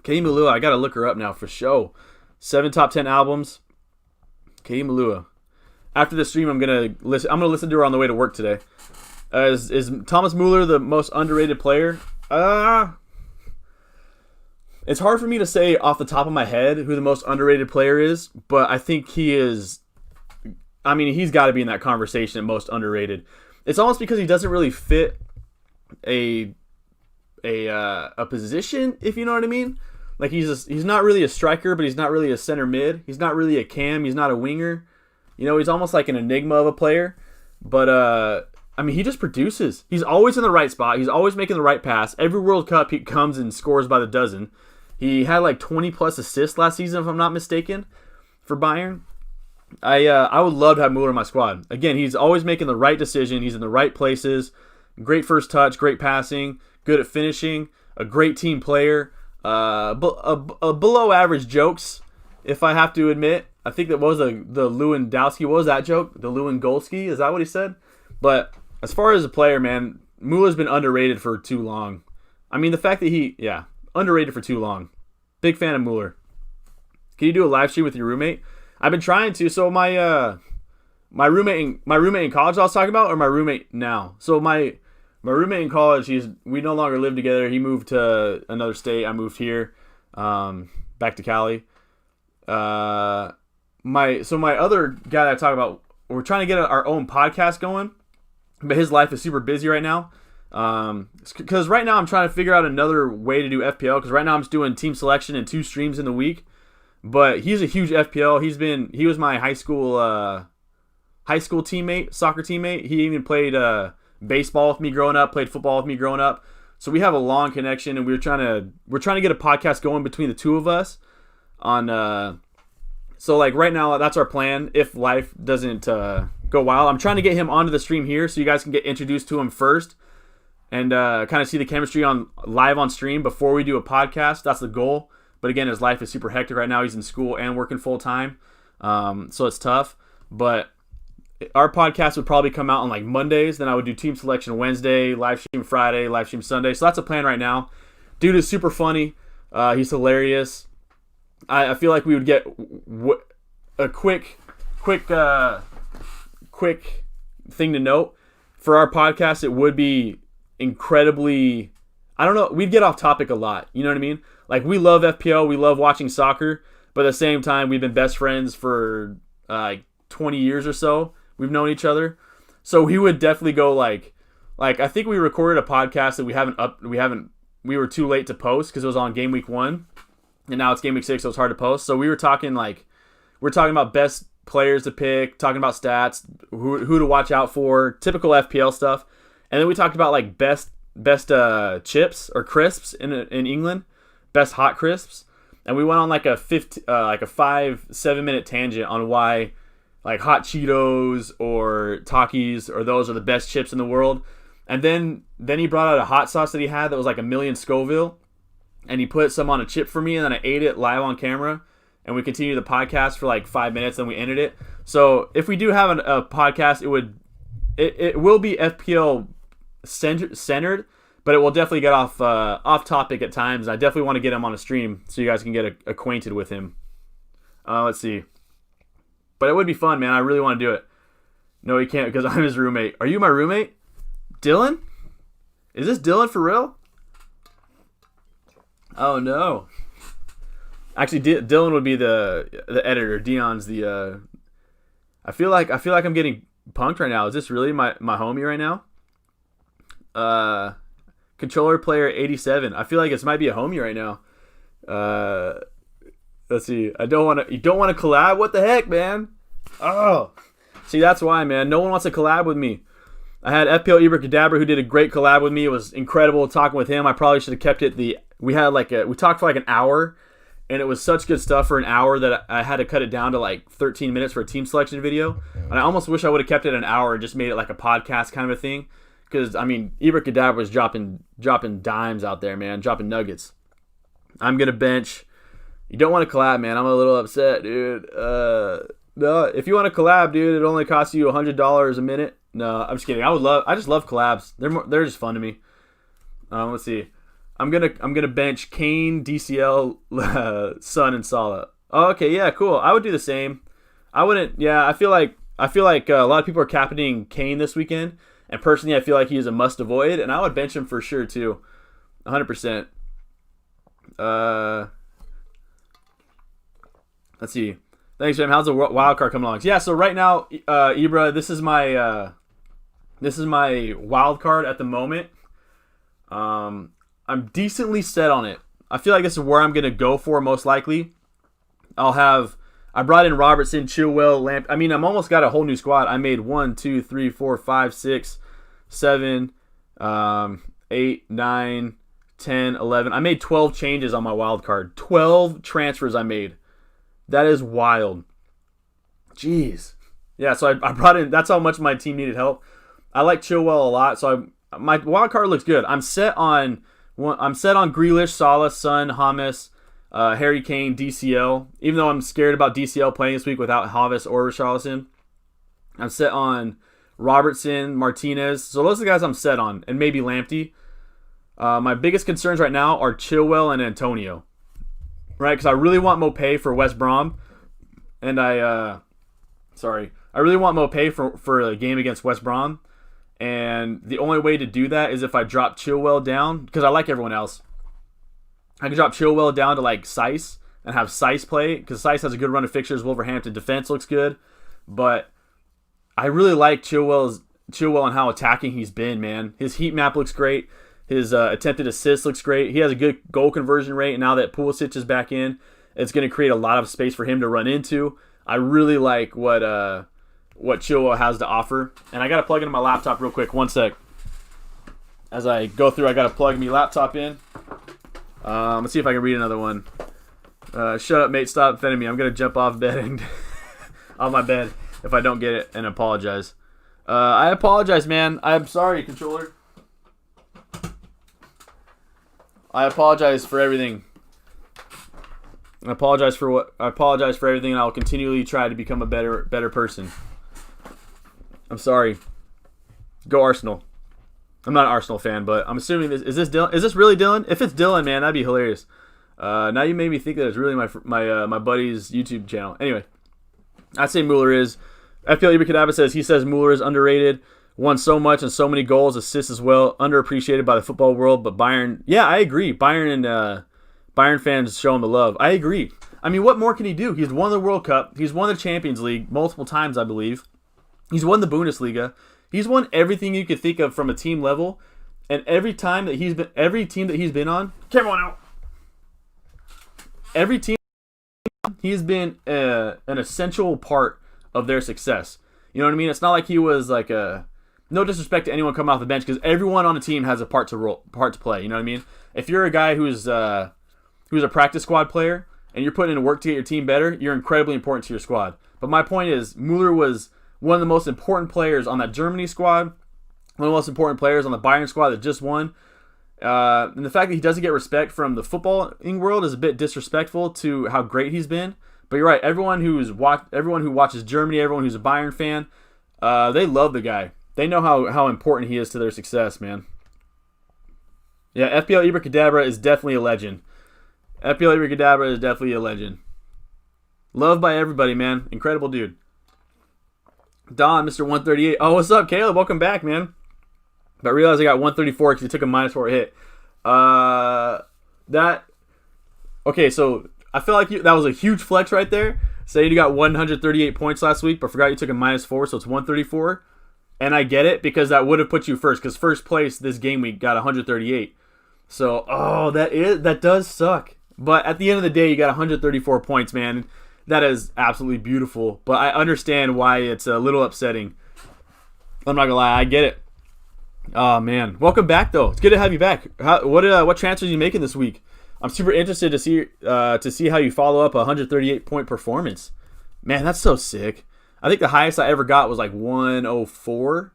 Katie Malua, I gotta look her up now for show. 7 top 10 albums. Katie Malua. After the stream, I'm gonna listen to her on the way to work today. Is Thomas Mueller the most underrated player? It's hard for me to say off the top of my head who the most underrated player is, but I think he is. I mean, he's got to be in that conversation at most underrated. It's almost because he doesn't really fit a position, if you know what I mean. Like he's not really a striker, but he's not really a center mid. He's not really a cam. He's not a winger. You know, he's almost like an enigma of a player. But, I mean, he just produces. He's always in the right spot. He's always making the right pass. Every World Cup, he comes and scores by the dozen. He had like 20-plus assists last season, if I'm not mistaken, for Bayern. I would love to have Mueller in my squad. Again, he's always making the right decision. He's in the right places. Great first touch, great passing, good at finishing, a great team player. below average jokes, if I have to admit. I think that was the Lewandowski. What was that joke? The Lewandowski? Is that what he said? But as far as a player, man, Muller's been underrated for too long. I mean, the fact that underrated for too long. Big fan of Muller. Can you do a live stream with your roommate? I've been trying to. So my roommate in college I was talking about, or my roommate now? So my roommate in college, we no longer live together. He moved to another state. I moved here, back to Cali. My other guy that I talk about, we're trying to get our own podcast going, but his life is super busy right now. Because right now I'm trying to figure out another way to do FPL. Because right now I'm just doing team selection and 2 streams in the week. But he's a huge FPL. He was my high school teammate, soccer teammate. He even played baseball with me growing up, played football with me growing up. So we have a long connection, and we're trying to get a podcast going between the two of us. So like right now, that's our plan. If life doesn't go wild, I'm trying to get him onto the stream here, so you guys can get introduced to him first, and kind of see the chemistry live on stream before we do a podcast. That's the goal. But again, his life is super hectic right now. He's in school and working full time, so it's tough. But our podcast would probably come out on like Mondays. Then I would do team selection Wednesday, live stream Friday, live stream Sunday. So that's a plan right now. Dude is super funny. He's hilarious. I feel like we would get a quick thing to note for our podcast. It would be incredibly, I don't know, we'd get off topic a lot. You know what I mean? Like, we love FPL, we love watching soccer, but at the same time, we've been best friends for 20 years or so. We've known each other, so we would definitely go like I think we recorded a podcast that we were too late to post because it was on game week 1, and now it's game week 6, so it's hard to post. So we were talking about best players to pick, talking about stats, who to watch out for, typical FPL stuff, and then we talked about like best chips or crisps in England, best hot crisps, and we went on like a 5-7 minute tangent on why like hot Cheetos or Takis or those are the best chips in the world. And then he brought out a hot sauce that he had that was like 1,000,000 Scoville, and he put some on a chip for me, and then I ate it live on camera, and we continued the podcast for like 5 minutes, then we ended it. So if we do have a podcast, it will be FPL centered, but it will definitely get off topic at times. I definitely want to get him on a stream so you guys can get acquainted with him. Let's see. But it would be fun, man. I really want to do it. No, he can't because I'm his roommate. Are you my roommate? Dylan? Is this Dylan for real? Oh, no. Actually, Dylan would be the editor. Dion's the... I feel like I'm getting punked right now. Is this really my homie right now? Controller player 87. I feel like it might be a homie right now. Let's see. You don't want to collab? What the heck, man? Oh. See, that's why, man. No one wants to collab with me. I had FPL Ibra who did a great collab with me. It was incredible talking with him. I probably should have kept it. We talked for like an hour, and it was such good stuff for an hour that I had to cut it down to like 13 minutes for a team selection video. And I almost wish I would have kept it an hour and just made it like a podcast kind of a thing. Because, I mean, Ibra was dropping dimes out there, man. Dropping nuggets. I'm going to bench. You don't want to collab, man. I'm a little upset, dude. No, if you want to collab, dude, it only costs you $100 a minute. No, I'm just kidding. I just love collabs. They're just fun to me. Let's see. I'm gonna bench Kane, DCL, Son, and Salah. Oh, okay, yeah, cool. I would do the same. I wouldn't. Yeah, I feel like a lot of people are captaining Kane this weekend, and personally, I feel like he is a must avoid, and I would bench him for sure too, 100%. Let's see. Thanks, Jim. How's the wild card coming along? Yeah, so right now, Ibra, this is my wild card at the moment. I'm decently set on it. I feel like this is where I'm gonna go for most likely. I brought in Robertson, Chilwell, Lamp. I mean, I'm almost got a whole new squad. I made 1, 2, 3, 4, 5, 6, 7, 8, 9, 10, 11. I made 12 changes on my wild card. 12 transfers I made. That is wild. Jeez. Yeah, so I brought in, that's how much my team needed help. I like Chilwell a lot, so my wild card looks good. I'm set on I'm set on Grealish, Salah, Son, Hamas, Harry Kane, DCL. Even though I'm scared about DCL playing this week without Hamas or Richarlison, I'm set on Robertson, Martinez. So those are the guys I'm set on, and maybe Lamptey. My biggest concerns right now are Chilwell and Antonio, right? Because I really want Mopé for West Brom, and I really want Mopé for a game against West Brom, and the only way to do that is if I drop Chilwell down, because I like everyone else. I can drop Chilwell down to like Seiss and have Seiss play, because Seiss has a good run of fixtures. Wolverhampton defense looks good, but I really like Chilwell and how attacking he's been, man. His heat map looks great. His attempted assist looks great. He has a good goal conversion rate, and now that Pulisic is back in, it's going to create a lot of space for him to run into. I really like what Chilwell has to offer. And I got to plug into my laptop real quick. One sec. As I go through, I got to plug my laptop in. Let's see if I can read another one. Shut up, mate. Stop offending me. I'm going to jump off bed and off my bed if I don't get it and apologize. I apologize, man. I'm sorry, controller. I apologize for everything. I apologize for everything, and I'll continually try to become a better person. I'm sorry. Go Arsenal. I'm not an Arsenal fan, but I'm assuming is this Dylan? Is this really Dylan? If it's Dylan, man, that'd be hilarious. Now you made me think that it's really my buddy's YouTube channel. Anyway, I'd say Mueller is. FPL Ibrakadabra says he says Mueller is underrated. Won so much and so many goals, assists as well. Underappreciated by the football world, but Bayern... Yeah, I agree. Bayern fans show him the love. I agree. I mean, what more can he do? He's won the World Cup. He's won the Champions League multiple times, I believe. He's won the Bundesliga. He's won everything you could think of from a team level. And every team that he's been on... Camera on out. Every team he's been an essential part of their success. You know what I mean? It's not like he was like a... No disrespect to anyone coming off the bench, because everyone on the team has a part to play. You know what I mean? If you're a guy who's a practice squad player and you're putting in work to get your team better, you're incredibly important to your squad. But my point is, Mueller was one of the most important players on that Germany squad, one of the most important players on the Bayern squad that just won. And the fact that he doesn't get respect from the footballing world is a bit disrespectful to how great he's been. But you're right. Everyone who watches Germany, everyone who's a Bayern fan, they love the guy. They know how important he is to their success, man. Yeah, FPL Ibrakadabra is definitely a legend. FPL Ibrakadabra is definitely a legend. Loved by everybody, man. Incredible dude. Don, Mr. 138. Oh, what's up, Caleb? Welcome back, man. But I realized I got 134 because he took a -4 hit. Okay, so I feel like that was a huge flex right there. Saying you got 138 points last week, but forgot you took a -4, so it's 134. And I get it, because that would have put you first, because first place this game week got 138. So, that does suck. But at the end of the day, you got 134 points, man. That is absolutely beautiful. But I understand why it's a little upsetting. I'm not going to lie, I get it. Oh, man. Welcome back, though. It's good to have you back. What transfers are you making this week? I'm super interested to see how you follow up a 138-point performance. Man, that's so sick. I think the highest I ever got was like 104,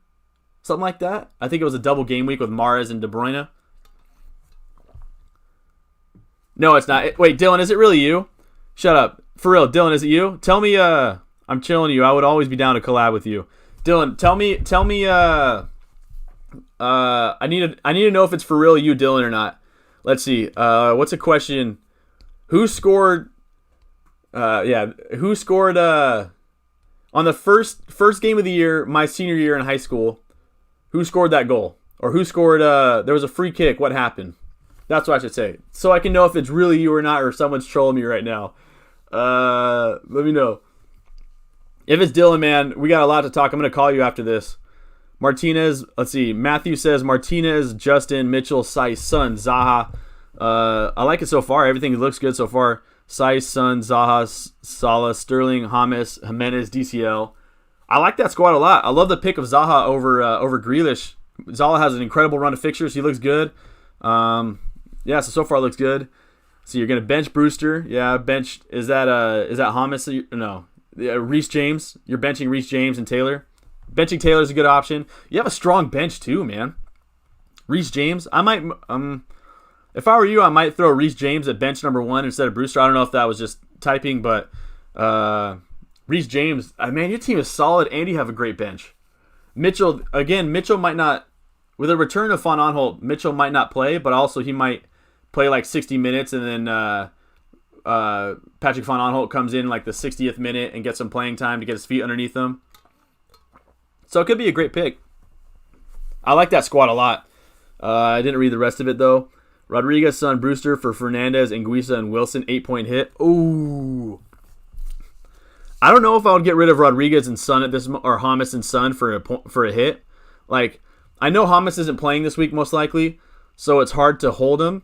something like that. I think it was a double game week with Mahrez and De Bruyne. No, it's not. Wait, Dylan, is it really you? Shut up. For real, Dylan, is it you? Tell me, I'm chilling you. I would always be down to collab with you. Dylan, tell me, I need to know if it's for real you, Dylan, or not. Let's see. What's a question? Who scored, on the first game of the year, my senior year in high school, who scored that goal? Or who scored, there was a free kick, what happened? That's what I should say. So I can know if it's really you or not, or someone's trolling me right now. Let me know. If it's Dylan, man, we got a lot to talk. I'm going to call you after this. Martinez, let's see. Matthew says Martinez, Justin, Mitchell, Seiss, Son, Zaha. I like it so far. Everything looks good so far. Seiss, Son, Zaha, Salah, Sterling, James, Jimenez, DCL. I like that squad a lot. I love the pick of Zaha over Grealish. Zaha has an incredible run of fixtures. He looks good. So far it looks good. So you're gonna bench Brewster. Yeah, bench. Is that James? No, Reece James. You're benching Reece James and Taylor. Benching Taylor is a good option. You have a strong bench too, man. Reece James. I If I were you, I might throw Reece James at bench number 1 instead of Brewster. I don't know if that was just typing, but Reece James, man, your team is solid and you have a great bench. Mitchell might not, with a return of Van Aanholt, Mitchell might not play, but also he might play like 60 minutes and then Patrick Van Aanholt comes in like the 60th minute and gets some playing time to get his feet underneath him. So it could be a great pick. I like that squad a lot. I didn't read the rest of it though. Rodriguez, Son, Brewster for Fernandez, Anguissa, and Wilson, 8-point hit. Ooh. I don't know if I would get rid of Rodriguez and Son at this, or Hamas and Son for a hit. Like, I know Hamas isn't playing this week most likely, so it's hard to hold him.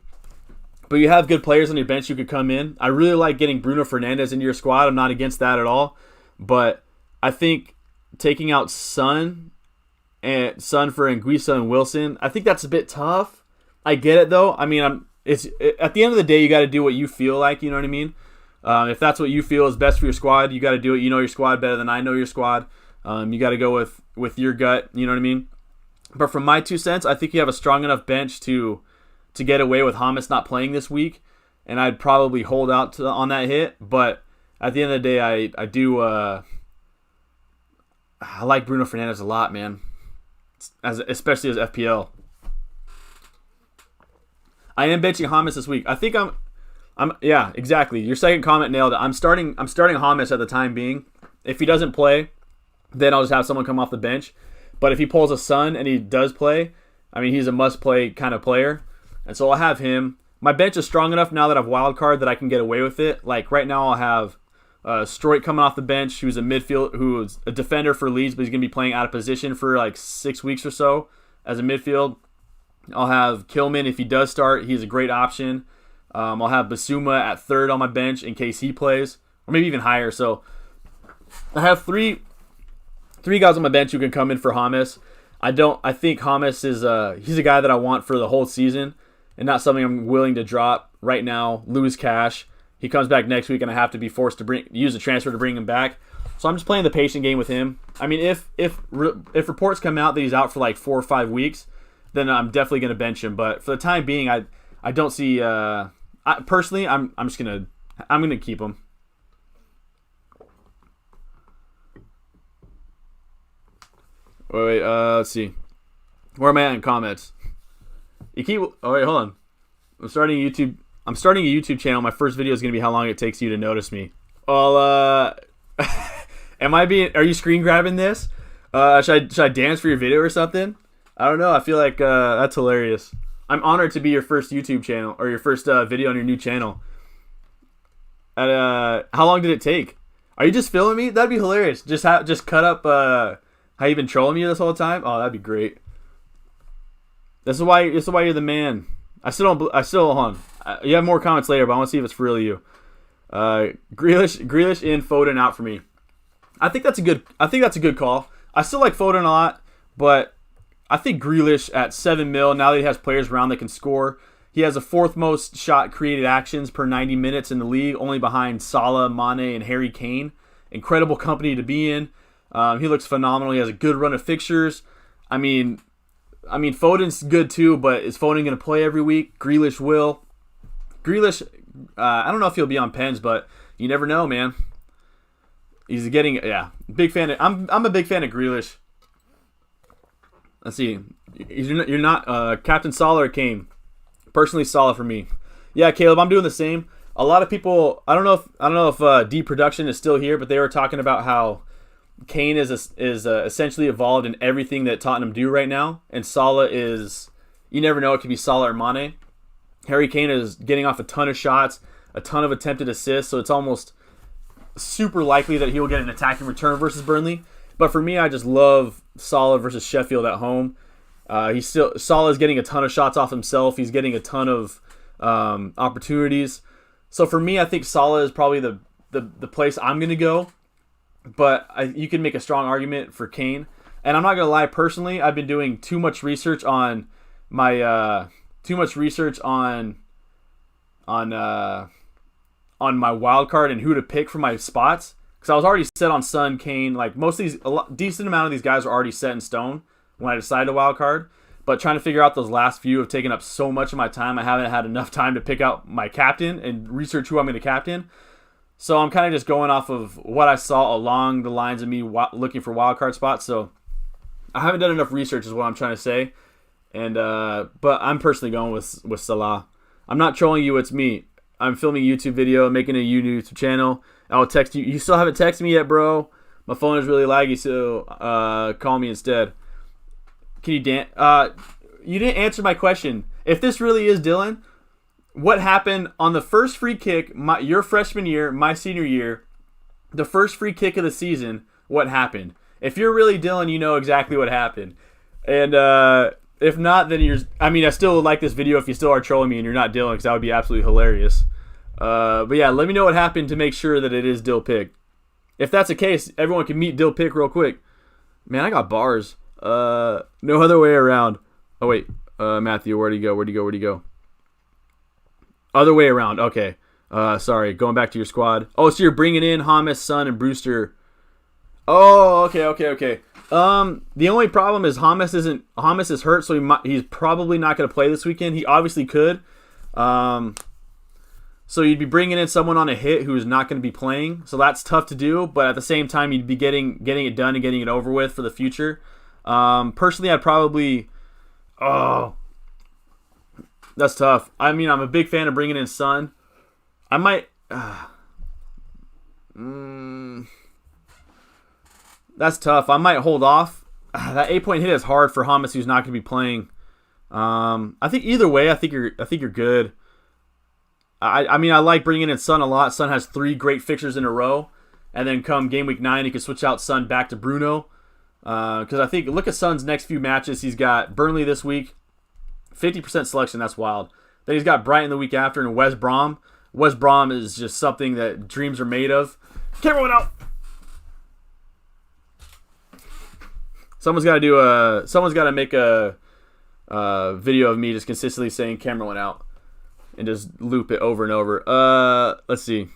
But you have good players on your bench who could come in. I really like getting Bruno Fernandez into your squad. I'm not against that at all. But I think taking out Son for Anguissa and Wilson, I think that's a bit tough. I get it though. I mean, at the end of the day, you got to do what you feel like. You know what I mean? If that's what you feel is best for your squad, you got to do it. You know your squad better than I know your squad. You got to go with your gut. You know what I mean? But from my 2 cents, I think you have a strong enough bench to get away with Hamas not playing this week, and I'd probably hold out on that hit. But at the end of the day, I do. I like Bruno Fernandez a lot, man. Especially as FPL. I am benching Hamas this week. I think yeah, exactly. Your second comment nailed it. I'm starting Hamas at the time being. If he doesn't play, then I'll just have someone come off the bench. But if he pulls a Son and he does play, I mean, he's a must-play kind of player. And so I'll have him. My bench is strong enough now that I've wildcard that I can get away with it. Like right now I'll have Stroik coming off the bench, who's a defender for Leeds, but he's going to be playing out of position for like 6 weeks or so as a midfield. I'll have Kilman if he does start. He's a great option. I'll have Basuma at third on my bench in case he plays, or maybe even higher. So I have three guys on my bench who can come in for Hamas. I think Hamas is he's a guy that I want for the whole season and not something I'm willing to drop right now, lose cash. He comes back next week and I have to be forced to use a transfer to bring him back. So I'm just playing the patient game with him. I mean, if reports come out that he's out for like 4 or 5 weeks, then I'm definitely going to bench him. But for the time being, I don't see. Personally, I'm gonna keep him. Wait, let's see. Where am I at in comments? Oh wait, hold on. I'm starting a YouTube channel. My first video is gonna be how long it takes you to notice me. Well, are you screen grabbing this? Should I dance for your video or something? I don't know. I feel like that's hilarious. I'm honored to be your first YouTube channel or your first video on your new channel. How long did it take? Are you just filming me? That'd be hilarious. Just cut up how you've been trolling me this whole time. Oh, that'd be great. This is why you're the man. Hold on. You have more comments later, but I want to see if it's for real you. Grealish in, Foden out for me. I think that's a good call. I still like Foden a lot, but I think Grealish at 7 mil, now that he has players around that can score. He has the 4th most shot created actions per 90 minutes in the league, only behind Salah, Mane, and Harry Kane. Incredible company to be in. He looks phenomenal. He has a good run of fixtures. I mean, Foden's good too, but is Foden going to play every week? Grealish will. Grealish, I don't know if he'll be on pens, but you never know, man. He's getting, big fan. I'm a big fan of Grealish. Let's see. You're not Captain Salah or Kane. Personally, Salah for me. Yeah, Caleb, I'm doing the same. A lot of people. I don't know if D Production is still here, but they were talking about how Kane is essentially evolved in everything that Tottenham do right now, and Salah is. You never know. It could be Salah or Mane. Harry Kane is getting off a ton of shots, a ton of attempted assists, so it's almost super likely that he will get an attacking return versus Burnley. But for me, I just love Salah versus Sheffield at home. Salah is getting a ton of shots off himself. He's getting a ton of opportunities. So for me, I think Salah is probably the place I'm going to go. But you can make a strong argument for Kane. And I'm not going to lie, personally, I've been doing too much research on my my wild card and who to pick for my spots. Because I was already set on Son, Kane. Like decent amount of these guys are already set in stone when I decided to wild card. but trying to figure out those last few have taken up so much of my time. I haven't had enough time to pick out my captain and research who I'm going to captain. So I'm kind of just going off of what I saw along the lines of me looking for wildcard spots. So I haven't done enough research is what I'm trying to say. And but I'm personally going with Salah. I'm not trolling you, it's me. I'm filming a YouTube video, making a YouTube channel. I'll text you. You still haven't texted me yet, bro. My phone is really laggy, so call me instead. Can you dance? You didn't answer my question. If this really is Dylan, what happened on the first free kick, your freshman year, my senior year, the first free kick of the season, what happened? If you're really Dylan, you know exactly what happened. And if not, then I still would like this video if you still are trolling me and you're not Dylan, because that would be absolutely hilarious. But yeah, let me know what happened to make sure that it is Dill Pick. If that's the case, everyone can meet Dill Pick real quick. Man, I got bars. No other way around. Oh, wait. Matthew, where'd he go? Other way around. Okay. Sorry. Going back to your squad. Oh, so you're bringing in Hamas, Son, and Brewster. Oh, okay. The only problem is Hamas is hurt, so he's probably not going to play this weekend. He obviously could. So you'd be bringing in someone on a hit who's not going to be playing. So that's tough to do, but at the same time, you'd be getting it done and getting it over with for the future. Personally, I'd probably... Oh, that's tough. I mean, I'm a big fan of bringing in Son. I might... That's tough. I might hold off. That 8-point hit is hard for Hamas, who's not going to be playing. I think either way, I think you're good. I mean, I like bringing in Son a lot. Son has 3 great fixtures in a row, and then come game week 9, he can switch out Son back to Bruno. Because I think, look at Son's next few matches. He's got Burnley this week, 50% selection. That's wild. Then he's got Brighton the week after, and West Brom. West Brom is just something that dreams are made of. Camera went out. Someone's got to make a video of me just consistently saying camera went out and just loop it over and over. Let's see.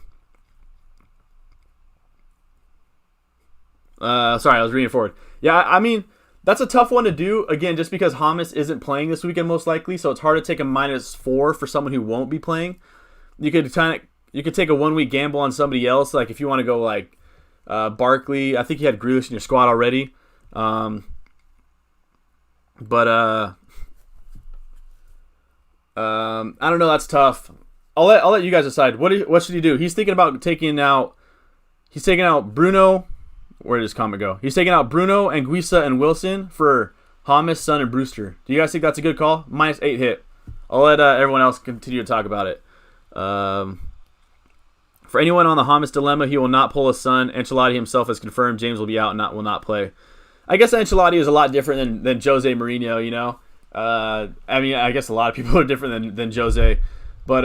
Sorry, I was reading forward. Yeah, I mean, that's a tough one to do, again, just because Hamas isn't playing this weekend most likely, so it's hard to take a -4 for someone who won't be playing. You could take a 1-week gamble on somebody else, like if you want to go like Barkley. I think you had Grealish in your squad already. I don't know, that's tough. I'll let you guys decide. What should he do? He's thinking about taking out Bruno. Where did his comment go? He's taking out Bruno, Anguissa, and Wilson for Hamas, Son, and Brewster. Do you guys think that's a good call? -8 hit. I'll let everyone else continue to talk about it. For anyone on the Hamas dilemma, he will not pull his son. Ancelotti himself has confirmed James will be out and will not play. I guess Ancelotti is a lot different than Jose Mourinho, you know? I mean, I guess a lot of people are different than Jose. But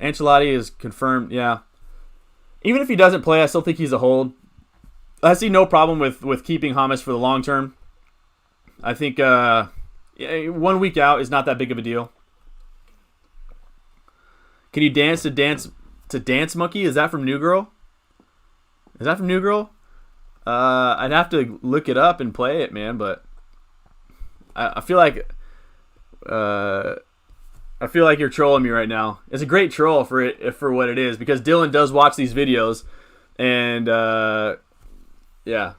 Ancelotti is confirmed, yeah. Even if he doesn't play, I still think he's a hold. I see no problem with keeping Hamas for the long term. I think 1 week out is not that big of a deal. Can you dance to Dance Monkey? Is that from New Girl? I'd have to look it up and play it, man. But I feel like you're trolling me right now. It's a great troll for what it is, because Dylan does watch these videos, and yeah,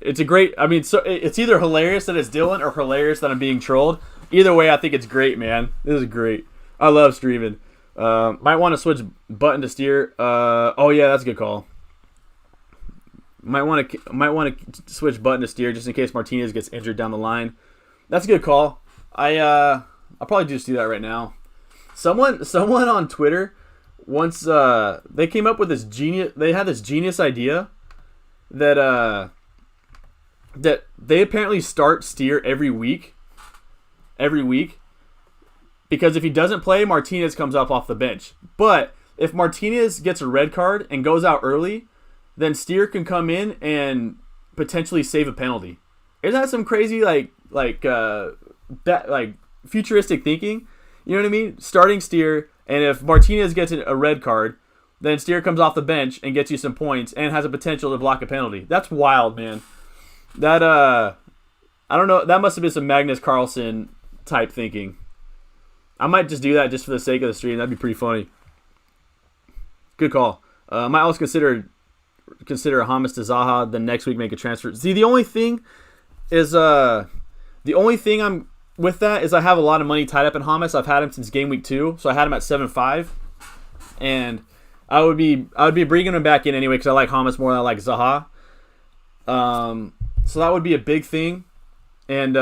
it's a great. I mean, so it's either hilarious that it's Dylan or hilarious that I'm being trolled. Either way, I think it's great, man. This is great. I love streaming. Might want to switch button to steer. Oh yeah, that's a good call. Might want to switch button to steer just in case Martinez gets injured down the line. That's a good call. I'll probably just do that right now. Someone on Twitter once they came up with this genius. They had this genius idea that they apparently start steer every week. Because if he doesn't play, Martinez comes up off the bench. But if Martinez gets a red card and goes out early, then Steer can come in and potentially save a penalty. Isn't that some crazy like futuristic thinking? You know what I mean? Starting Steer, and if Martinez gets a red card, then Steer comes off the bench and gets you some points and has a potential to block a penalty. That's wild, man. That I don't know. That must have been some Magnus Carlsen type thinking. I might just do that just for the sake of the stream. That'd be pretty funny. Good call. Might also consider Hamas to Zaha. Then next week make a transfer. See, the only thing I'm with that is I have a lot of money tied up in Hamas. I've had him since game week 2, so I had him at 7.5, and I would be bringing him back in anyway because I like Hamas more than I like Zaha. So that would be a big thing, and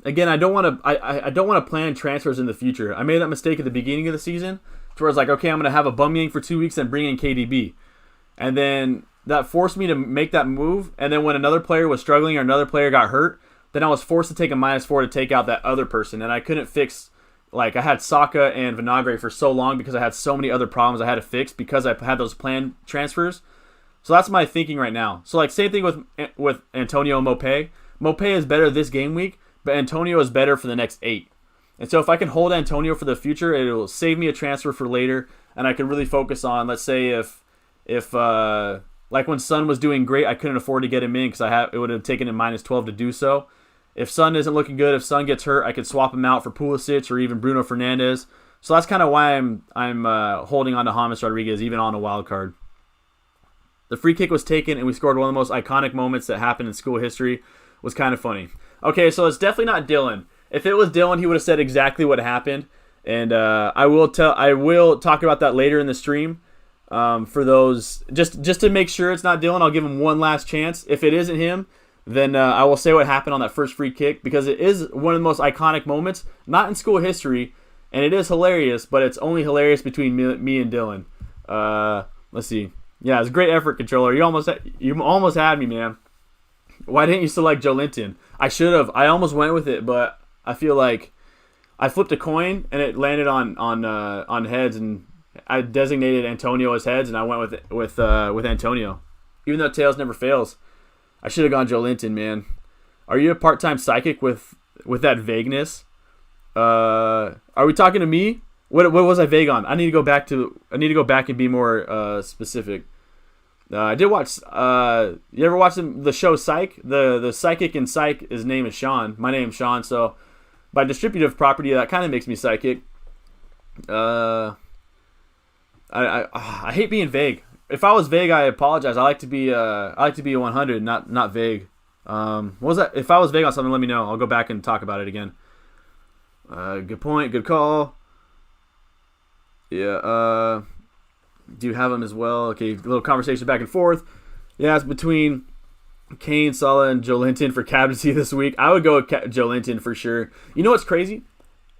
again, I don't want to plan transfers in the future. I made that mistake at the beginning of the season, where I was like, okay, I'm gonna have a Aubameyang for 2 weeks and bring in KDB, and then that forced me to make that move. And then when another player was struggling or another player got hurt, then I was forced to take a -4 to take out that other person, and I couldn't fix. Like, I had Saka and Vinagre for so long because I had so many other problems I had to fix because I had those planned transfers. So that's my thinking right now. So, like, same thing with Antonio and Mopé. Mopé is better this game week, but Antonio is better for the next 8. And so if I can hold Antonio for the future, it will save me a transfer for later, and I can really focus on, let's say, if like when Son was doing great, I couldn't afford to get him in because it would have taken him -12 to do so. If Son isn't looking good, if Son gets hurt, I could swap him out for Pulisic or even Bruno Fernandes. So that's kind of why I'm holding on to James Rodriguez even on a wild card. The free kick was taken, and we scored one of the most iconic moments that happened in school history. It was kind of funny. Okay, so it's definitely not Dylan. If it was Dylan, he would have said exactly what happened, and I will talk about that later in the stream. For those, just to make sure it's not Dylan, I'll give him one last chance. If it isn't him, then I will say what happened on that first free kick, because it is one of the most iconic moments, not in school history, and it is hilarious, but it's only hilarious between me and Dylan. Let's see. Yeah, it's a great effort, controller. You almost had me, man. Why didn't you select Joelinton? I should have. I almost went with it, but I feel like I flipped a coin and it landed on heads, and I designated Antonio as heads, and I went with Antonio, even though tails never fails. I should have gone Joelinton, man. Are you a part-time psychic with that vagueness? Are we talking to me? What was I vague on? I need to go back and be more specific. I did watch. You ever watch the show Psych? The psychic in Psych, his name is Sean. My name's Sean. So by distributive property, that kind of makes me psychic. I hate being vague. If I was vague, I apologize. I like to be 100, not vague. What was that? If I was vague on something, let me know. I'll go back and talk about it again. Good point. Good call. Yeah. Do you have him as well? Okay, a little conversation back and forth. Yeah, it's between Kane, Salah, and Joelinton for captaincy this week. I would go with Joelinton for sure. You know what's crazy?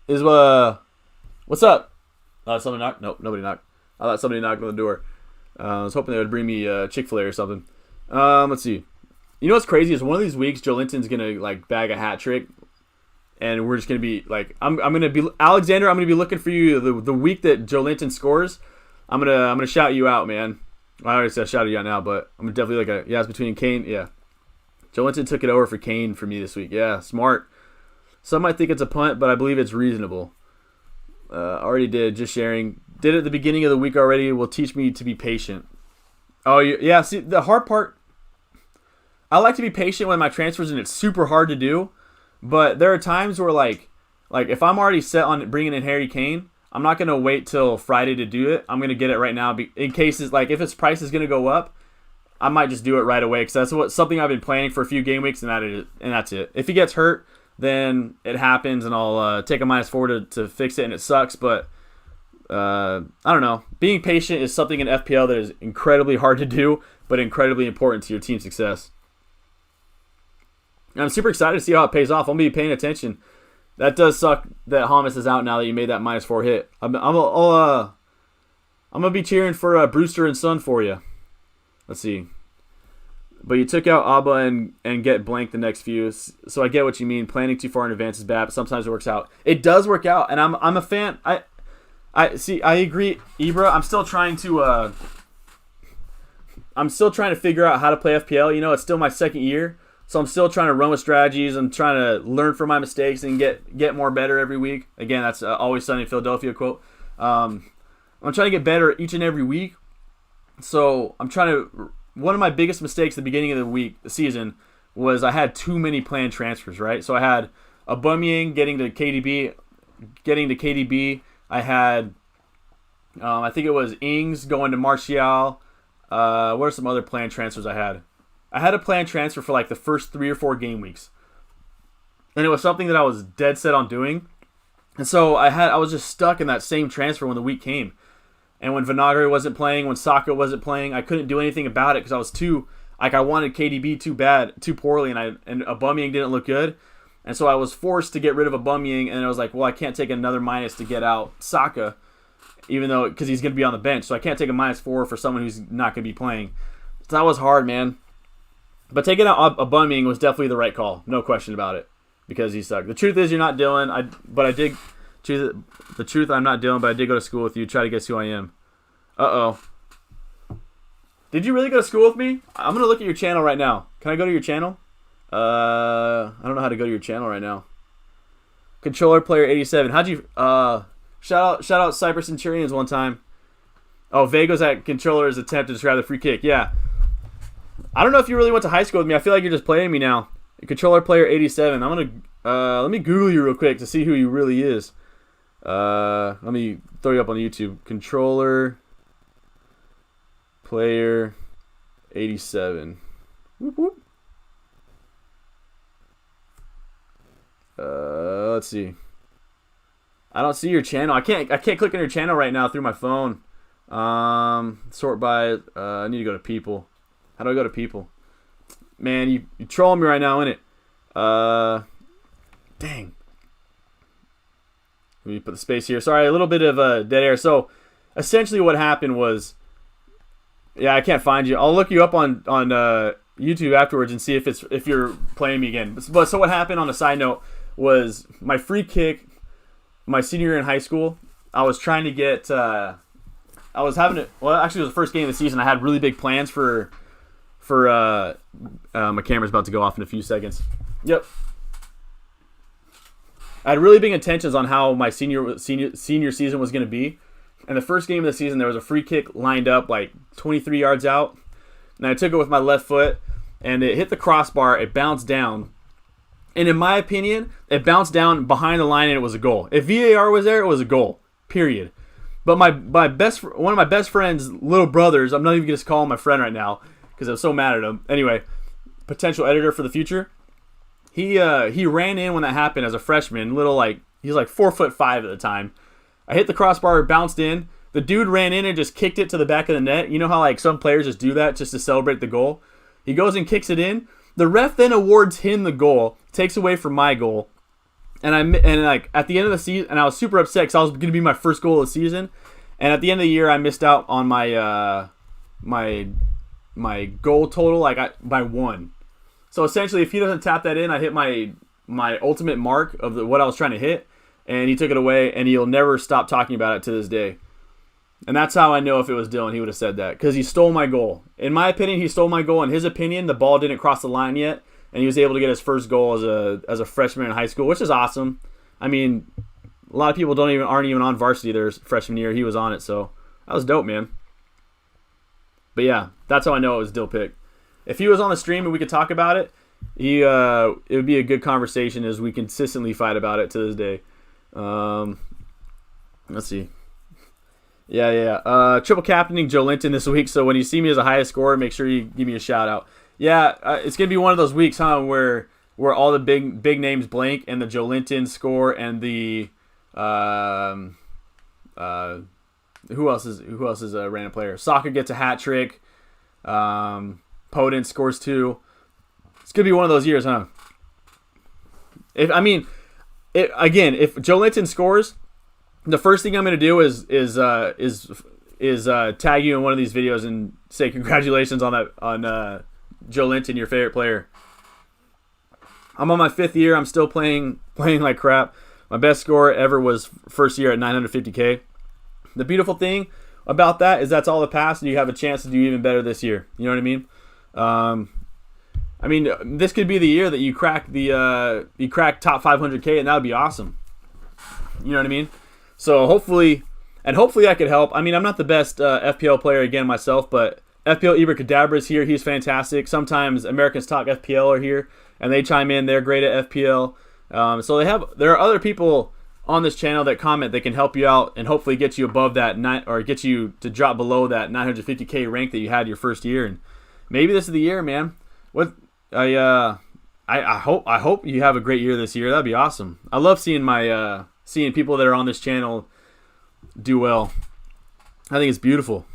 Is what's up? Somebody knocked? Nope, nobody knocked. I thought somebody knocked on the door. I was hoping they would bring me Chick-fil-A or something. Let's see. You know what's crazy is one of these weeks Joelinton's gonna like bag a hat trick, and we're just gonna be like, I'm gonna be Alexander. I'm gonna be looking for you the week that Joelinton scores. I'm gonna shout you out, man. I already said shout you out now, but I'm definitely it's between Kane. Yeah, Joelinton took it over for Kane for me this week. Yeah, smart. Some might think it's a punt, but I believe it's reasonable. Already did. Just sharing. Did it at the beginning of the week already. Will teach me to be patient. Oh yeah. See, the hard part. I like to be patient when my transfers, and it's super hard to do. But there are times where like if I'm already set on bringing in Harry Kane, I'm not gonna wait till Friday to do it. I'm gonna get it right now. In cases like if its price is gonna go up, I might just do it right away because that's something I've been planning for a few game weeks, and that's it. If he gets hurt, then it happens, and I'll take a -4 to fix it, and it sucks. But I don't know. Being patient is something in FPL that is incredibly hard to do, but incredibly important to your team's success. And I'm super excited to see how it pays off. I'm gonna be paying attention. That does suck that Hamas is out now that you made that -4 hit. I'm gonna be cheering for Brewster and Son for you. Let's see. But you took out Abba and get blank the next few. So I get what you mean. Planning too far in advance is bad, but sometimes it works out. It does work out, and I'm a fan. I see. I agree, Ibra. I'm still trying to figure out how to play FPL. You know, it's still my second year. So I'm still trying to run with strategies. I'm trying to learn from my mistakes and get more better every week. Again, that's Always Sunny in Philadelphia quote. I'm trying to get better each and every week. So I'm trying to. One of my biggest mistakes at the beginning of the season, was I had too many planned transfers. Right. So I had Aubameyang getting to KDB. I had, I think it was Ings going to Martial. What are some other planned transfers I had? I had a planned transfer for like the first 3 or 4 game weeks. And it was something that I was dead set on doing. And so I was just stuck in that same transfer when the week came. And when Vinagre wasn't playing, when Saka wasn't playing, I couldn't do anything about it because I was I wanted KDB too poorly, and Aubameyang didn't look good. And so I was forced to get rid of Aubameyang, and I was like, well, I can't take another minus to get out Saka, because he's going to be on the bench. So I can't take a -4 for someone who's not going to be playing. So that was hard, man. But taking out Aubameyang was definitely the right call, no question about it, because he sucked. The truth is, you're not Dylan. The truth, I'm not Dylan, but I did go to school with you. Try to guess who I am. Uh-oh. Did you really go to school with me? I'm going to look at your channel right now. Can I go to your channel? I don't know how to go to your channel right now. Controller player 87. How'd you... Shout out Cypress Centurions one time. Oh, Vago's at controller's attempt to describe the free kick. Yeah. I don't know if you really went to high school with me. I feel like you're just playing me now. Controller player 87. I'm going to... let me Google you real quick to see who he really is. Let me throw you up on YouTube. Controller player 87. Whoop, whoop. Let's see. I don't see your channel. I can't click on your channel right now through my phone. Sort by. I need to go to people. How do I go to people? Man, you trolling me right now, innit? Dang. Let me put the space here. Sorry, a little bit of dead air. So, essentially, what happened was, yeah, I can't find you. I'll look you up on YouTube afterwards and see if you're playing me again. But so what happened on a side note was my free kick, my senior year in high school. I was trying to get. I was having it. Well, actually, it was the first game of the season. I had really big plans for. My camera's about to go off in a few seconds. Yep. I had really big intentions on how my senior season was going to be. And the first game of the season, there was a free kick lined up like 23 yards out. And I took it with my left foot, and it hit the crossbar. It bounced down. And in my opinion, it bounced down behind the line, and it was a goal. If VAR was there, it was a goal, period. But one of my best friend's little brothers, I'm not even going to call him my friend right now because I was so mad at him. Anyway, potential editor for the future. He ran in when that happened as a freshman. He's like 4'5" at the time. I hit the crossbar, bounced in. The dude ran in and just kicked it to the back of the net. You know how like some players just do that just to celebrate the goal? He goes and kicks it in. The ref then awards him the goal, takes away from my goal. And at the end of the season, and I was super upset because I was going to be my first goal of the season. And at the end of the year, I missed out on my my goal total by 1. So essentially, if he doesn't tap that in, I hit my ultimate mark of what I was trying to hit, and he took it away, and he'll never stop talking about it to this day. And that's how I know if it was Dylan, he would have said that, because he stole my goal. In my opinion, he stole my goal. In his opinion, the ball didn't cross the line yet, and he was able to get his first goal as a freshman in high school, which is awesome. I mean, a lot of people aren't even on varsity their freshman year. He was on it, so that was dope, man. But yeah, that's how I know it was Dill Pick. If he was on the stream and we could talk about it, it would be a good conversation as we consistently fight about it to this day. Let's see. Yeah. Triple captaining Joe Linton this week, so when you see me as a highest scorer, make sure you give me a shout out. Yeah, it's going to be one of those weeks, huh, where all the big names blank and the Joe Linton score and the who else is a random player? Saka gets a hat trick. Podence scores 2. It's gonna be one of those years, huh? If Joe Linton scores, the first thing I'm gonna do is tag you in one of these videos and say congratulations on Joe Linton, your favorite player. I'm on my 5th year. I'm still playing like crap. My best score ever was first year at 950K. The beautiful thing about that is that's all the past, and you have a chance to do even better this year. You know what I mean? This could be the year that you crack top 500K, and that would be awesome. You know what I mean? So hopefully I could help. I mean, I'm not the best FPL player again myself, but FPL Ibracadabra is here. He's fantastic. Sometimes Americans Talk FPL are here, and they chime in. They're great at FPL. So there are other people on this channel that comment that can help you out and hopefully get you above that or get you to drop below that 950K rank that you had your first year. And maybe this is the year, man. I hope you have a great year this year. That'd be awesome. I love seeing seeing people that are on this channel do well. I think it's beautiful.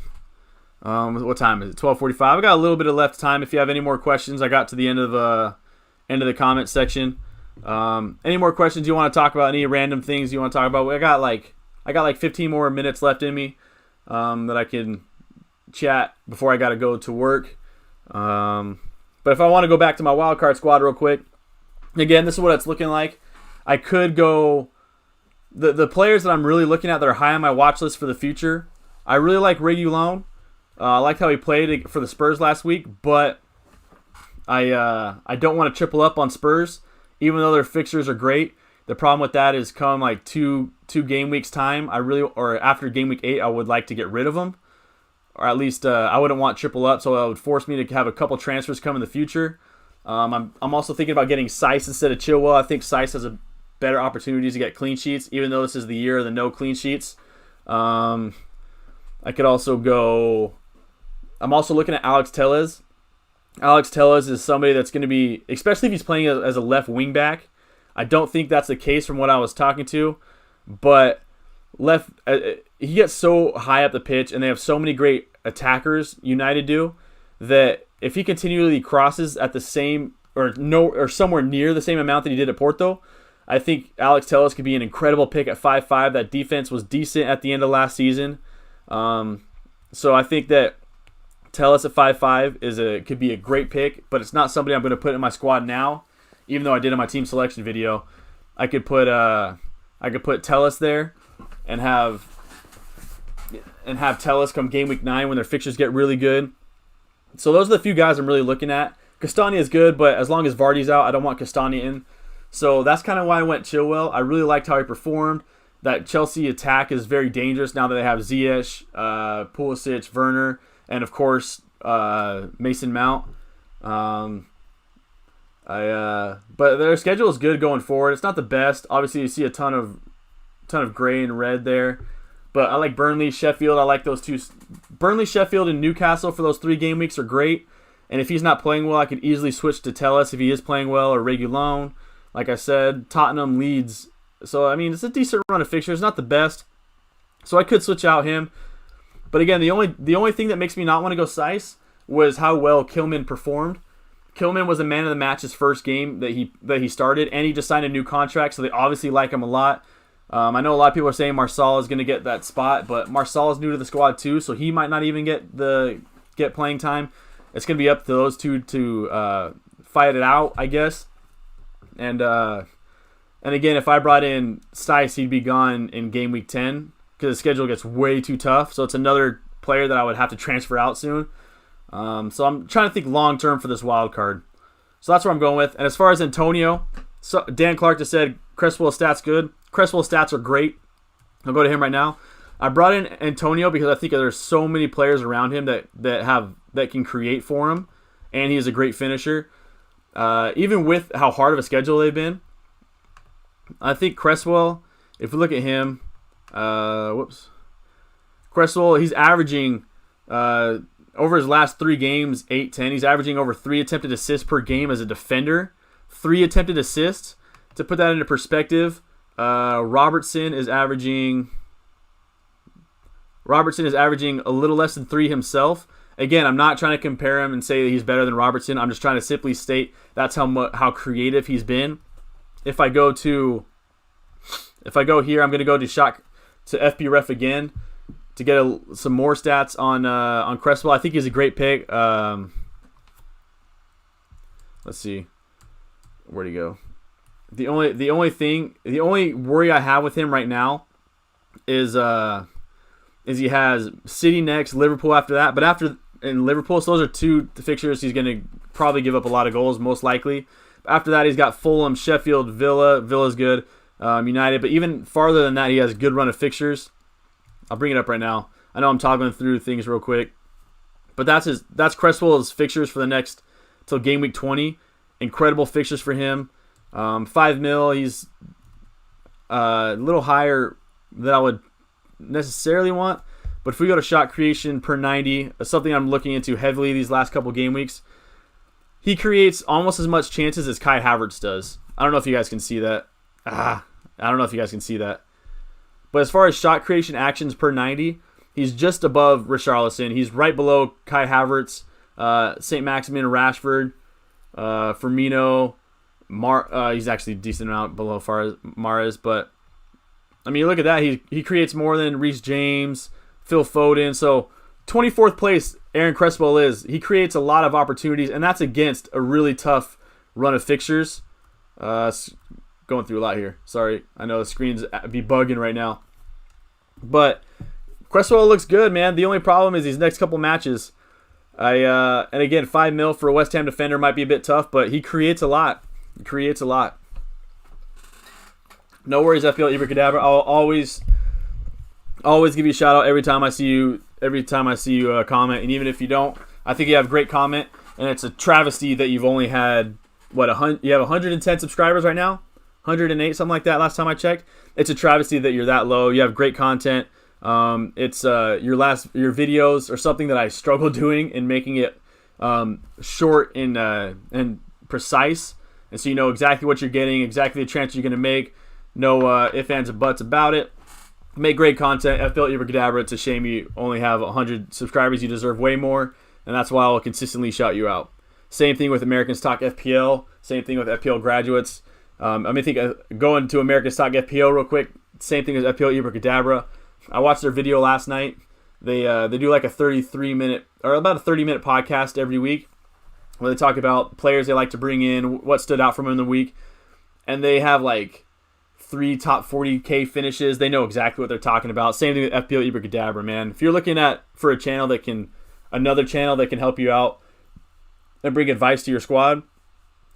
What time is it? 12:45. I got a little bit of left time. If you have any more questions, I got to the end of the comment section. Any more questions you want to talk about? Any random things you want to talk about? I got like 15 more minutes left in me that I can chat before I got to go to work. But if I want to go back to my wildcard squad real quick, again, this is what it's looking like. I could go the players that I'm really looking at that are high on my watch list for the future. I really like Reguilon. I liked how he played for the Spurs last week, but I don't want to triple up on Spurs, even though their fixtures are great. The problem with that is come like two game weeks time, or after game week 8, I would like to get rid of them, or at least I wouldn't want triple up, so that would force me to have a couple transfers come in the future. I'm also thinking about getting Seiss instead of Chilwell. I think Seiss has a better opportunities to get clean sheets, even though this is the year of the no clean sheets. I could also go. I'm also looking at Alex Telles. Alex Telles is somebody that's going to be, especially if he's playing as a left wing back. I don't think that's the case from what I was talking to, but he gets so high up the pitch, and they have so many great attackers. United do that if he continually crosses at the same or somewhere near the same amount that he did at Porto, I think Alex Telles could be an incredible pick at 5.5. That defense was decent at the end of last season, so I think that Telles at 5.5 could be a great pick, but it's not somebody I'm going to put in my squad now. Even though I did in my team selection video, I could put Telles there and have Telles come game week 9 when their fixtures get really good. So those are the few guys I'm really looking at. Castagna is good, but as long as Vardy's out, I don't want Castagna in. So that's kind of why I went Chilwell. I really liked how he performed. That Chelsea attack is very dangerous now that they have Ziyech, Pulisic, Werner, and of course Mason Mount. But their schedule is good going forward. It's not the best. Obviously, you see a ton of gray and red there. But I like Burnley, Sheffield. I like those two. Burnley, Sheffield, and Newcastle for those 3 game weeks are great. And if he's not playing well, I could easily switch to Telles if he is playing well, or Reguilon. Like I said, Tottenham, Leeds. So, I mean, it's a decent run of fixtures. Not the best. So I could switch out him. But again, the only thing that makes me not want to go Seiss was how well Kilman performed. Kilman was a man of the match his first game that he started, and he just signed a new contract, so they obviously like him a lot. I know a lot of people are saying Marsal is going to get that spot, but Marsal is new to the squad too, so he might not even get playing time. It's going to be up to those two to fight it out, I guess. And again, if I brought in Seiss, he'd be gone in game week 10 because the schedule gets way too tough. So it's another player that I would have to transfer out soon. So I'm trying to think long term for this wild card. So that's where I'm going with. And as far as Antonio, so Dan Clark just said Cresswell's stats good. Cresswell's stats are great. I'll go to him right now. I brought in Antonio because I think there's so many players around him that can create for him, and he is a great finisher. Even with how hard of a schedule they've been, I think Cresswell, if we look at him, Cresswell, he's averaging over his last 3 games, 8-10. He's averaging over 3 attempted assists per game as a defender. 3 attempted assists. To put that into perspective, Robertson is averaging a little less than 3 himself. Again, I'm not trying to compare him and say that he's better than Robertson. I'm just trying to simply state that's how creative he's been. If I go here, I'm going to go to FBref again to get some more stats on Cresswell. I think he's a great pick. Let's see, where'd he go? The only worry I have with him right now is he has City next, Liverpool after that. But in Liverpool, so those are 2 fixtures he's going to probably give up a lot of goals, most likely. After that, he's got Fulham, Sheffield, Villa. Villa's good. United. But even farther than that, he has a good run of fixtures. I'll bring it up right now. I know I'm toggling through things real quick. But that's Cresswell's fixtures for the next till game week 20. Incredible fixtures for him. $5 million, he's a little higher than I would necessarily want. But if we go to shot creation per 90, something I'm looking into heavily these last couple game weeks, he creates almost as much chances as Kai Havertz does. I don't know if you guys can see that. I don't know if you guys can see that. But as far as shot creation actions per 90, he's just above Richarlison. He's right below Kai Havertz, St. Maximin, Rashford, Firmino. He's actually a decent amount below Mahrez. But, I mean, look at that. He creates more than Reece James, Phil Foden. So, 24th place, Aaron Crespo is. He creates a lot of opportunities, and that's against a really tough run of fixtures. Going through a lot here. Sorry. I know the screen's be bugging right now. But Crespo looks good, man. The only problem is these next couple matches. And again, $5 million for a West Ham defender might be a bit tough, but he creates a lot. No worries, FPL Ibracadabra. I'll always give you a shout out every time I see you. Every time I see you comment, and even if you don't, I think you have a great comment. And it's a travesty that you've only had you have 110 subscribers right now, 108, something like that. Last time I checked, it's a travesty that you're that low. You have great content. It's your videos are something that I struggle doing and making it short and precise, and so you know exactly what you're getting, exactly the transfer you're going to make. No ifs, ands, and buts about it. Make great content. FPL Ibracadabra. It's a shame you only have 100 subscribers. You deserve way more, and that's why I'll consistently shout you out. Same thing with American Stock FPL. Same thing with FPL graduates. Going to American Stock FPL real quick. Same thing as FPL Ibracadabra. I watched their video last night. They do like a 33-minute or about a 30-minute podcast every week where they talk about players they like to bring in, what stood out from them in the week, and they have like 3 top 40K finishes. They know exactly what they're talking about. Same thing with FPL Ibracadabra, man. If you're looking for another channel that can help you out and bring advice to your squad,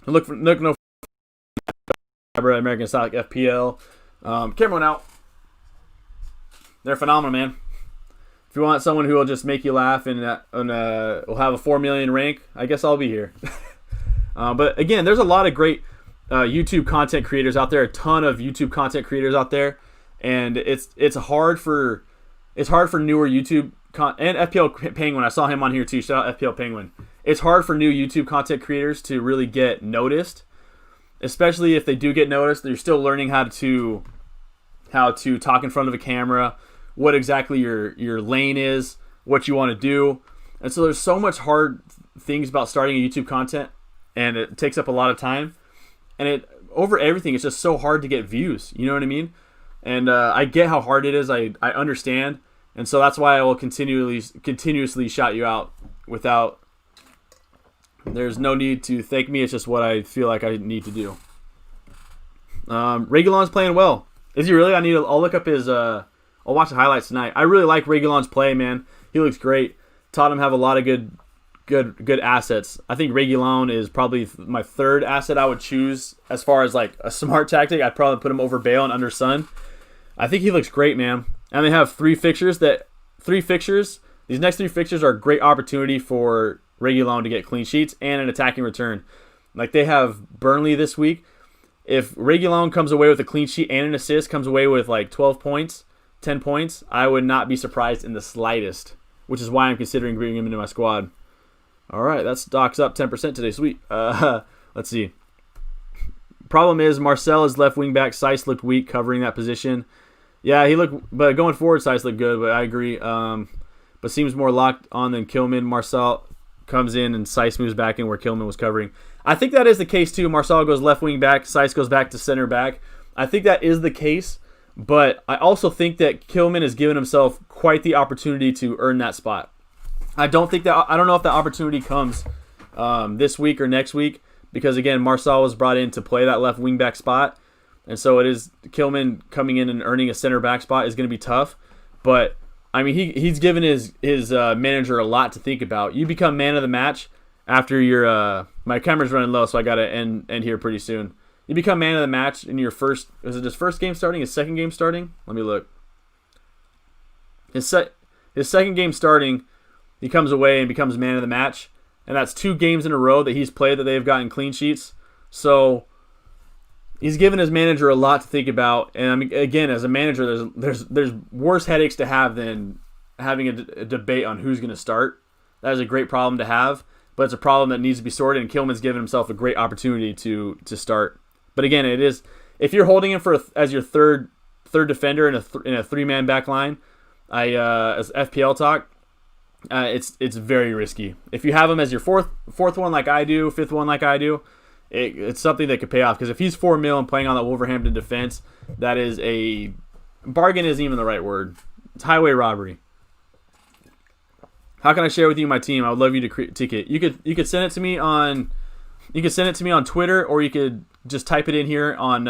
look no American Stock FPL. Camera out. They're phenomenal, man. If you want someone who will just make you laugh and will have a 4 million rank, I guess I'll be here. But again, there's a lot of great YouTube content creators out there. A ton of YouTube content creators out there, and it's hard for newer YouTube and FPL Penguin. I saw him on here too. Shout out FPL Penguin. It's hard for new YouTube content creators to really get noticed, especially if they do get noticed. They're still learning how to talk in front of a camera, what exactly your lane is, what you want to do. And so there's so much hard things about starting a YouTube content, and it takes up a lot of time. And over everything, it's just so hard to get views. You know what I mean? And I get how hard it is. I understand. And so that's why I will continuously shout you out without... There's no need to thank me. It's just what I feel like I need to do. Reguilon's playing well. Is he really? I'll look up his... I'll watch the highlights tonight. I really like Reguilon's play, man. He looks great. Tottenham have a lot of good assets. I think Reguilon is probably my third asset I would choose as far as like a smart tactic. I'd probably put him over Bale and under Son. I think he looks great, man. And they have 3 fixtures. These next 3 fixtures are a great opportunity for Reguilon to get clean sheets and an attacking return. Like they have Burnley this week. If Reguilon comes away with a clean sheet and an assist, comes away with like 12 points, 10 points, I would not be surprised in the slightest, which is why I'm considering bringing him into my squad. All right, that's Doc's up 10% today. Sweet. Let's see. Problem is Marcel is left wing back. Seiss looked weak covering that position. Yeah, but going forward, Seiss looked good, but I agree. But seems more locked on than Kilman. Marcel comes in and Seiss moves back in where Kilman was covering. I think that is the case too. Marcel goes left wing back. Seiss goes back to center back. I think that is the case, but I also think that Kilman has given himself quite the opportunity to earn that spot. I don't know if the opportunity comes this week or next week because again, Marcel was brought in to play that left wing back spot, and so it is Kilman coming in and earning a center back spot is going to be tough. But I mean, he's given his manager a lot to think about. You become man of the match after your my camera's running low, so I gotta end here pretty soon. You become man of the match in your first. Is it his first game starting? His second game starting? Let me look. His second game starting, he comes away and becomes man of the match, and that's 2 games in a row that he's played that they've gotten clean sheets. So he's given his manager a lot to think about. And I mean, again, as a manager, there's worse headaches to have than having a debate on who's going to start. That is a great problem to have, but it's a problem that needs to be sorted. And Kilman's given himself a great opportunity to start. But again, it is if you're holding him as your third defender in a 3-man back line, as FPL talk, it's very risky. If you have him as your fourth one like I do, fifth one like I do, it's something that could pay off. Because if he's $4 million and playing on that Wolverhampton defense, that is a bargain. Isn't even the right word. It's highway robbery. How can I share with you my team? I would love you to ticket. You could send it to me on Twitter, or you could just type it in here on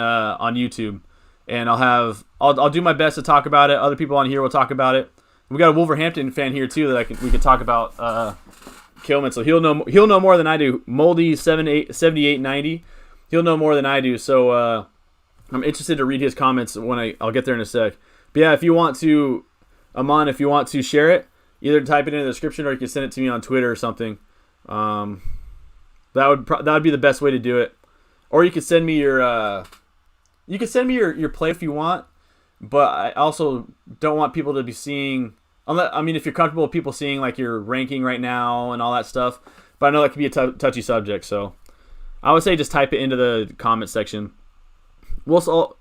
YouTube, and I'll do my best to talk about it. Other people on here will talk about it. We got a Wolverhampton fan here too that we could talk about Kilman, so he'll know more than I do. Moldy 7890, he'll know more than I do. So I'm interested to read his comments when I'll get there in a sec. But yeah, if you want to, Aman, if you want to share it, either type it in the description or you can send it to me on Twitter or something. That would be the best way to do it. Or you could send me your play if you want. But I also don't want people to be seeing. If you're comfortable with people seeing like your ranking right now and all that stuff. But I know that could be a touchy subject, so I would say just type it into the comment section. Wolves also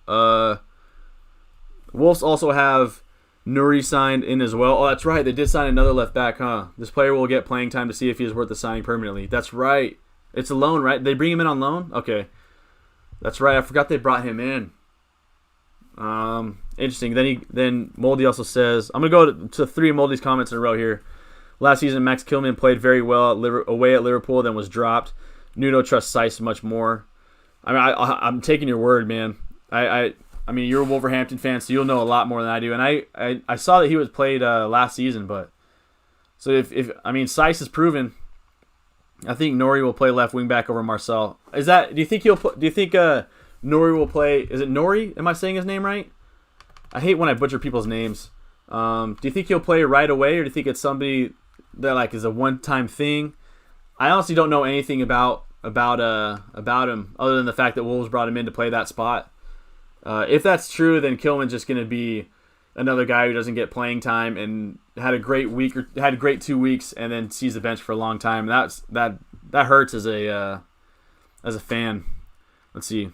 have Nuri signed in as well. Oh, that's right. They did sign another left back, huh? This player will get playing time to see if he is worth the signing permanently. That's right. It's a loan, right? They bring him in on loan? Okay. That's right. I forgot they brought him in. Interesting. Then Moldy also says, I'm going to go to 3 of Moldy's comments in a row here. Last season, Max Kilman played very well away at Liverpool, then was dropped. Nuno trusts Seiss much more. I mean, I'm taking your word, man. I mean, you're a Wolverhampton fan, so you'll know a lot more than I do. And I saw that he was played last season, but so if Seiss is proven. I think Nori will play left wing back over Marcel. Do you think Nori will play? Is it Nori? Am I saying his name right? I hate when I butcher people's names. Do you think he'll play right away, or do you think it's somebody that like is a one-time thing? I honestly don't know anything about him other than the fact that Wolves brought him in to play that spot. If that's true, then Kilman's just going to be another guy who doesn't get playing time and had a great 2 weeks and then sees the bench for a long time. That hurts as a fan. Let's see.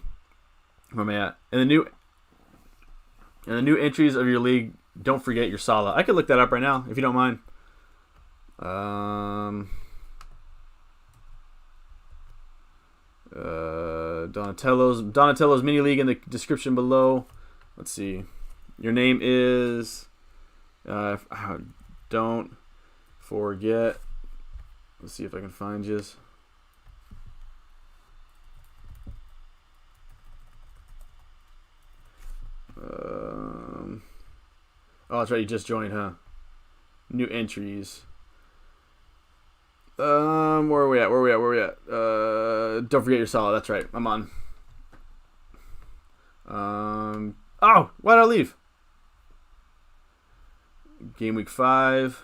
Where am I at? In the new entries of your league, don't forget your Salah. I could look that up right now if you don't mind. Donatello's mini league in the description below. Let's see. Your name is don't forget. Let's see if I can find you. Oh, that's right. You just joined, huh? New entries. Where are we at? Don't forget your Salah. That's right. I'm on. Oh, why did I leave? Game week 5.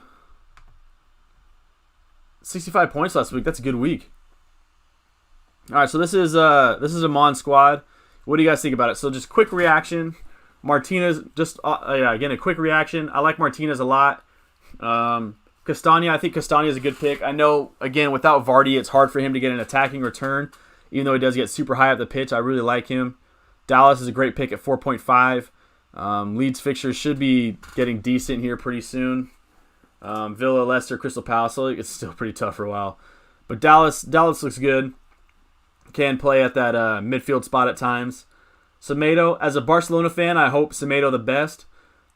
65 points last week. That's a good week. All right, so this is a Mon squad. What do you guys think about it? So just quick reaction. Martinez, again, a quick reaction. I like Martinez a lot. Castagna, I think Castagna is a good pick. I know, again, without Vardy, it's hard for him to get an attacking return, even though he does get super high up the pitch. I really like him. Dallas is a great pick at 4.5. Leeds fixtures should be getting decent here pretty soon. Villa, Leicester, Crystal Palace, so it's still pretty tough for a while. But Dallas looks good. Can play at that midfield spot at times. Semedo, as a Barcelona fan, I hope Semedo the best.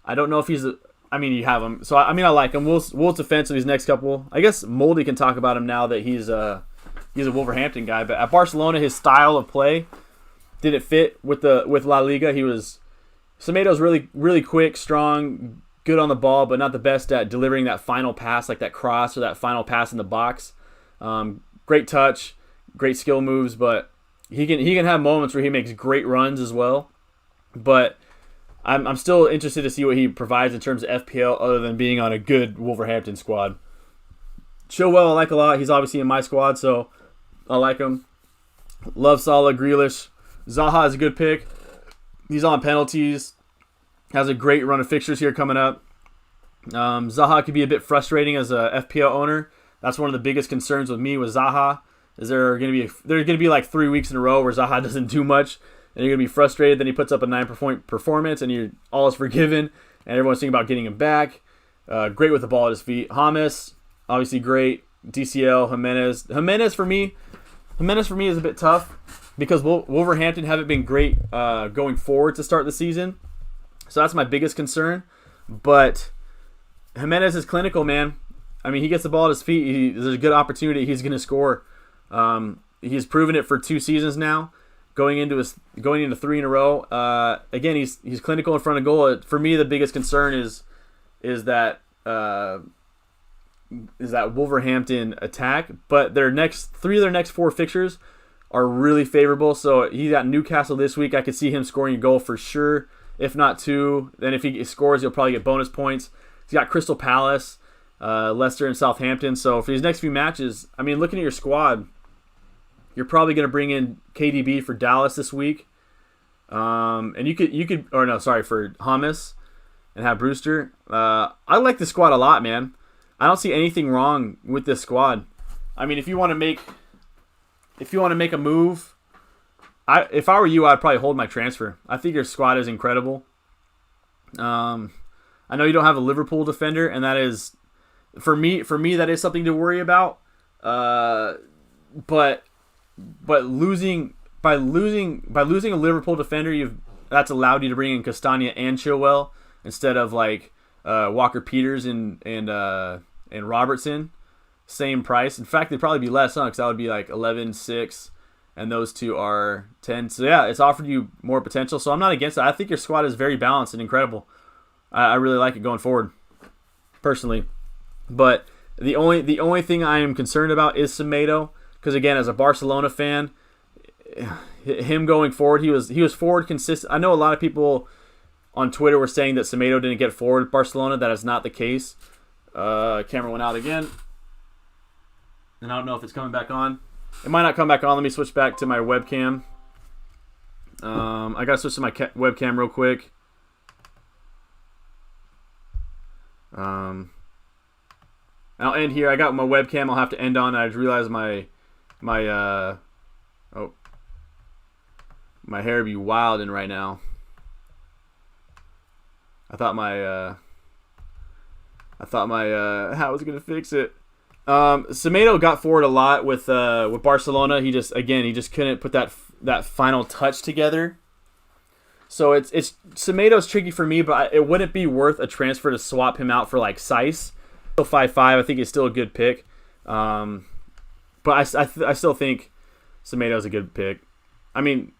I don't know if you have him. So, I like him. Wolves defensive these next couple. I guess Moldy can talk about him now that he's a Wolverhampton guy. But at Barcelona, his style of play didn't fit with La Liga. Semedo's really, really quick, strong, good on the ball, but not the best at delivering that final pass, like that cross or that final pass in the box. Great touch, great skill moves, but he can have moments where he makes great runs as well. But I'm still interested to see what he provides in terms of FPL other than being on a good Wolverhampton squad. Chilwell I like a lot. He's obviously in my squad, so I like him. Love Salah, Grealish. Zaha is a good pick. He's on penalties. Has a great run of fixtures here coming up. Zaha could be a bit frustrating as a FPL owner. That's one of the biggest concerns with me with Zaha. Is there's going to be like 3 weeks in a row where Zaha doesn't do much, and you're going to be frustrated. Then he puts up a 9-point performance, and all is forgiven, and everyone's thinking about getting him back. Great with the ball at his feet. James, obviously great. DCL, Jimenez for me is a bit tough because Wolverhampton haven't been great going forward to start the season. So that's my biggest concern. But Jimenez is clinical, man. I mean, he gets the ball at his feet. There's a good opportunity he's going to score. He's proven it for 2 seasons now, going into 3 in a row. Again, he's clinical in front of goal. For me, the biggest concern is that Wolverhampton attack. But 3 of their next 4 fixtures are really favorable. So he got Newcastle this week. I could see him scoring a goal for sure, if not 2. Then if he scores, he'll probably get bonus points. He's got Crystal Palace, Leicester, and Southampton. So for these next few matches, I mean, looking at your squad, you're probably going to bring in KDB for Dallas this week, and you could for James, and have Brewster. I like the squad a lot, man. I don't see anything wrong with this squad. I mean, if you want to make a move, if I were you, I'd probably hold my transfer. I think your squad is incredible. I know you don't have a Liverpool defender, and that is, for me that is something to worry about. But losing a Liverpool defender, that's allowed you to bring in Castagna and Chilwell instead of like Walker Peters and Robertson, same price. In fact, they'd probably be less, because that would be like 11-6, and those 2 are 10. So yeah, it's offered you more potential. So I'm not against it. I think your squad is very balanced and incredible. I really like it going forward, personally. But the only thing I am concerned about is Semedo, because again, as a Barcelona fan, him going forward, he was forward consistent. I know a lot of people on Twitter were saying that Semedo didn't get forward at Barcelona. That is not the case. Camera went out again, and I don't know if it's coming back on. It might not come back on. Let me switch back to my webcam. I gotta switch to my webcam real quick. I'll end here. I got my webcam. I'll have to end on. I just realized my hair be wilding right now. I thought my hat was gonna fix it. Semedo got forward a lot with Barcelona. He just couldn't put that final touch together. So it's Semedo's tricky for me, but it wouldn't be worth a transfer to swap him out for like Seiss. Still 5.5. I think he's still a good pick. But I still think Semedo's a good pick. I mean,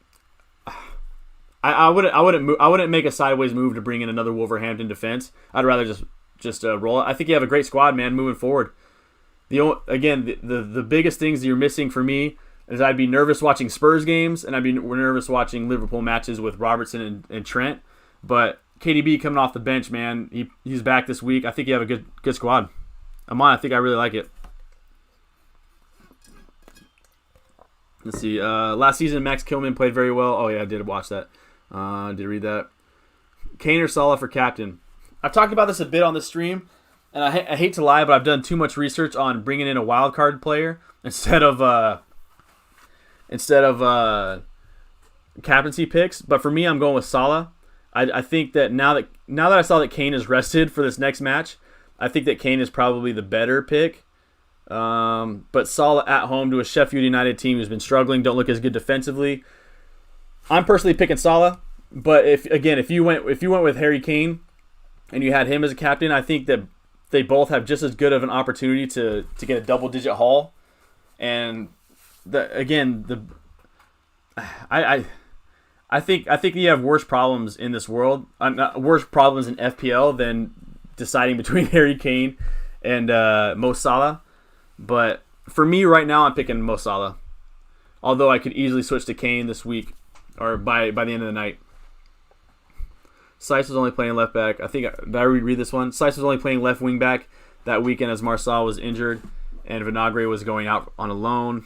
I wouldn't make a sideways move to bring in another Wolverhampton defense. I'd rather just roll it. I think you have a great squad, man, moving forward. The biggest things that you're missing for me is I'd be nervous watching Spurs games, and I'd be nervous watching Liverpool matches with Robertson and Trent. But KDB coming off the bench, man, he's back this week. I think you have a good squad. I think I really like it. Let's see. Last season, Max Kilman played very well. Oh, yeah, I did watch that. Did read that. Kane or Salah for captain? I've talked about this a bit on the stream, and I hate to lie, but I've done too much research on bringing in a wildcard player instead of captaincy picks. But for me, I'm going with Salah. I think that now that I saw that Kane is rested for this next match, I think that Kane is probably the better pick. But Salah at home to a Sheffield United team who's been struggling, don't look as good defensively. I'm personally picking Salah, but if you went with Harry Kane and you had him as a captain, I think that they both have just as good of an opportunity to get a double-digit haul. And I think you have worse problems in this world, worse problems in FPL than deciding between Harry Kane and Mo Salah. But for me right now, I'm picking Mo Salah. Although I could easily switch to Kane this week or by the end of the night. Seiss was only playing left back. I think did I read this one? Seiss was only playing left wing back that weekend as Marçal was injured and Vinagre was going out on a loan.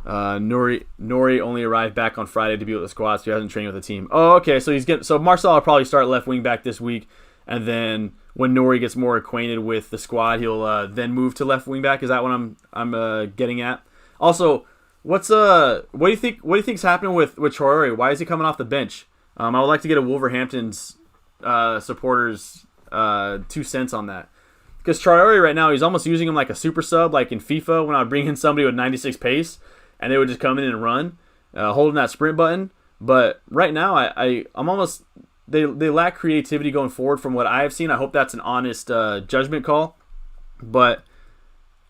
Nori only arrived back on Friday to be with the squad, so he hasn't trained with the team. Oh, okay. So Marcel will probably start left wing back this week, and then when Nori gets more acquainted with the squad, he'll then move to left wing back. Is that what I'm getting at? Also, what do you think's happening with Traore? Why is he coming off the bench? I would like to get a Wolverhampton's supporters 2 cents on that. Because Traore right now, he's almost using him like a super sub, like in FIFA when I would bring in somebody with 96 pace, and they would just come in and run, holding that sprint button. But right now, I'm almost they lack creativity going forward from what I have seen. I hope that's an honest judgment call. But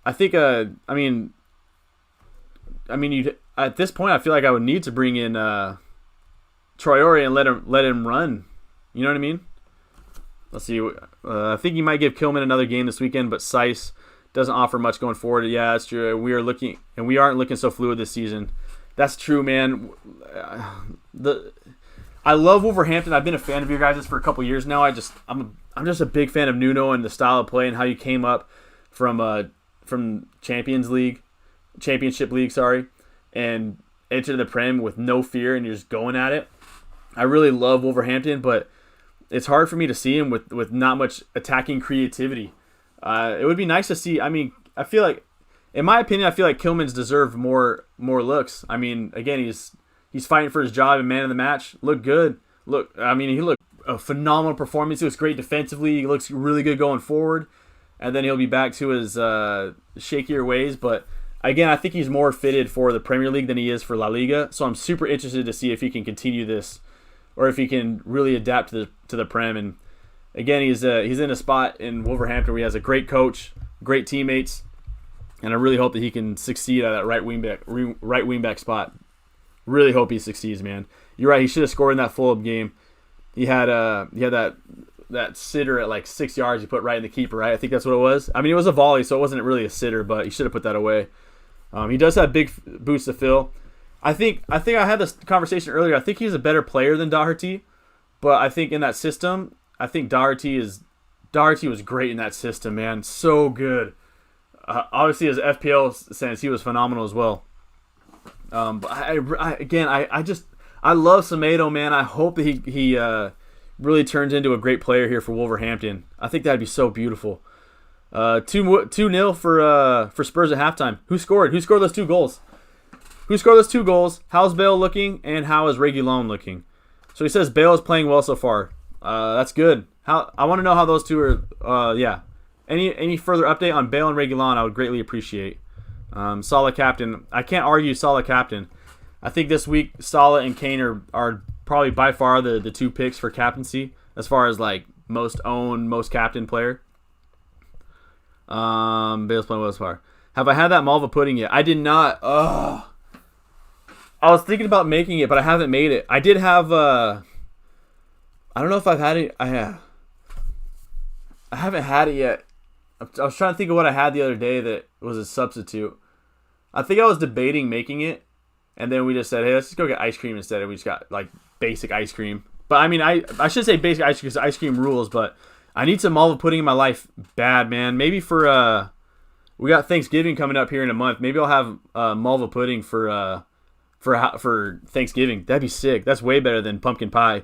I think at this point, I feel like I would need to bring in Traore and let him run. You know what I mean? Let's see. I think he might give Kilman another game this weekend, but Seiss doesn't offer much going forward. Yeah, that's true. We aren't looking so fluid this season. That's true, man. I love Wolverhampton. I've been a fan of your guys' for a couple years now. I'm just a big fan of Nuno and the style of play and how you came up from Championship League, and entered the Prem with no fear and you're just going at it. I really love Wolverhampton, but it's hard for me to see him with not much attacking creativity. It would be nice to see. I feel like, in my opinion, Kilman's deserve more looks. Again, he's fighting for his job and man of the match. Looked good. He looked a phenomenal performance. He looks great defensively. He looks really good going forward. And then he'll be back to his shakier ways. But again, I think he's more fitted for the Premier League than he is for La Liga. So I'm super interested to see if he can continue this, or if he can really adapt to the Prem. And again, he's in a spot in Wolverhampton where he has a great coach, great teammates, and I really hope that he can succeed at that right wing back spot. Really hope he succeeds, man. You're right. He should have scored in that Fulham game. He had that sitter at like 6 yards. He put right in the keeper, right? I think that's what it was. It was a volley, so it wasn't really a sitter, but he should have put that away. He does have big boots to fill. I think I had this conversation earlier. I think he's a better player than Doherty, but I think in that system, I think Doherty was great in that system, man. So good. Obviously, as FPL sense, he was phenomenal as well. But I love Semedo, man. I hope that he really turns into a great player here for Wolverhampton. I think that'd be so beautiful. 2-0 for Spurs at halftime. Who scored? Who scored those 2 goals? How's Bale looking, and how is Reguilon looking? So he says Bale is playing well so far. That's good. I want to know how those two are. Any further update on Bale and Reguilon, I would greatly appreciate. Salah captain. I can't argue Salah captain. I think this week Salah and Kane are probably by far the 2 picks for captaincy as far as like most owned, most captain player. Bale's playing well so far. Have I had that Malva pudding yet? I did not. I was thinking about making it, but I haven't made it. I did have. I don't know if I've had it. I haven't had it yet. I was trying to think of what I had the other day that was a substitute. I think I was debating making it, and then we just said, hey, let's just go get ice cream instead, and we just got like basic ice cream. But I should say basic ice cream because ice cream rules, but I need some Malva pudding in my life bad, man. Maybe for we got Thanksgiving coming up here in a month. Maybe I'll have Malva pudding for Thanksgiving. That'd be sick. That's way better than pumpkin pie.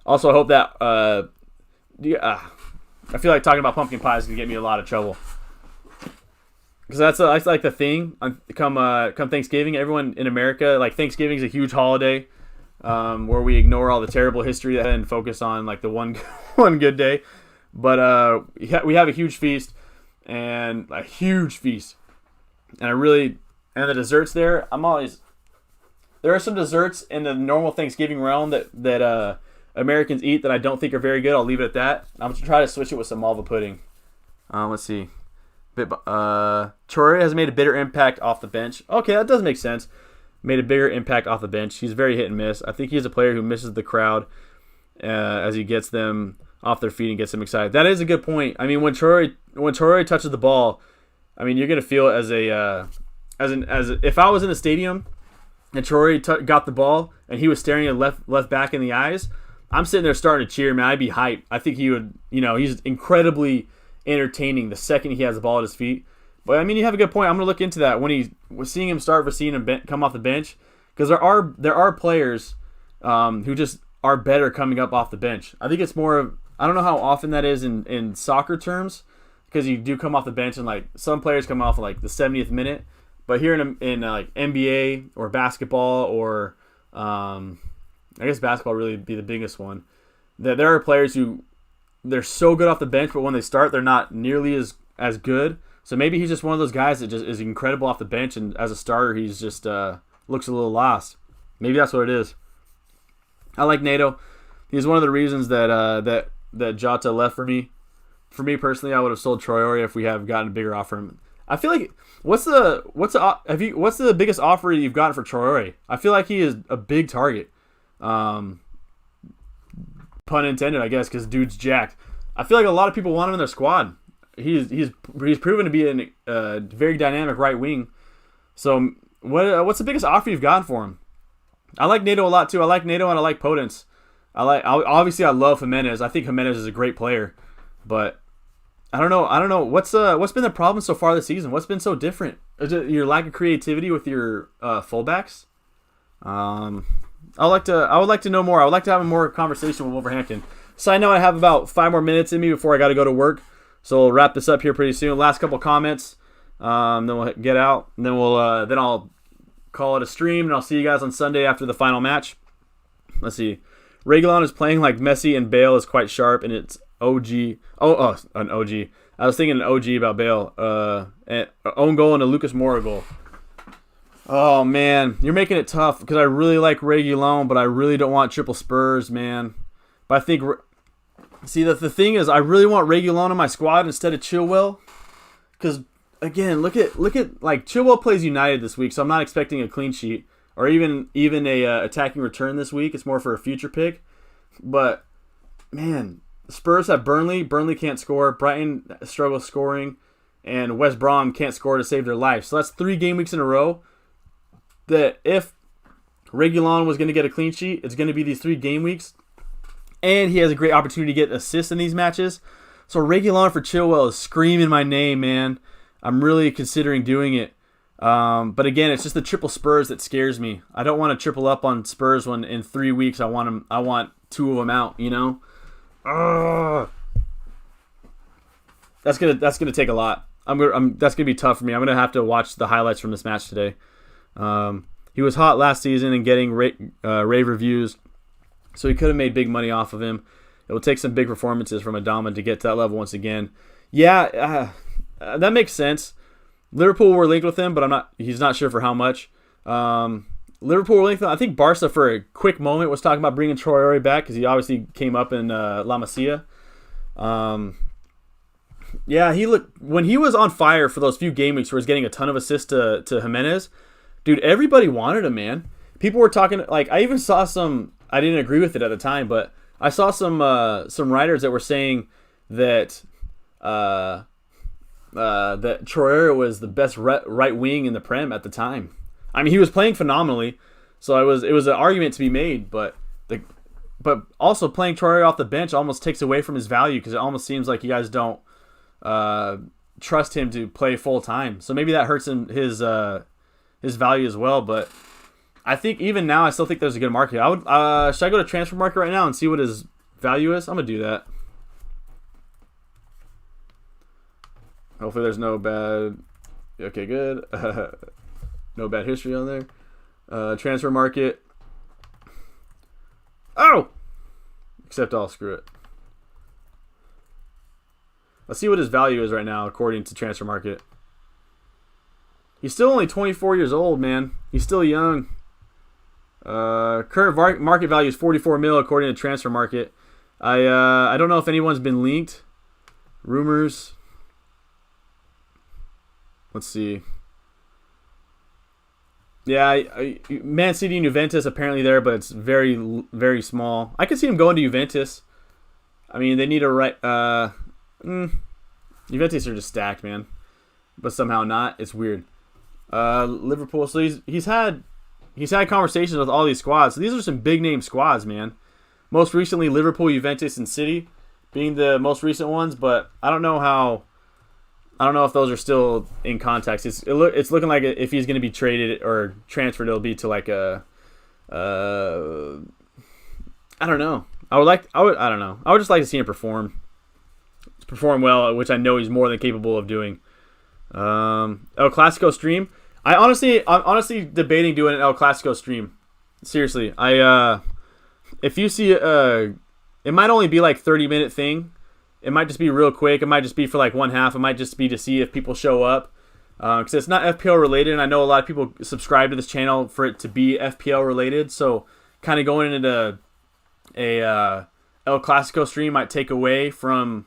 Also, I hope that I feel like talking about pumpkin pie is gonna get me in a lot of trouble because that's like the thing. Come Thanksgiving, everyone in America, like, Thanksgiving is a huge holiday where we ignore all the terrible history and focus on like the one good day. But we have a huge feast, and the desserts there. There are some desserts in the normal Thanksgiving realm that Americans eat that I don't think are very good. I'll leave it at that. I'm going to try to switch it with some Malva pudding. Let's see. Traore has made a bigger impact off the bench. Okay, that does make sense. Made a bigger impact off the bench. He's very hit and miss. I think he's a player who misses the crowd as he gets them off their feet and gets them excited. That is a good point. When Traore touches the ball, you're going to feel it as if I was in the stadium and Traore got the ball and he was staring at left back in the eyes, I'm sitting there starting to cheer, man. I'd be hyped. I think he would, he's incredibly entertaining the second he has the ball at his feet. But I mean, you have a good point. I'm gonna look into that when he was seeing him start versus seeing him come off the bench, because there are players who just are better coming up off the bench. I think it's more of, I don't know how often that is in soccer terms, because you do come off the bench and like some players come off like the 70th minute, but here in like NBA or basketball or I guess basketball really be the biggest one, that there are players who they're so good off the bench, but when they start they're not nearly as good. So maybe he's just one of those guys that just is incredible off the bench, and as a starter he's just looks a little lost. Maybe that's what it is. I like Nato. He's one of the reasons that Jota left for me. For me personally, I would have sold Traore if we have gotten a bigger offer. I feel like what's the biggest offer you've gotten for Traore? I feel like he is a big target. Pun intended, I guess, because dude's jacked. I feel like a lot of people want him in their squad. He's proven to be a very dynamic right wing. So what's the biggest offer you've gotten for him? I like Nato a lot too. I like Nato and I like Potence. Obviously I love Jimenez. I think Jimenez is a great player, but I don't know what's been the problem so far this season. What's been so different? Is it your lack of creativity with your fullbacks? I would like to know more. I would like to have a more conversation with Wolverhampton. Side note, I have about 5 more minutes in me before I got to go to work, so we'll wrap this up here pretty soon. Last couple comments, then we'll get out, and then I'll call it a stream, and I'll see you guys on Sunday after the final match. Let's see. Reguilon is playing like Messi, and Bale is quite sharp, and it's OG. An OG. I was thinking an OG about Bale. Own goal and a Lucas Moura goal. Oh, man. You're making it tough because I really like Reguilon, but I really don't want triple Spurs, man. But I think... See, the thing is, I really want Reguilon in my squad instead of Chilwell. Because, again, look at like, Chilwell plays United this week, so I'm not expecting a clean sheet. Or even a attacking return this week. It's more for a future pick. But, man, Spurs have Burnley. Burnley can't score. Brighton struggles scoring. And West Brom can't score to save their life. So that's 3 game weeks in a row that if Reguilon was going to get a clean sheet, it's going to be these 3 game weeks. And he has a great opportunity to get assists in these matches. So Reguilon for Chilwell is screaming my name, man. I'm really considering doing it. But again, it's just the triple Spurs that scares me. I don't want to triple up on Spurs when in 3 weeks I want 2 of them out, you know? That's gonna take a lot. That's gonna be tough for me. I'm gonna have to watch the highlights from this match today. He was hot last season and getting rave reviews, so he could have made big money off of him. It will take some big performances from Adama to get to that level once again. Yeah, that makes sense. Liverpool were linked with him, but he's not sure for how much. Liverpool were linked with him. I think Barca for a quick moment was talking about bringing Traore back because he obviously came up in La Masia. Yeah, when he was on fire for those few game weeks where he was getting a ton of assists to Jimenez, dude, everybody wanted him, man. People were talking, like, I even saw some, I didn't agree with it at the time, but I saw some writers that were saying that that Traore was the best right wing in the Prem at the time. I mean, he was playing phenomenally, so it was an argument to be made, but also playing Traore off the bench almost takes away from his value because it almost seems like you guys don't trust him to play full time. So maybe that hurts his value as well. But I think even now, I still think there's a good market. Should I go to Transfer Market right now and see what his value is? I'm gonna do that. Hopefully, there's no bad. Okay, good. No bad history on there. Transfer Market. Oh! Except I'll screw it. Let's see what his value is right now, according to Transfer Market. He's still only 24 years old, man. He's still young. Current market value is 44 mil, according to Transfer Market. I don't know if anyone's been linked. Rumors. Let's see. Yeah, Man City and Juventus apparently there, but it's very, very small. I could see him going to Juventus. I mean, they need a right. Juventus are just stacked, man, but somehow not. It's weird. Liverpool. So he's had conversations with all these squads. So these are some big name squads, man. Most recently, Liverpool, Juventus, and City being the most recent ones. But I don't know how I don't know if those are still in context. It's looking like if he's going to be traded or transferred, it'll be to like a I don't know. I don't know. I would just like to see him perform well, which I know he's more than capable of doing. El Clasico stream. I'm honestly debating doing an El Clasico stream. Seriously, if you see it might only be like 30-minute thing. It might just be real quick. It might just be for like one half. It might just be to see if people show up. Because it's not FPL related, and I know a lot of people subscribe to this channel for it to be FPL related. So kind of going into a El Clasico stream might take away from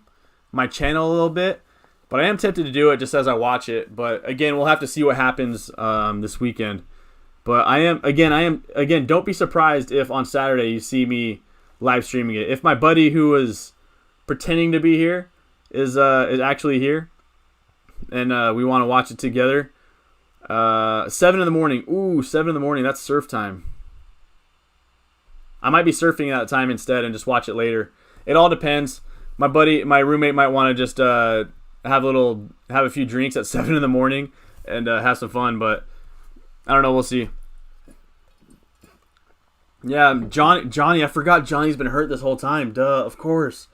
my channel a little bit. But I am tempted to do it just as I watch it. But again, we'll have to see what happens this weekend. But I am don't be surprised if on Saturday you see me live streaming it. If my buddy who was pretending to be here is actually here, and we want to watch it together. 7 in the morning. Ooh, 7 in the morning. That's surf time. I might be surfing at that time instead and just watch it later. It all depends. My roommate might want to just have a few drinks at 7 in the morning and have some fun, but I don't know. We'll see. Yeah, Johnny. I forgot Johnny's been hurt this whole time. Duh, of course.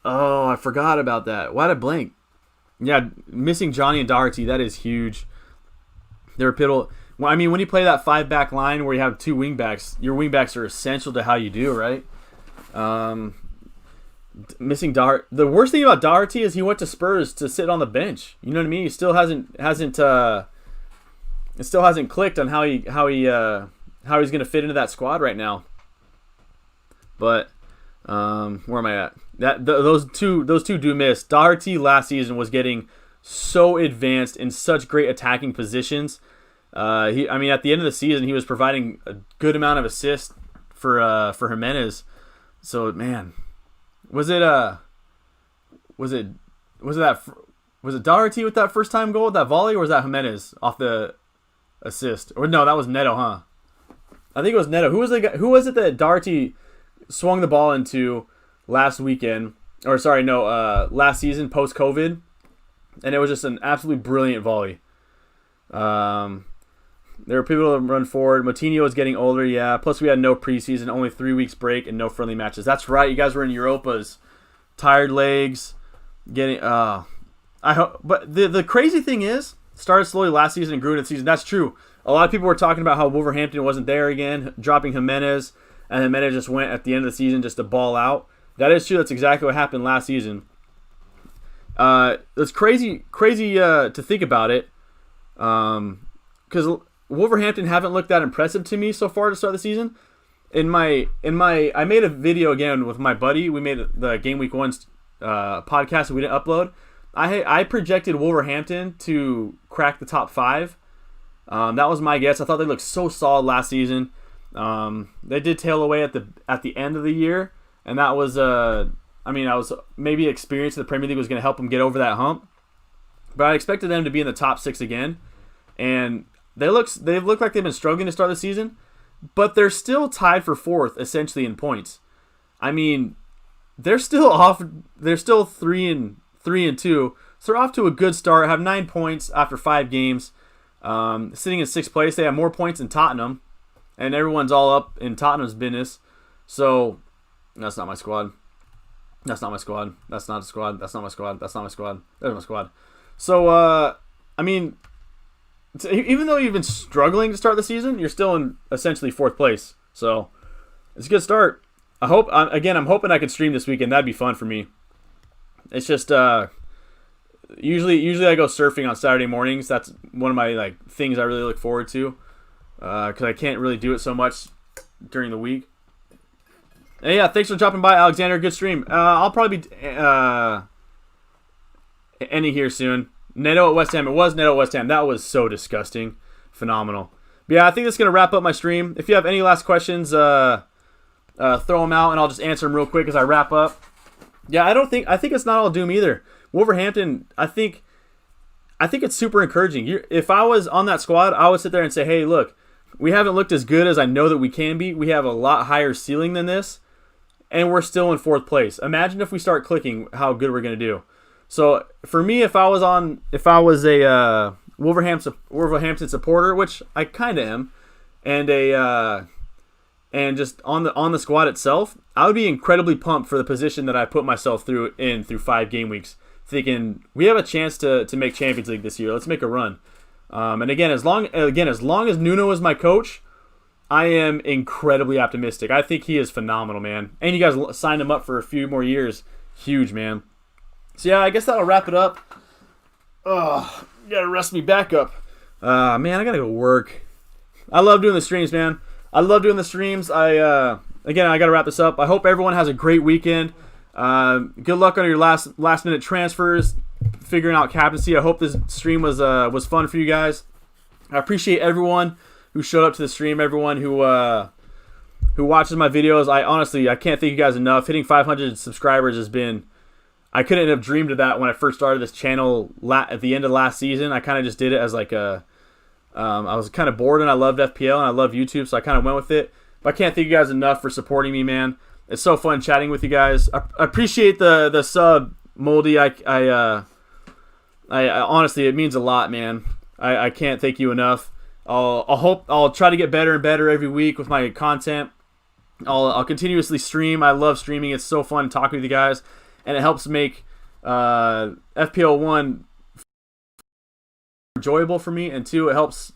Oh, I forgot about that. Why did I blank? Yeah, missing Johnny and Doherty, that is huge. They're pivotal. Well, I mean, when you play that 5-back line where you have 2 wingbacks, your wingbacks are essential to how you do, right? Missing Doherty. The worst thing about Doherty is he went to Spurs to sit on the bench. You know what I mean? He still hasn't clicked on how he's going to fit into that squad right now. But where am I at? Those two do miss. Doherty last season was getting so advanced in such great attacking positions. At the end of the season, he was providing a good amount of assists for Jimenez. So man, was it Doherty with that first time goal with that volley, or was that Jimenez off the assist? Or no, that was Neto, huh? I think it was Neto. Who was it that Doherty swung the ball into last weekend? Last season post-COVID, and it was just an absolutely brilliant volley. There were people that run forward. Moutinho is getting older, yeah. Plus, we had no preseason, only 3 weeks break, and no friendly matches. That's right. You guys were in Europas, tired legs, getting. I hope. But the crazy thing is, started slowly last season and grew into the season. That's true. A lot of people were talking about how Wolverhampton wasn't there again, dropping Jimenez, and Jimenez just went at the end of the season just to ball out. That is true. That's exactly what happened last season. It's crazy to think about it, because Wolverhampton haven't looked that impressive to me so far to start the season. I made a video again with my buddy. We made the Game Week 1 podcast that we didn't upload. I projected Wolverhampton to crack the top 5. That was my guess. I thought they looked so solid last season. They did tail away at the end of the year, and that was I was maybe experience in the Premier League was going to help them get over that hump. But I expected them to be in the top 6 again, and they've looked like they've been struggling to start the season, but they're still tied for 4th essentially in points. I mean, they're still off. They're still 3-2, so they're off to a good start. Have 9 points after 5 games. Sitting in 6th place, they have more points than Tottenham, and everyone's all up in Tottenham's business. So that's not my squad. That's not my squad. That's not a squad. That's not my squad. That's not my squad. There's my squad. So even though you've been struggling to start the season, you're still in essentially 4th place. So it's a good start. I'm hoping I could stream this weekend. That'd be fun for me. It's just usually I go surfing on Saturday mornings. That's one of my things I really look forward to, because I can't really do it so much during the week. And yeah, thanks for dropping by, Alexander. Good stream. I'll probably be ending here soon. Neto at West Ham. It was Neto at West Ham. That was so disgusting. Phenomenal. But yeah, I think that's going to wrap up my stream. If you have any last questions, throw them out, and I'll just answer them real quick as I wrap up. Yeah, I think it's not all doom either. Wolverhampton, I think it's super encouraging. If I was on that squad, I would sit there and say, hey, look, we haven't looked as good as I know that we can be. We have a lot higher ceiling than this, and we're still in 4th place. Imagine if we start clicking how good we're going to do. So for me, if I was a Wolverhampton supporter, which I kind of am, and just on the squad itself, I would be incredibly pumped for the position that I put myself through 5 game weeks, thinking we have a chance to make Champions League this year. Let's make a run. And again, as long as Nuno is my coach, I am incredibly optimistic. I think he is phenomenal, man. And you guys signed him up for a few more years. Huge, man. So yeah, I guess that'll wrap it up. Oh, you gotta rest me back up. Man, I gotta go work. I love doing the streams, man. I love doing the streams. Again, I gotta wrap this up. I hope everyone has a great weekend. Good luck on your last minute transfers, figuring out captaincy. I hope this stream was fun for you guys. I appreciate everyone who showed up to the stream, everyone who watches my videos. I can't thank you guys enough. Hitting 500 subscribers has been, I couldn't have dreamed of that when I first started this channel at the end of last season. I kind of just did it as like I was kind of bored and I loved FPL and I love YouTube, so I kind of went with it. But I can't thank you guys enough for supporting me, man. It's so fun chatting with you guys. I appreciate the sub, Moldy. I honestly, it means a lot, man. I can't thank you enough. I'll try to get better and better every week with my content. I'll continuously stream. I love streaming. It's so fun talking with you guys, and it helps make FPL 1 enjoyable for me, and 2, it helps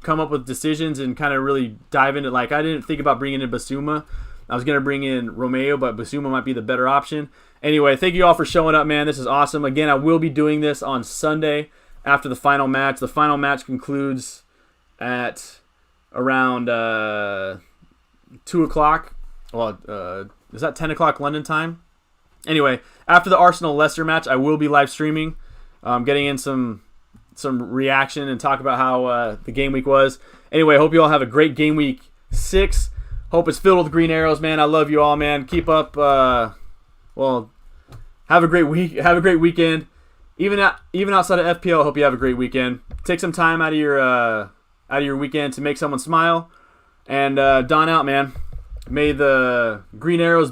come up with decisions and kind of really dive into. Like, I didn't think about bringing in Basuma. I was gonna bring in Romeo, but Basuma might be the better option. Anyway, thank you all for showing up, man. This is awesome. Again, I will be doing this on Sunday after the final match. The final match concludes at around 2 o'clock. Well, is that 10 o'clock London time? Anyway, after the Arsenal-Leicester match, I will be live streaming, getting in some reaction and talk about how the game week was. Anyway, I hope you all have a great game week 6. Hope it's filled with green arrows, man. I love you all, man. Keep up. Have a great week. Have a great weekend. Even outside of FPL, I hope you have a great weekend. Take some time out of your weekend to make someone smile. And Don out, man. May the green arrows